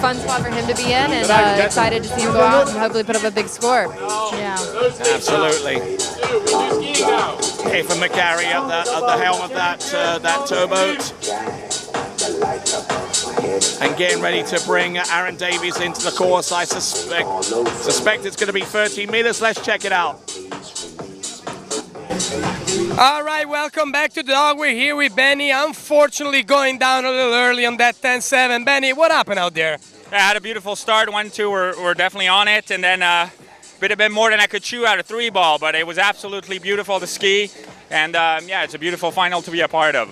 fun spot for him to be in, and excited to see him go out and hopefully put up a big score. Yeah. Absolutely. Nathan McGarry at the helm of that towboat. And getting ready to bring Aaron Davies into the course. I suspect it's going to be 13 meters. Let's check it out. All right, welcome back to the dog. We're here with Benny. Unfortunately, going down a little early on that 10-7. Benny, what happened out there? I had a beautiful start. 1 and 2 were definitely on it, and then a bit more than I could chew out of 3 ball, but it was absolutely beautiful to ski, and yeah, it's a beautiful final to be a part of.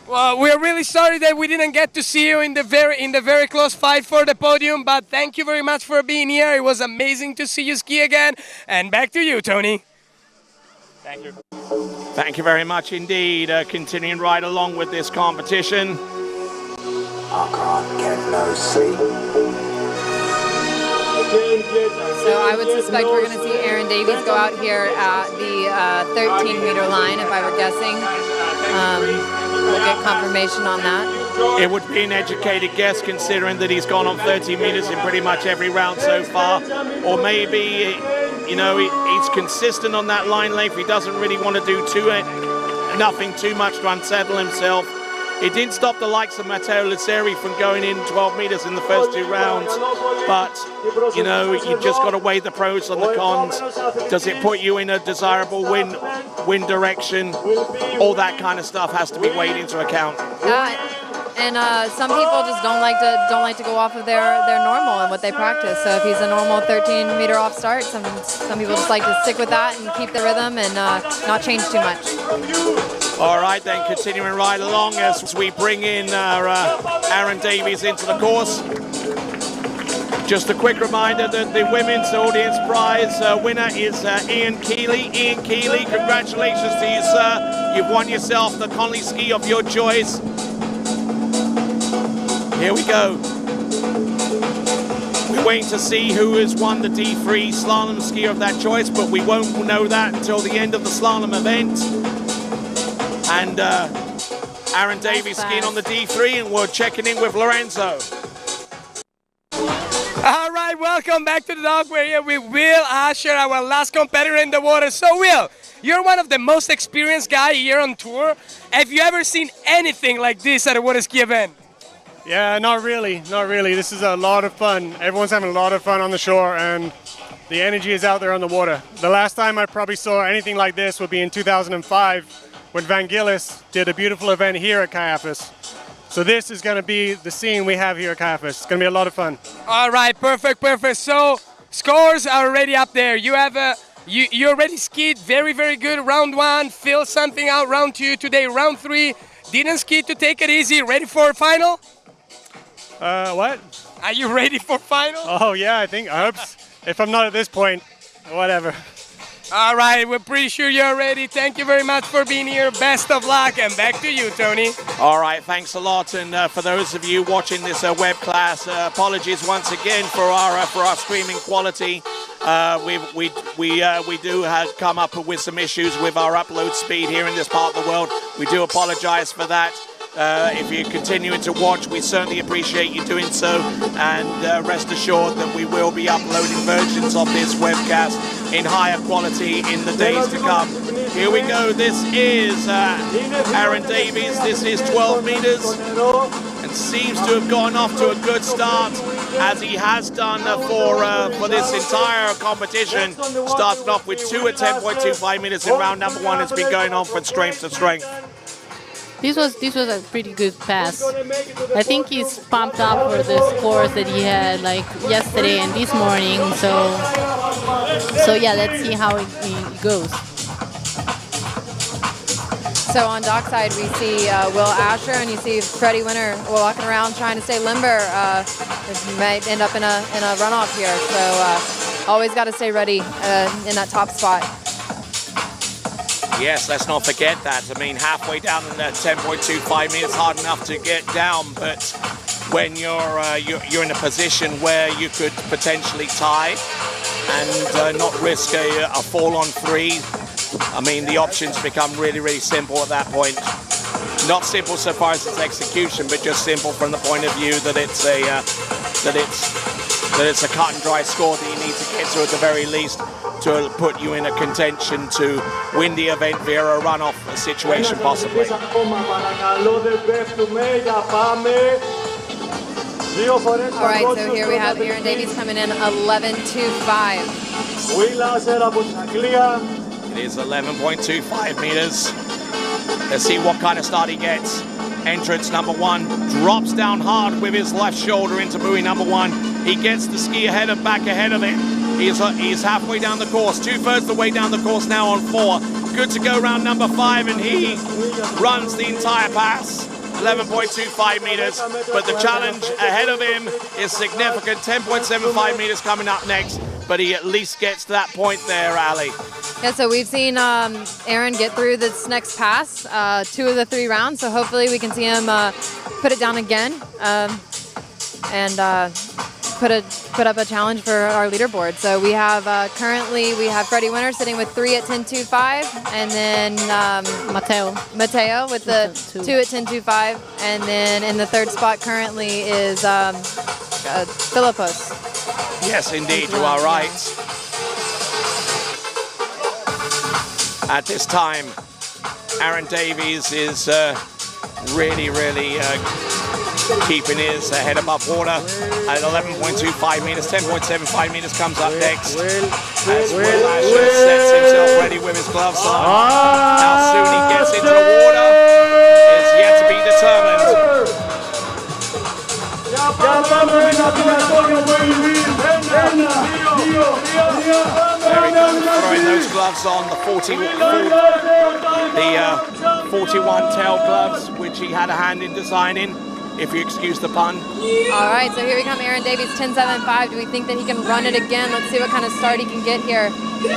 Well, we're really sorry that we didn't get to see you in the very close fight for the podium, but thank you very much for being here. It was amazing to see you ski again, and back to you, Tony. Thank you. Thank you very much indeed. Continuing right along with this competition. I can't get no sleep. So I would suspect we're going to see Aaron Davies go out here at the 13-meter line, if I were guessing. We'll get confirmation on that. It would be an educated guess, considering that he's gone on 30 meters in pretty much every round so far. Or maybe, you know, he's consistent on that line length. He doesn't really want to do nothing too much to unsettle himself. It didn't stop the likes of Matteo Lazzeri from going in 12 meters in the first 2 rounds. But, you know, you just got to weigh the pros and the cons. Does it put you in a desirable win direction? All that kind of stuff has to be weighed into account. And some people just don't like to go off of their normal and what they practice. So if he's a normal 13-meter off start, some people just like to stick with that and keep the rhythm and not change too much. All right, then, continuing right along as we bring in Aaron Davies into the course. Just a quick reminder that the women's audience prize winner is Ian Keeley. Ian Keeley, congratulations to you, sir. You've won yourself the Conley ski of your choice. Here we go. We're waiting to see who has won the D3 slalom skier of that choice, but we won't know that until the end of the slalom event. And Aaron Davies skiing on the D3, and we're checking in with Lorenzo. All right, welcome back to the dog. We're here with Will Asher, our last competitor in the water. So, Will, you're one of the most experienced guys here on tour. Have you ever seen anything like this at a Waterski event? Yeah, not really. This is a lot of fun. Everyone's having a lot of fun on the shore, and the energy is out there on the water. The last time I probably saw anything like this would be in 2005 when Van Gillis did a beautiful event here at Kaiafas. So this is going to be the scene we have here at Kaiafas. It's going to be a lot of fun. All right, perfect. So scores are already up there. You have you already skied very, very good round 1. Feel something out round 2 today. Round 3, didn't ski to take it easy. Ready for a final? What? Are you ready for final? Oh yeah, I hope so. If I'm not at this point, whatever. All right, we're pretty sure you're ready. Thank you very much for being here. Best of luck, and back to you, Tony. All right, thanks a lot. And for those of you watching this web class, apologies once again for our streaming quality. We do come up with some issues with our upload speed here in this part of the world. We do apologize for that. If you're continuing to watch, we certainly appreciate you doing so, and rest assured that we will be uploading versions of this webcast in higher quality in the days to come. Here we go. This is Aaron Davies. This is 12 meters and seems to have gone off to a good start, as he has done for this entire competition. Started off with 2 at 10.25 meters in round number 1. It's been going on from strength to strength. This was a pretty good pass. I think he's pumped up for the scores that he had like yesterday and this morning. So yeah, let's see how it goes. So on dockside we see Will Asher, and you see Freddie Winter walking around trying to stay limber. It might end up in a runoff here. So always got to stay ready in that top spot. Yes, let's not forget that. I mean, halfway down in that 10.25 meters, hard enough to get down, but when you're in a position where you could potentially tie and not risk a fall on 3, I mean, the options become really, really simple at that point. Not simple so far as its execution, but just simple from the point of view that it's a cut and dry score that you need to get to at the very least to put you in a contention to win the event via a runoff situation, possibly. All right, so here we have Aaron Davies coming in 11.25. It is 11.25 meters. Let's see what kind of start he gets. Entrance number 1 drops down hard with his left shoulder into buoy number 1. He gets the ski back ahead of it. He's halfway down the course, 2/3 the way down the course now on 4. Good to go round number 5, and he runs the entire pass. 11.25 meters, but the challenge ahead of him is significant. 10.75 meters coming up next, but he at least gets to that point there, Ali. Yeah, so we've seen Aaron get through this next pass, 2 of the 3 rounds, so hopefully we can see him put it down again and put up a challenge for our leaderboard. So we have currently Freddie Winter sitting with 3 at 10.25, and then Mateo with the 2 at 10.25, and then in the third spot currently is Philippos. Yes, indeed, you are right. At this time, Aaron Davies is really keeping his head above water at 11.25 meters. 10.75 meters comes up next. As Will Asher sets himself ready with his gloves on. How soon he gets into the water is yet to be determined. Very good, throwing those gloves on, the 41 tail gloves, which he had a hand in designing, if you excuse the pun. All right, so here we come, Aaron Davies, 10.75. Do we think that he can run it again? Let's see what kind of start he can get here.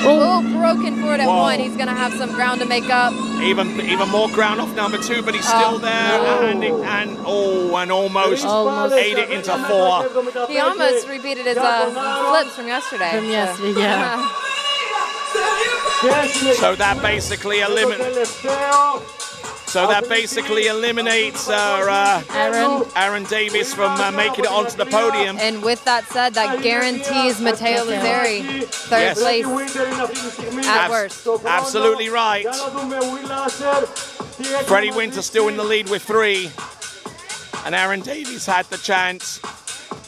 Oh, broken forward at 1. He's going to have some ground to make up. Even more ground off number 2, but he's still there. And almost ate it into 4. He almost repeated his flips from yesterday. Yeah. So that basically eliminates Aaron Davies from making it onto the podium. And with that said, that guarantees Matteo Lazzari third place at worst. Absolutely right. Freddie Winter still in the lead with 3. And Aaron Davies had the chance.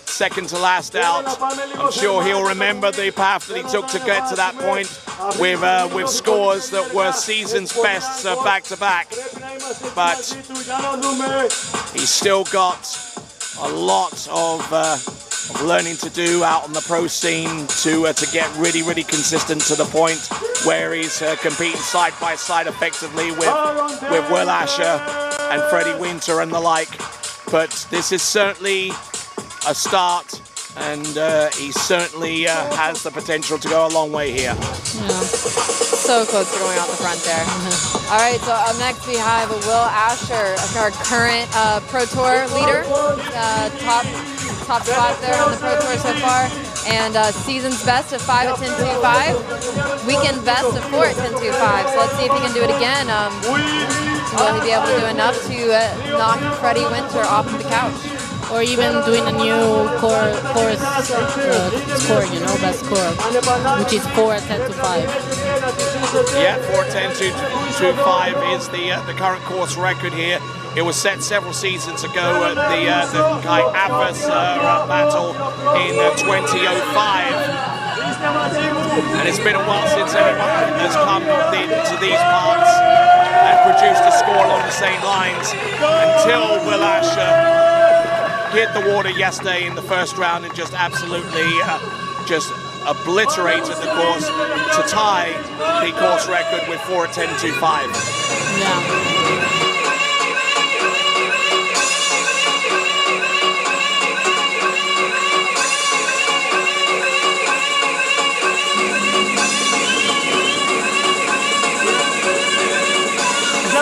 Second to last out. I'm sure he'll remember the path that he took to get to that point with scores that were season's best back to back. But he's still got a lot of learning to do out on the pro scene to get really consistent to the point where he's competing side by side effectively with Will Asher and Freddie Winter and the like. But this is certainly a start, and he certainly has the potential to go a long way here. So close to going out the front there. All right, so up next we have Will Asher, our current Pro Tour leader, top spot there on the Pro Tour so far, and season's best of 5 at 10.25, weekend best of 4 at 10.25. So let's see if he can do it again. Will he be able to do enough to knock Freddie Winter off the couch? Or even doing a new course score, best score, which is 4 at 10.25. Yeah, 4 at 10.25 is the current course record here. It was set several seasons ago at the Kaiafas battle in 2005. And it's been a while since anyone has come into these parts and produced a score along the same lines until Will Asher hit the water yesterday in the first round and just absolutely just obliterated the course to tie the course record with 4 at 10.25. Yeah.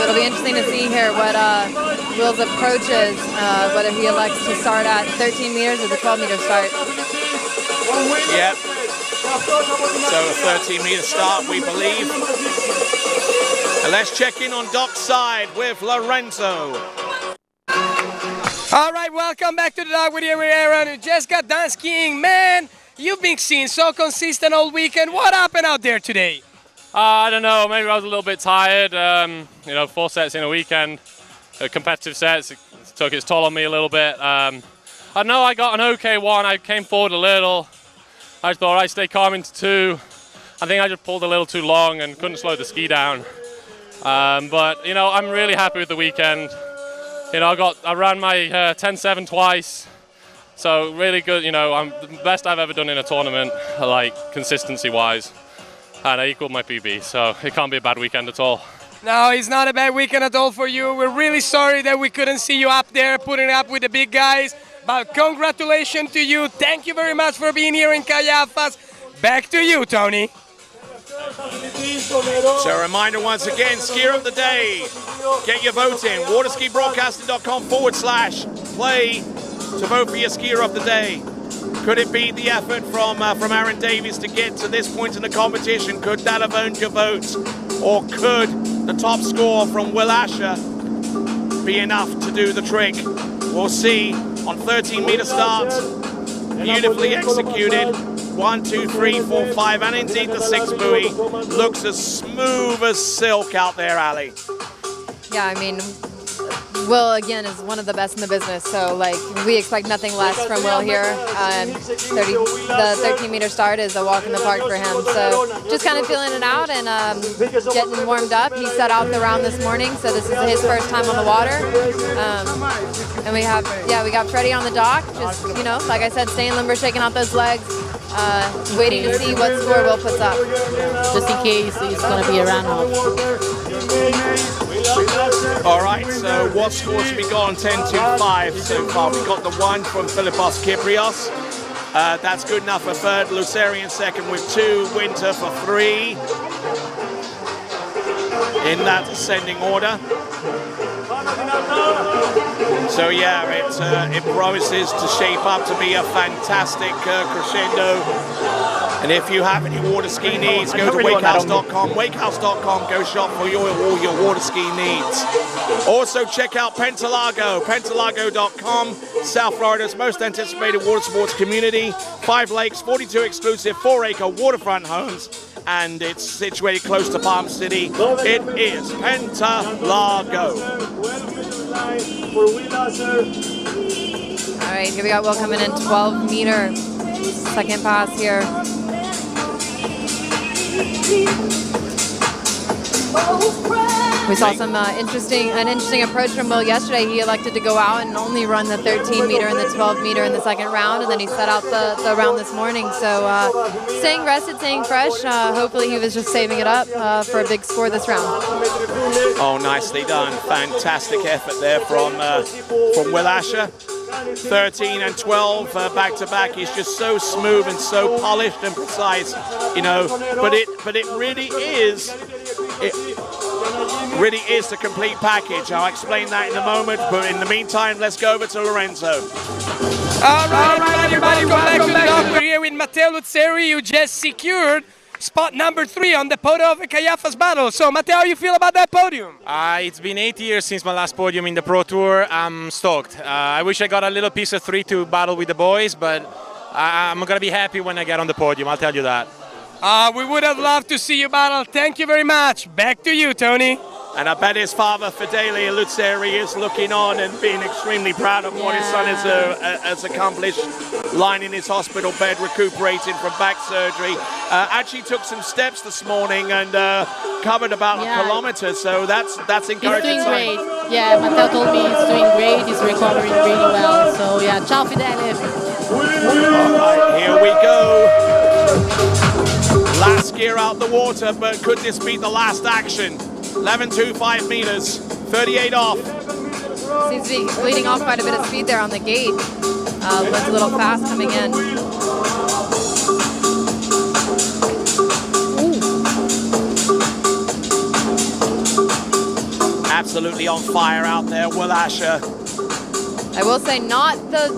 It'll be interesting to see here what Will's approach is, whether he elects to start at 13 meters or the 12-meter start. Yep. So a 13-meter start, we believe. And let's check in on Doc's side with Lorenzo. All right, welcome back to the Dock with Aaron, who just got done skiing. Man, you've been seeing so consistent all weekend. What happened out there today? I don't know, maybe I was a little bit tired. 4 sets in a weekend, competitive sets, it took its toll on me a little bit. I know I got an okay one, I came forward a little. I just thought I'd stay calm into 2. I think I just pulled a little too long and couldn't slow the ski down. But I'm really happy with the weekend. I ran my 10.7 twice, so really good. I'm the best I've ever done in a tournament, like consistency-wise. And I equaled my PB, so it can't be a bad weekend at all. No, it's not a bad weekend at all for you. We're really sorry that we couldn't see you up there putting up with the big guys, but congratulations to you. Thank you very much for being here in Kaiafas. Back to you, Tony. So a reminder once again, skier of the day. Get your vote in, waterskibroadcasting.com/play to vote for your skier of the day. Could it be the effort from Aaron Davies to get to this point in the competition? Could that have earned your vote? Or could the top score from Will Asher be enough to do the trick? We'll see on 13-meter start. Beautifully executed. 1, 2, 3, 4, 5, and indeed the 6th buoy looks as smooth as silk out there, Ali. Yeah, I mean, Will, again, is one of the best in the business, so, like, we expect nothing less from Will here. The 13-meter start is a walk in the park for him, so just kind of feeling it out and getting warmed up. He set out the round this morning, so this is his first time on the water. And we got Freddie on the dock, just, you know, like I said, staying limber, shaking out those legs, waiting to see what score Will puts up. Just in case it's going to be a run-off. All right, so what scores have we got on 10-2-5 so far? We got the 1 from Philippos Kyprios. That's good enough for third. Lucerian second with 2. Winter for 3. In that ascending order. So yeah, it promises to shape up to be a fantastic crescendo. And if you have any water ski needs, go to wakehouse.com. Wakehouse.com, go shop for all your water ski needs. Also check out Pentalago, pentalago.com, South Florida's most anticipated water sports community. 5 lakes, 42 exclusive 4-acre waterfront homes, and it's situated close to Palm City. It is Pentalago. All right, here we got Will coming in 12-meter. Second pass here. We saw some interesting approach from Will yesterday. He elected to go out and only run the 13-meter and the 12-meter in the second round, and then he set out the round this morning. So staying rested, staying fresh. Hopefully he was just saving it up for a big score this round. Oh, nicely done. Fantastic effort there from Will Asher. 13 and 12 back-to-back is just so smooth and so polished and precise, you know, but it really is the complete package. I'll explain that in a moment, but in the meantime, let's go over to Lorenzo. All right, everybody, welcome back to the dock. We're here with Matteo Luzzeri, who just secured spot number 3 on the podium of the Kaiafas battle. So, Matteo, how you feel about that podium? It's been 8 years since my last podium in the Pro Tour. I'm stoked. I wish I got a little piece of 3 to battle with the boys, but I'm going to be happy when I get on the podium, I'll tell you that. We would have loved to see you battle. Thank you very much. Back to you, Tony. And I bet his father, Fedele Luzzeri, is looking on and being extremely proud of what his son has accomplished, lying in his hospital bed, recuperating from back surgery. Actually took some steps this morning and covered about a kilometer, so that's encouraging. He's doing great. Yeah, Matteo told me he's doing great. He's recovering really well. So yeah, ciao Fedele. All right, here we go. Last gear out the water, but could this be the last action? 11.25 meters, 38 off. Seems to be leading off quite a bit of speed there on the gate. Looks a little fast coming in. Absolutely on fire out there, Will Asher. I will say not the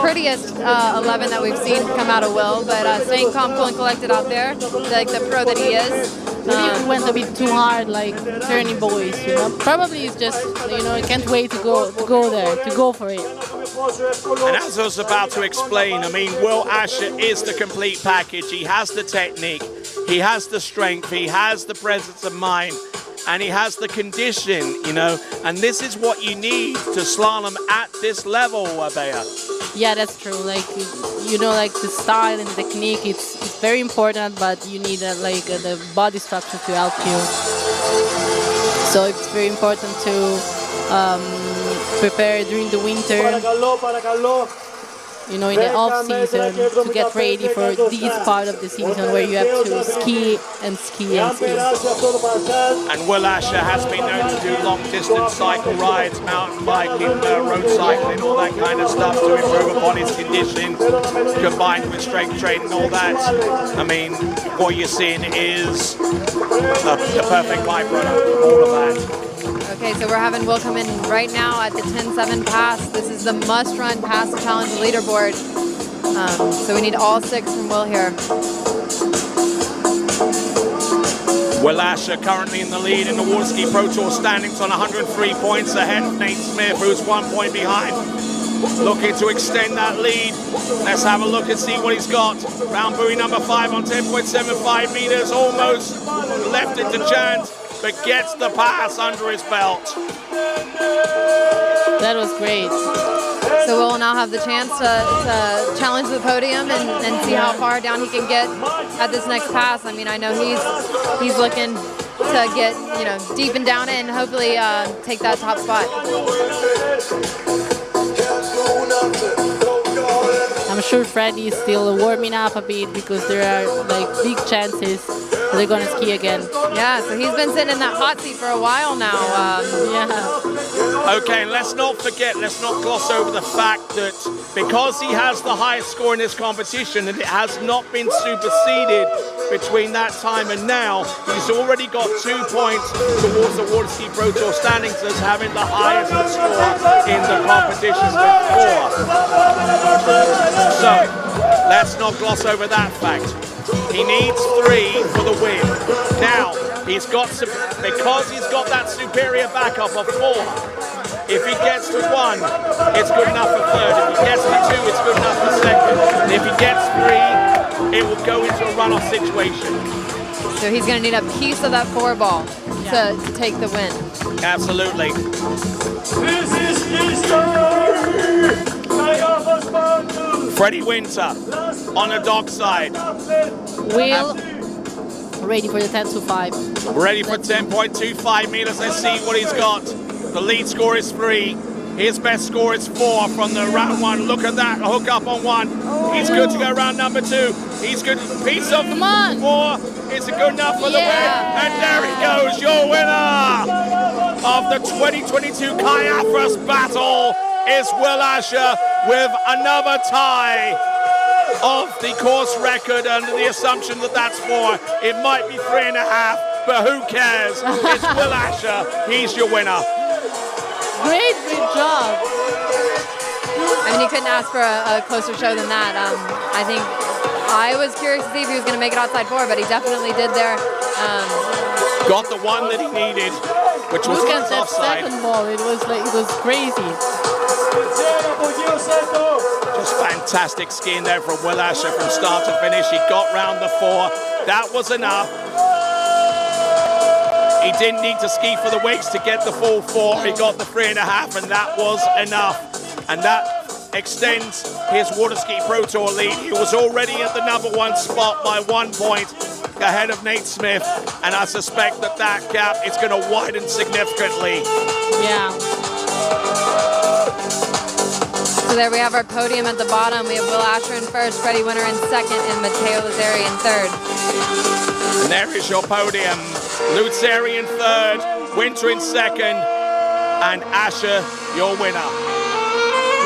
prettiest 11 that we've seen come out of Will, but staying calm, cool, and collected out there, like the pro that he is. Maybe he went a bit too hard, like turning boys, you know. Probably he's just, you know, can't wait to go there, to go for it. And as I was about to explain, I mean, Will Asher is the complete package. He has the technique, he has the strength, he has the presence of mind, and he has the condition, you know, and this is what you need to slalom at this level, Abea. Yeah, that's true. Like, you know, like the style and technique, it's very important, but you need the body structure to help you. So it's very important to prepare during the winter, you know, in the off season, to get ready for this part of the season where you have to ski and ski and ski. And Will Asher has been known to do long distance cycle rides, mountain biking, road cycling, all that kind of stuff to improve upon his condition, combined with strength training, all that. I mean, what you're seeing is the perfect byproduct of all of that. Okay, so we're having Will come in right now at the 10.7 pass. This is the must-run pass to challenge the leaderboard. So we need all 6 from Will here. Will Asher currently in the lead in the Waterski Pro Tour standings on 103 points ahead of Nate Smith, who's 1 point behind. Looking to extend that lead. Let's have a look and see what he's got. Round buoy number 5 on 10.75 meters, almost left it to chance, but gets the pass under his belt. That was great. So Will now have the chance to challenge the podium and see how far down he can get at this next pass. I mean, I know he's looking to get, you know, deep and down it and hopefully take that top spot. I'm sure Freddie is still warming up a bit because there are like big chances that they're gonna ski again. Yeah, so he's been sitting in that hot seat for a while now. Yeah. Okay, let's not forget, let's not gloss over the fact that because he has the highest score in this competition and it has not been superseded between that time and now, he's already got 2 points towards the Waterski Pro Tour standings as having the highest score in the competition before. So, let's not gloss over that fact. He needs 3 for the win. Now, he's got some, because he's got that superior backup of 4. If he gets to 1, it's good enough for 3rd. If he gets to 2, it's good enough for 2nd. And if he gets 3, it will go into a runoff situation. So he's going to need a piece of that 4 ball to take the win. Absolutely. This is history! Kaiafas Part 2! Freddie Winter on the dockside. Will ready for the 10.25. Ready for 10.25 meters. Let's see what he's got. The lead score is 3. His best score is 4 from the round 1. Look at that, hook up on 1. He's good to go round number 2. He's good. Piece of 4. Is it good enough for the win? And there he goes, your winner of the 2022 Kaiafas battle is Will Asher with another tie of the course record under the assumption that that's 4. It might be 3.5, but who cares? It's Will Asher. He's your winner. Great job. I mean, you couldn't ask for a closer show than that. I think I was curious to see if he was going to make it outside 4, but he definitely did there. Got the one that he needed, which was Look at that offside. 2nd ball. It was crazy. Just fantastic skiing there from Will Asher from start to finish. He got round the 4. That was enough. He didn't need to ski for the wakes to get the full 4. He got the 3.5, and that was enough. And that extends his Waterski Pro Tour lead. He was already at the number 1 spot by 1 point ahead of Nate Smith, and I suspect that that gap is going to widen significantly. Yeah. So there we have our podium at the bottom. We have Will Asher in 1st, Freddie Winter in 2nd, and Matteo Lazzari in 3rd. And there is your podium. Lazzari in 3rd, Winter in 2nd, and Asher your winner.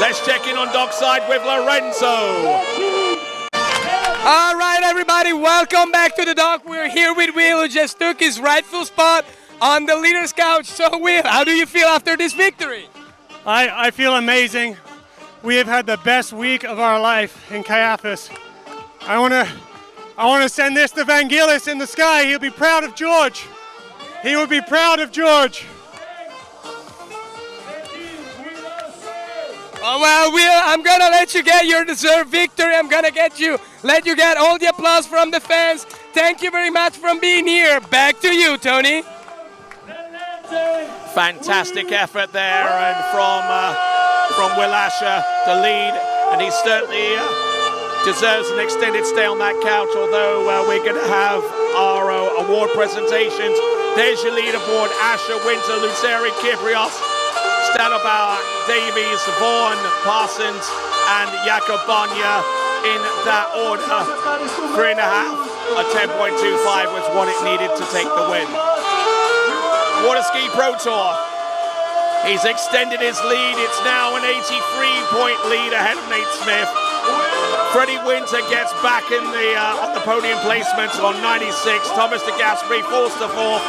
Let's check in on dockside with Lorenzo. All right, everybody, welcome back to the dock. We're here with Will, who just took his rightful spot on the leader's couch. So, Will, how do you feel after this victory? I feel amazing. We have had the best week of our life in Kaiafas. I want to send this to Vangelis in the sky. He'll be proud of George. He will be proud of George. Oh, well, Will, I'm going to let you get your deserved victory. I'm going to let you get all the applause from the fans. Thank you very much for being here. Back to you, Tony. Fantastic effort there, and from Will Asher, the lead, and he certainly deserves an extended stay on that couch, although we're going to have our award presentations. There's your leaderboard: Asher, Winter, Lazzari, Kyprios, Stadabauer, Davies, Vaughan, Parsons, and Jakob Bonya in that order. 3.5, a 10.25 was what it needed to take the win. Waterski Pro Tour. He's extended his lead. It's now an 83-point lead ahead of Nate Smith. Freddie Winter gets back in on the podium placements on 96. Thomas de Gasperi falls to 4th,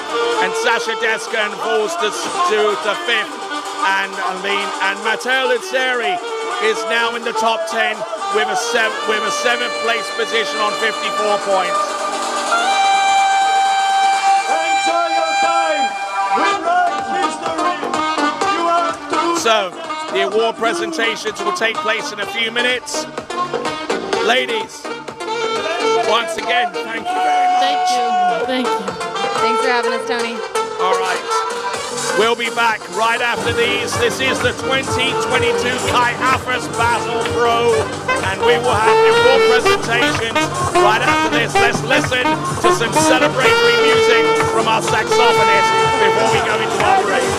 and Sasha Deskan falls to 5th. And Matteo Lazzari is now in the top 10. with a seventh place position on 54 points. Enjoy your time. We write history. You are true. So, the award presentations will take place in a few minutes. Ladies, once again, thank you very much. Thank you. Thank you. Thanks for having us, Tony. All right. We'll be back right after these. This is the 2022 Kaiafas Battle Pro, and we will have the award presentations right after this. Let's listen to some celebratory music from our saxophonist before we go into our race.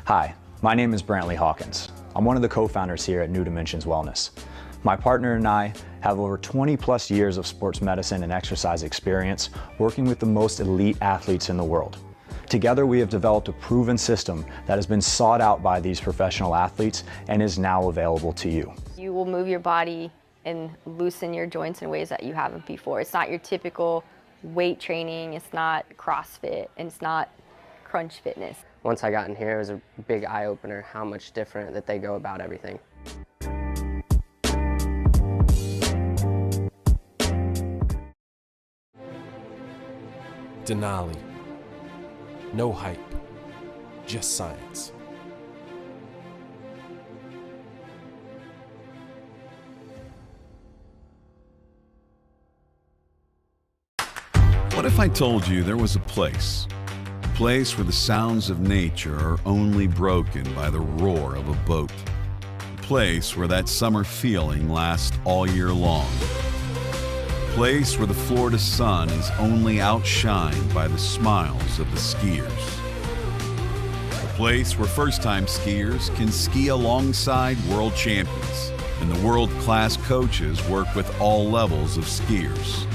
Hi, my name is Brantley Hawkins. I'm one of the co-founders here at New Dimensions Wellness. My partner and I have over 20 plus years of sports medicine and exercise experience working with the most elite athletes in the world. Together we have developed a proven system that has been sought out by these professional athletes and is now available to you. You will move your body and loosen your joints in ways that you haven't before. It's not your typical weight training, it's not CrossFit, and it's not crunch fitness. Once I got in here, it was a big eye-opener how much different that they go about everything. Denali. No hype, just science. What if I told you there was a place where the sounds of nature are only broken by the roar of a boat? A place where that summer feeling lasts all year long. A place where the Florida sun is only outshined by the smiles of the skiers. A place where first-time skiers can ski alongside world champions, and the world-class coaches work with all levels of skiers.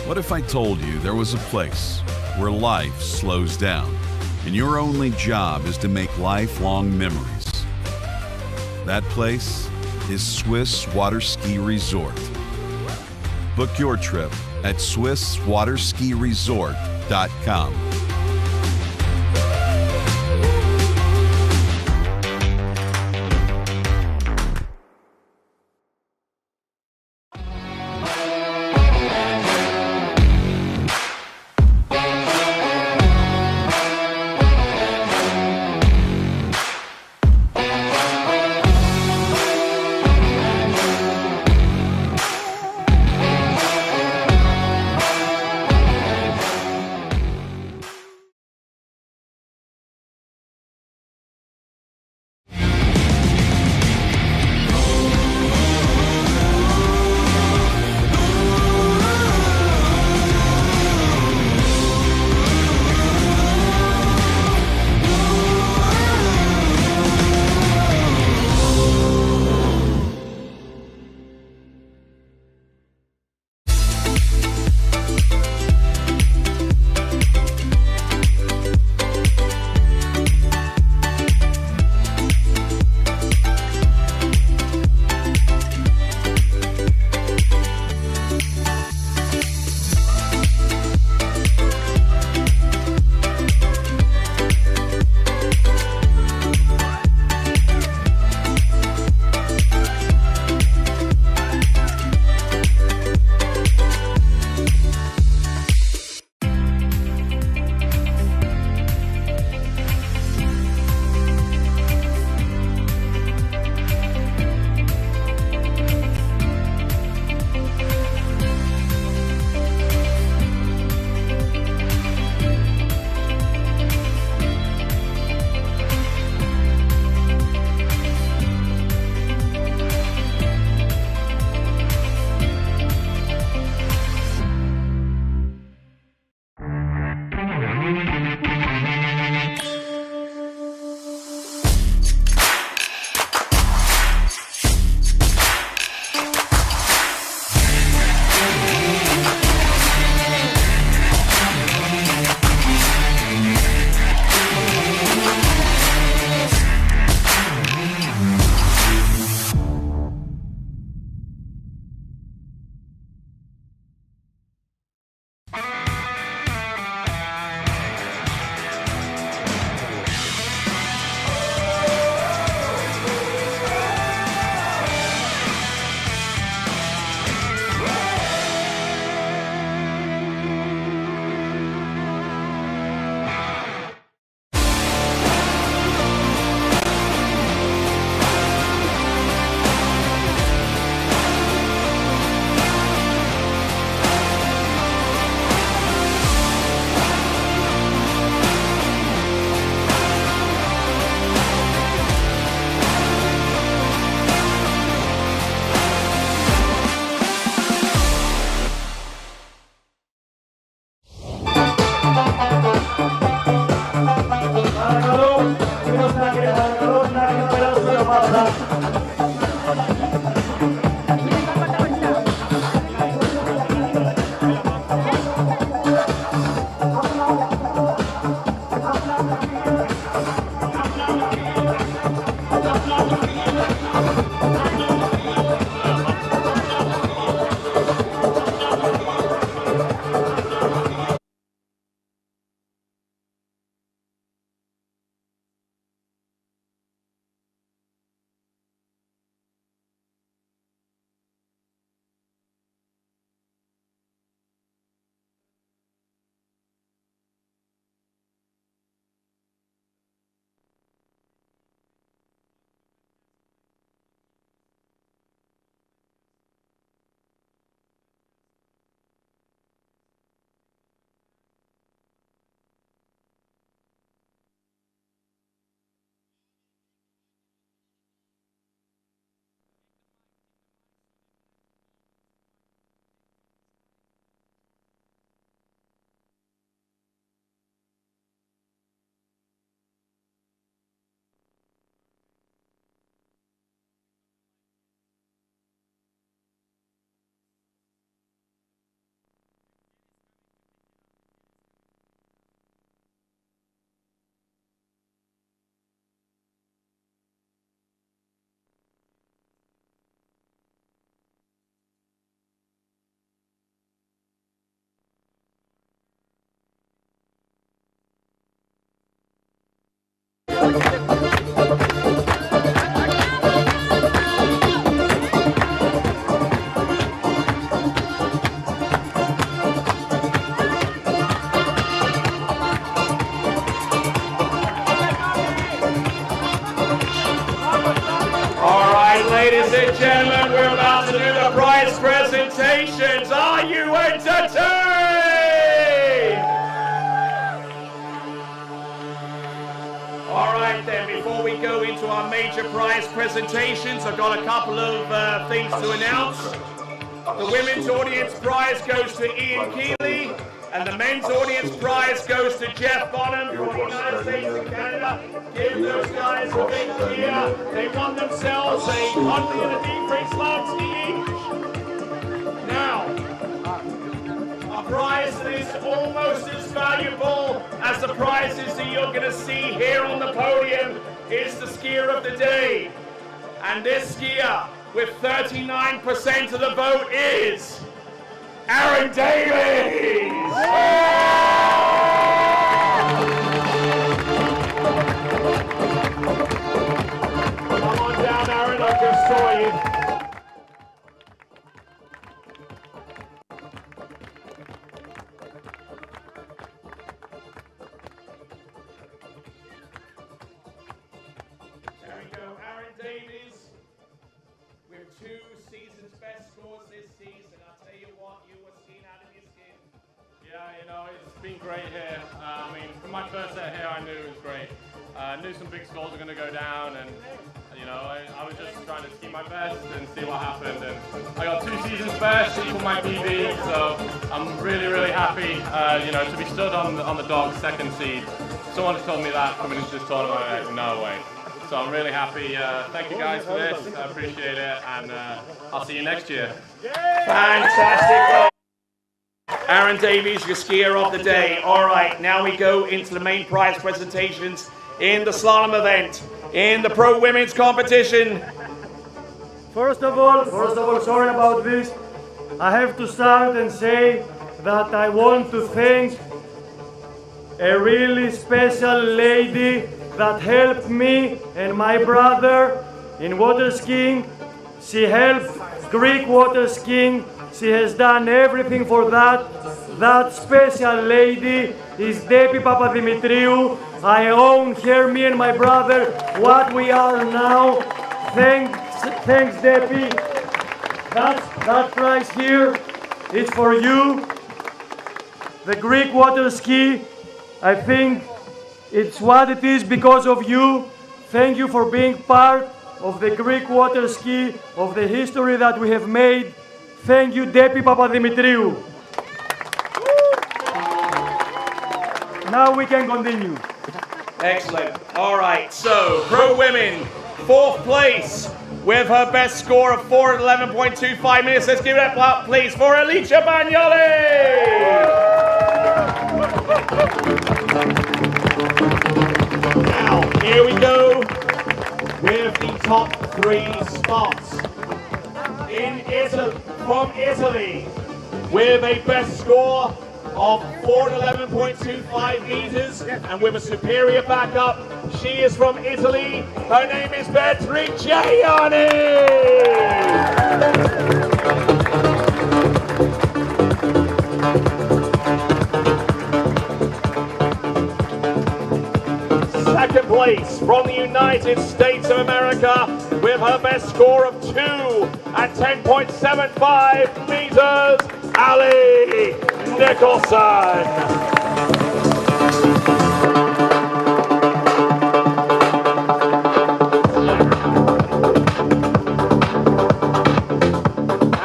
What if I told you there was a place where life slows down and your only job is to make lifelong memories? That place is Swiss Waterski Resort. Book your trip at SwissWaterskiResort.com. παρακαλώ, κύριε παρακαλώ, να περάσουμε τα ομάδα. Ladies and gentlemen, we're about to do the prize presentations. Are you entertained? All right then, before we go into our major prize presentations, I've got a couple of things to announce. The women's audience prize goes to Ian Keeley, and the men's audience prize goes to Jeff Bonham from the United States and Canada. Give those guys a big cheer. They won themselves a country and a deep free slalom ski each. Now, a prize that is almost as valuable as the prizes that you're going to see here on the podium is the skier of the day. And this skier with 39% of the vote is Aaron Davies! Come on down, Aaron, I just saw you. There we go, Aaron Davies with 2 season's best scores this season. I'll tell you what, you were seen out of your skin. Yeah, you know, it's been great here. I mean, from my first set here, I knew it was great. I knew some big scores were going to go down, and you know, I was just trying to ski my best and see what happened. And I got 2 seasons best, equal my PB, so I'm really, really happy. You know, to be stood on the dog's 2nd seed. Someone has told me that coming into this tournament, I'm like, no way. So I'm really happy. Thank you guys for this. I appreciate it, and I'll see you next year. Fantastic. Aaron Davies, your skier of the day. All right, now we go into the main prize presentations in the slalom event, in the pro women's competition. First of all, sorry about this. I have to start and say that I want to thank a really special lady that helped me and my brother in water skiing. She helped Greek water skiing. She has done everything for that. That special lady is Debbie Papadimitriou. I own her, me and my brother, what we are now. Thanks Debbie. That prize here is for you. The Greek water ski, I think it's what it is because of you. Thank you for being part of the Greek water ski, of the history that we have made. Thank you, Debbie Papadimitriou. Now we can continue. Excellent. All right, so pro women, 4th place with her best score of 4:11.25 minutes. Let's give it up, please, for Alicia Bagnoli. Now, here we go with the top 3 spots. From Italy, with a best score of 4:11.25 meters and with a superior backup. She is from Italy. Her name is Petrigiani. Second place from the United States of America with her best score of 2:10.75 meters, Ali Nicholson.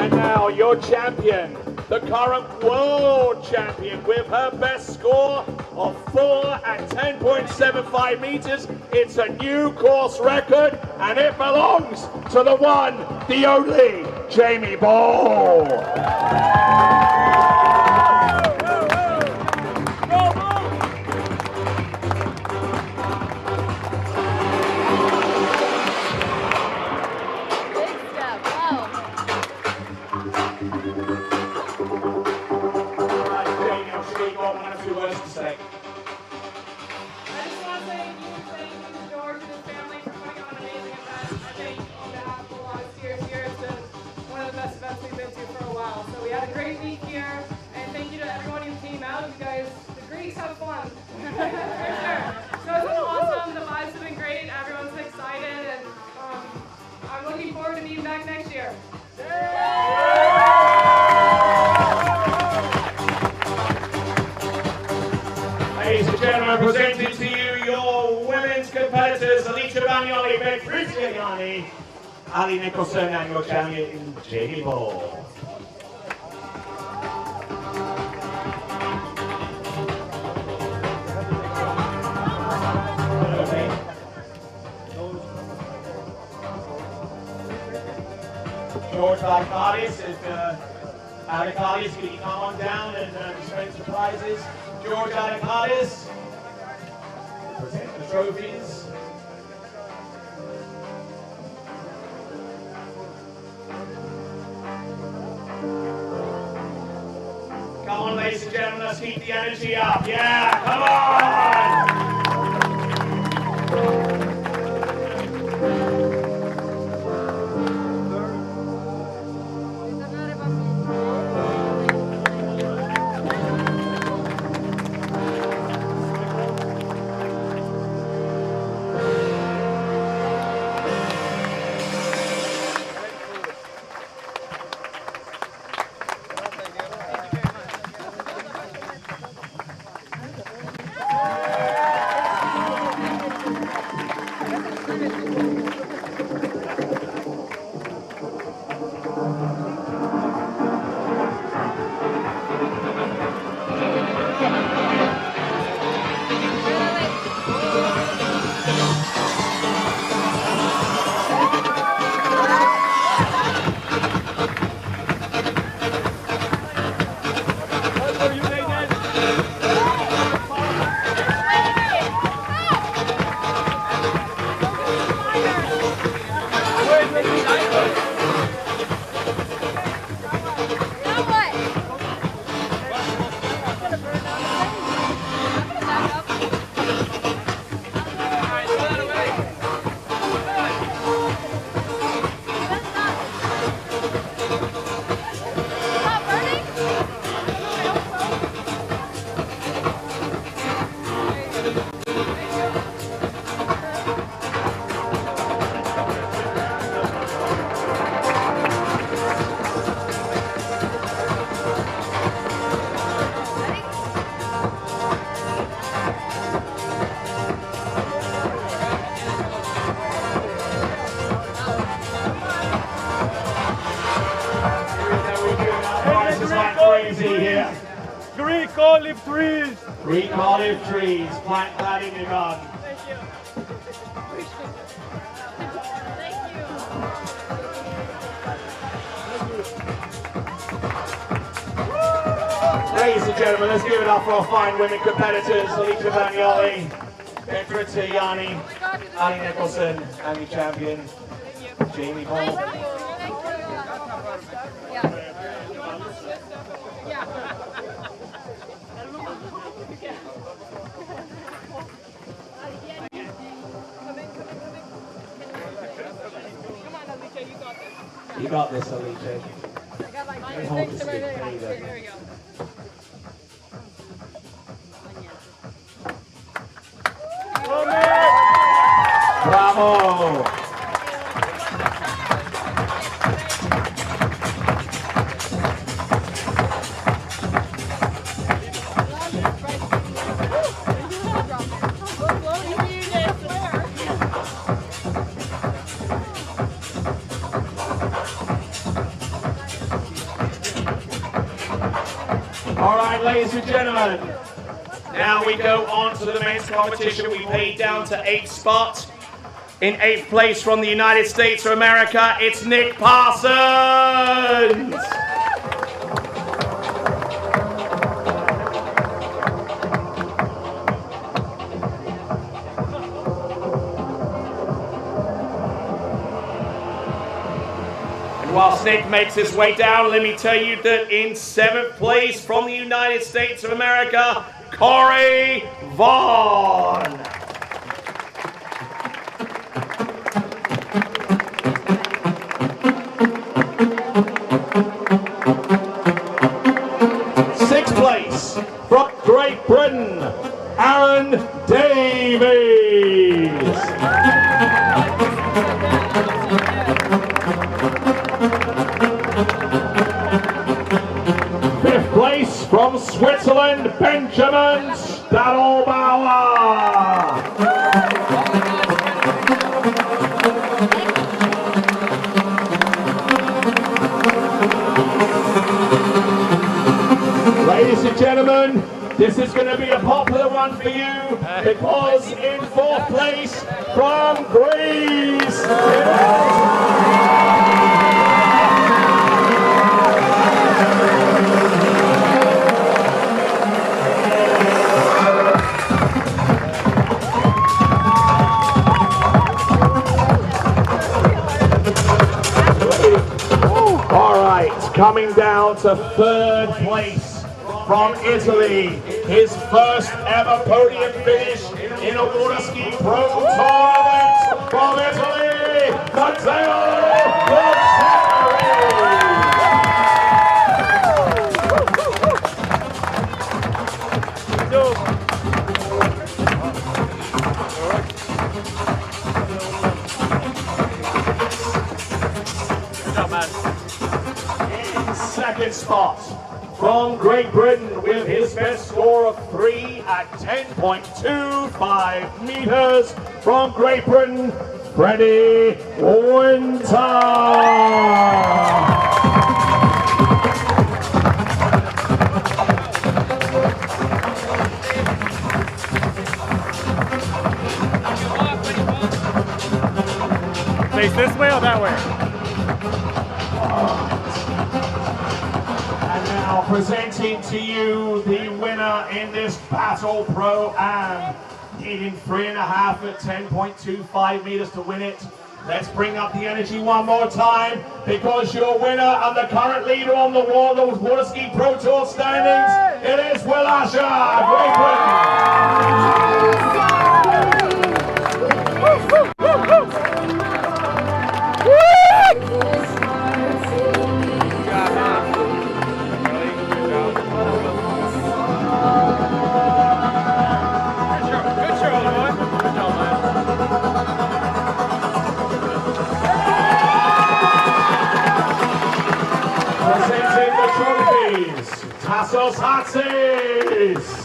And now your champion, the current world champion, with her best score of 4:10.75 meters. It's a new course record, and it belongs to the one, the only, Jamie Ball. Ladies and gentlemen, presenting to you your women's competitors, Alicia Bagnoli, Petrigiani, Ali Nicholson, and your champion, Jamie Ball. George Adakadis, if Adakadis, can you come on down and dispense the prizes? George Adakadis, present the trophies. Come on, ladies and gentlemen, let's keep the energy up. Yeah, come on! Greek olive trees, plant that in your garden. and gentlemen, let's give it up for our fine women competitors, Alicia Bagnoli, Petra Tijani, Ali Nicholson, and the champion, Jamie Hall. You got this, Alicia. Don't hold the stick. There you go. Bravo! All right, ladies and gentlemen, now we go on to the men's competition. We paid down to 8th spot. In 8th place from the United States of America, it's Nick Parsons. Whilst Nick makes his way down, let me tell you that in 7th place from the United States of America, Corey Vaughn. Sixth place from Great Britain, Aaron Davies. From Switzerland, Benjamin Stadelbauer. Ladies and gentlemen, this is going to be a popular one for you because in 4th place from Greece, coming down to 3rd place from Italy, his first ever podium finish in a Waterski Pro tournament from Italy, Matteo second spot from Great Britain with his best score of 3 at 10.25 meters from Great Britain, Freddie Winter. Face this way or that way? Now presenting to you the winner in this Battle Pro-Am, needing 3.5 at 10.25 meters to win it. Let's bring up the energy one more time because your winner and the current leader on the Waterski Pro Tour standings, it is Will Asher, Great Hatzis.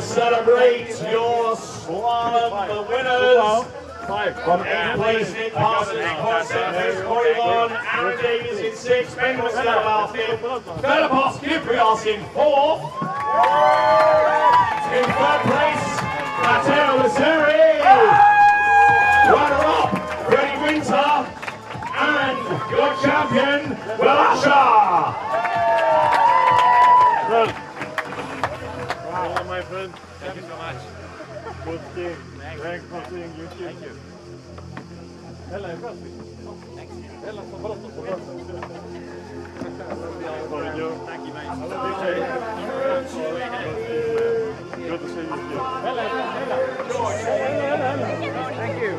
Celebrate your slalom winners. From 8th place Nick Parsons, Corey Vaughan, Aaron Davies in 6th, Ben Muscatov in 3rd, Apostle Kyprios in 4th. In 3rd place, Matteo Lazzeri. Runner-up, Freddie Winter. And your champion, Will Asher. Well, my friend. Thank you so much. Good skiing. Thanks for seeing you. Thank you. Hela är bra. Hela så bra. Thank you, mate. Good to see you. Thank you.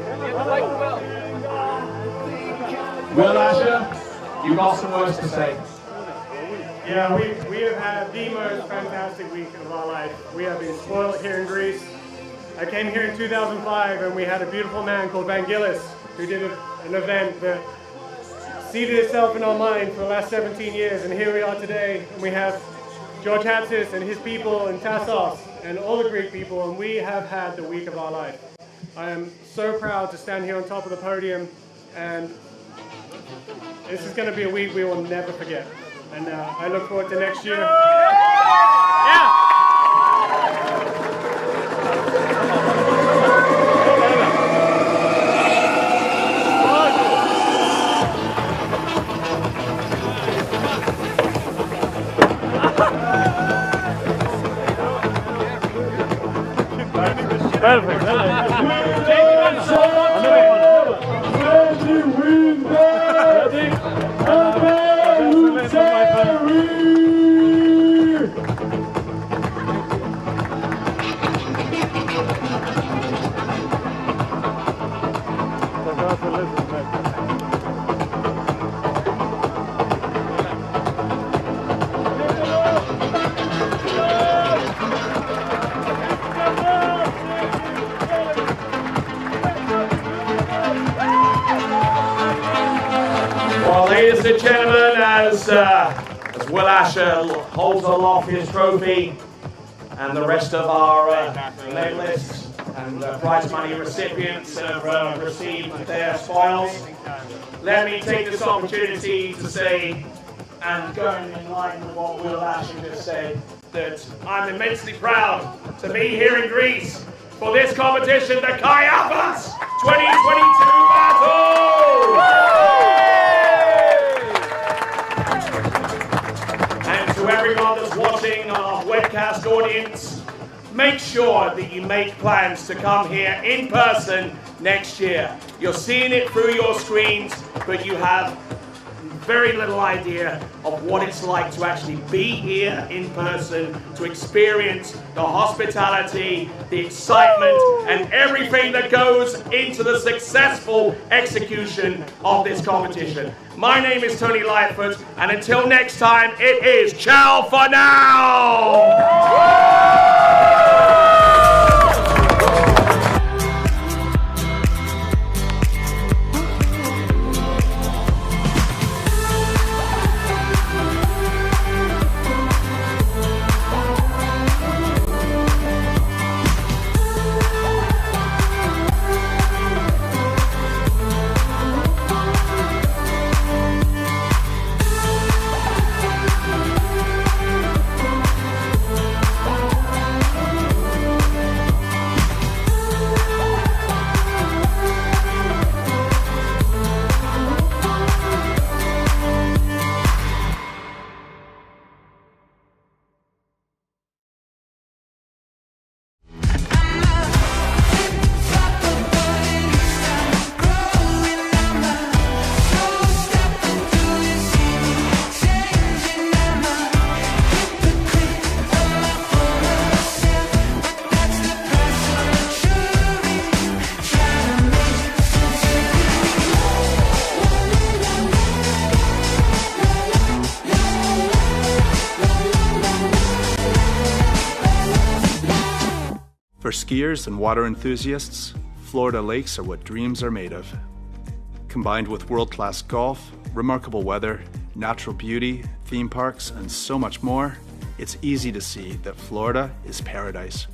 Will Asher, you've got some words to say. Yeah, we have had the most fantastic week of our life. We have been spoiled here in Greece. I came here in 2005 and we had a beautiful man called Vangelis who did an event that seeded itself in our mind for the last 17 years, and here we are today and we have George Hatzis and his people and Tassos and all the Greek people, and we have had the week of our life. I am so proud to stand here on top of the podium, and this is going to be a week we will never forget. And I look forward to next year. Yeah! Perfect. Well, ladies and gentlemen, as Will Asher holds aloft his trophy and the rest of our medalists and prize money recipients have received their spoils, let me take this opportunity to say, and going in line with what Will Asher just said, that I'm immensely proud to be here in Greece for this competition, the Kaiafas 2022 Battle! And to everyone that's watching our webcast audience, make sure that you make plans to come here in person next year. You're seeing it through your screens, but you have very little idea of what it's like to actually be here in person, to experience the hospitality, the excitement, and everything that goes into the successful execution of this competition. My name is Tony Lightfoot, and until next time, it is ciao for now! For skiers and water enthusiasts, Florida lakes are what dreams are made of. Combined with world-class golf, remarkable weather, natural beauty, theme parks, and so much more, it's easy to see that Florida is paradise.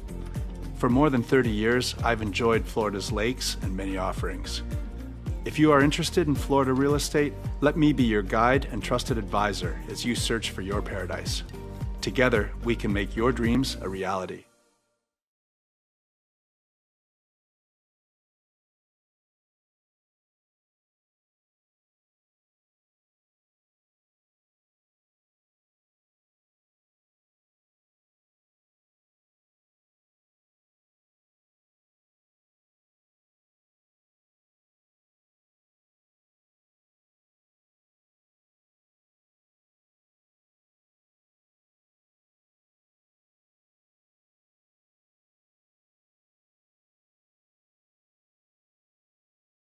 For more than 30 years, I've enjoyed Florida's lakes and many offerings. If you are interested in Florida real estate, let me be your guide and trusted advisor as you search for your paradise. Together, we can make your dreams a reality.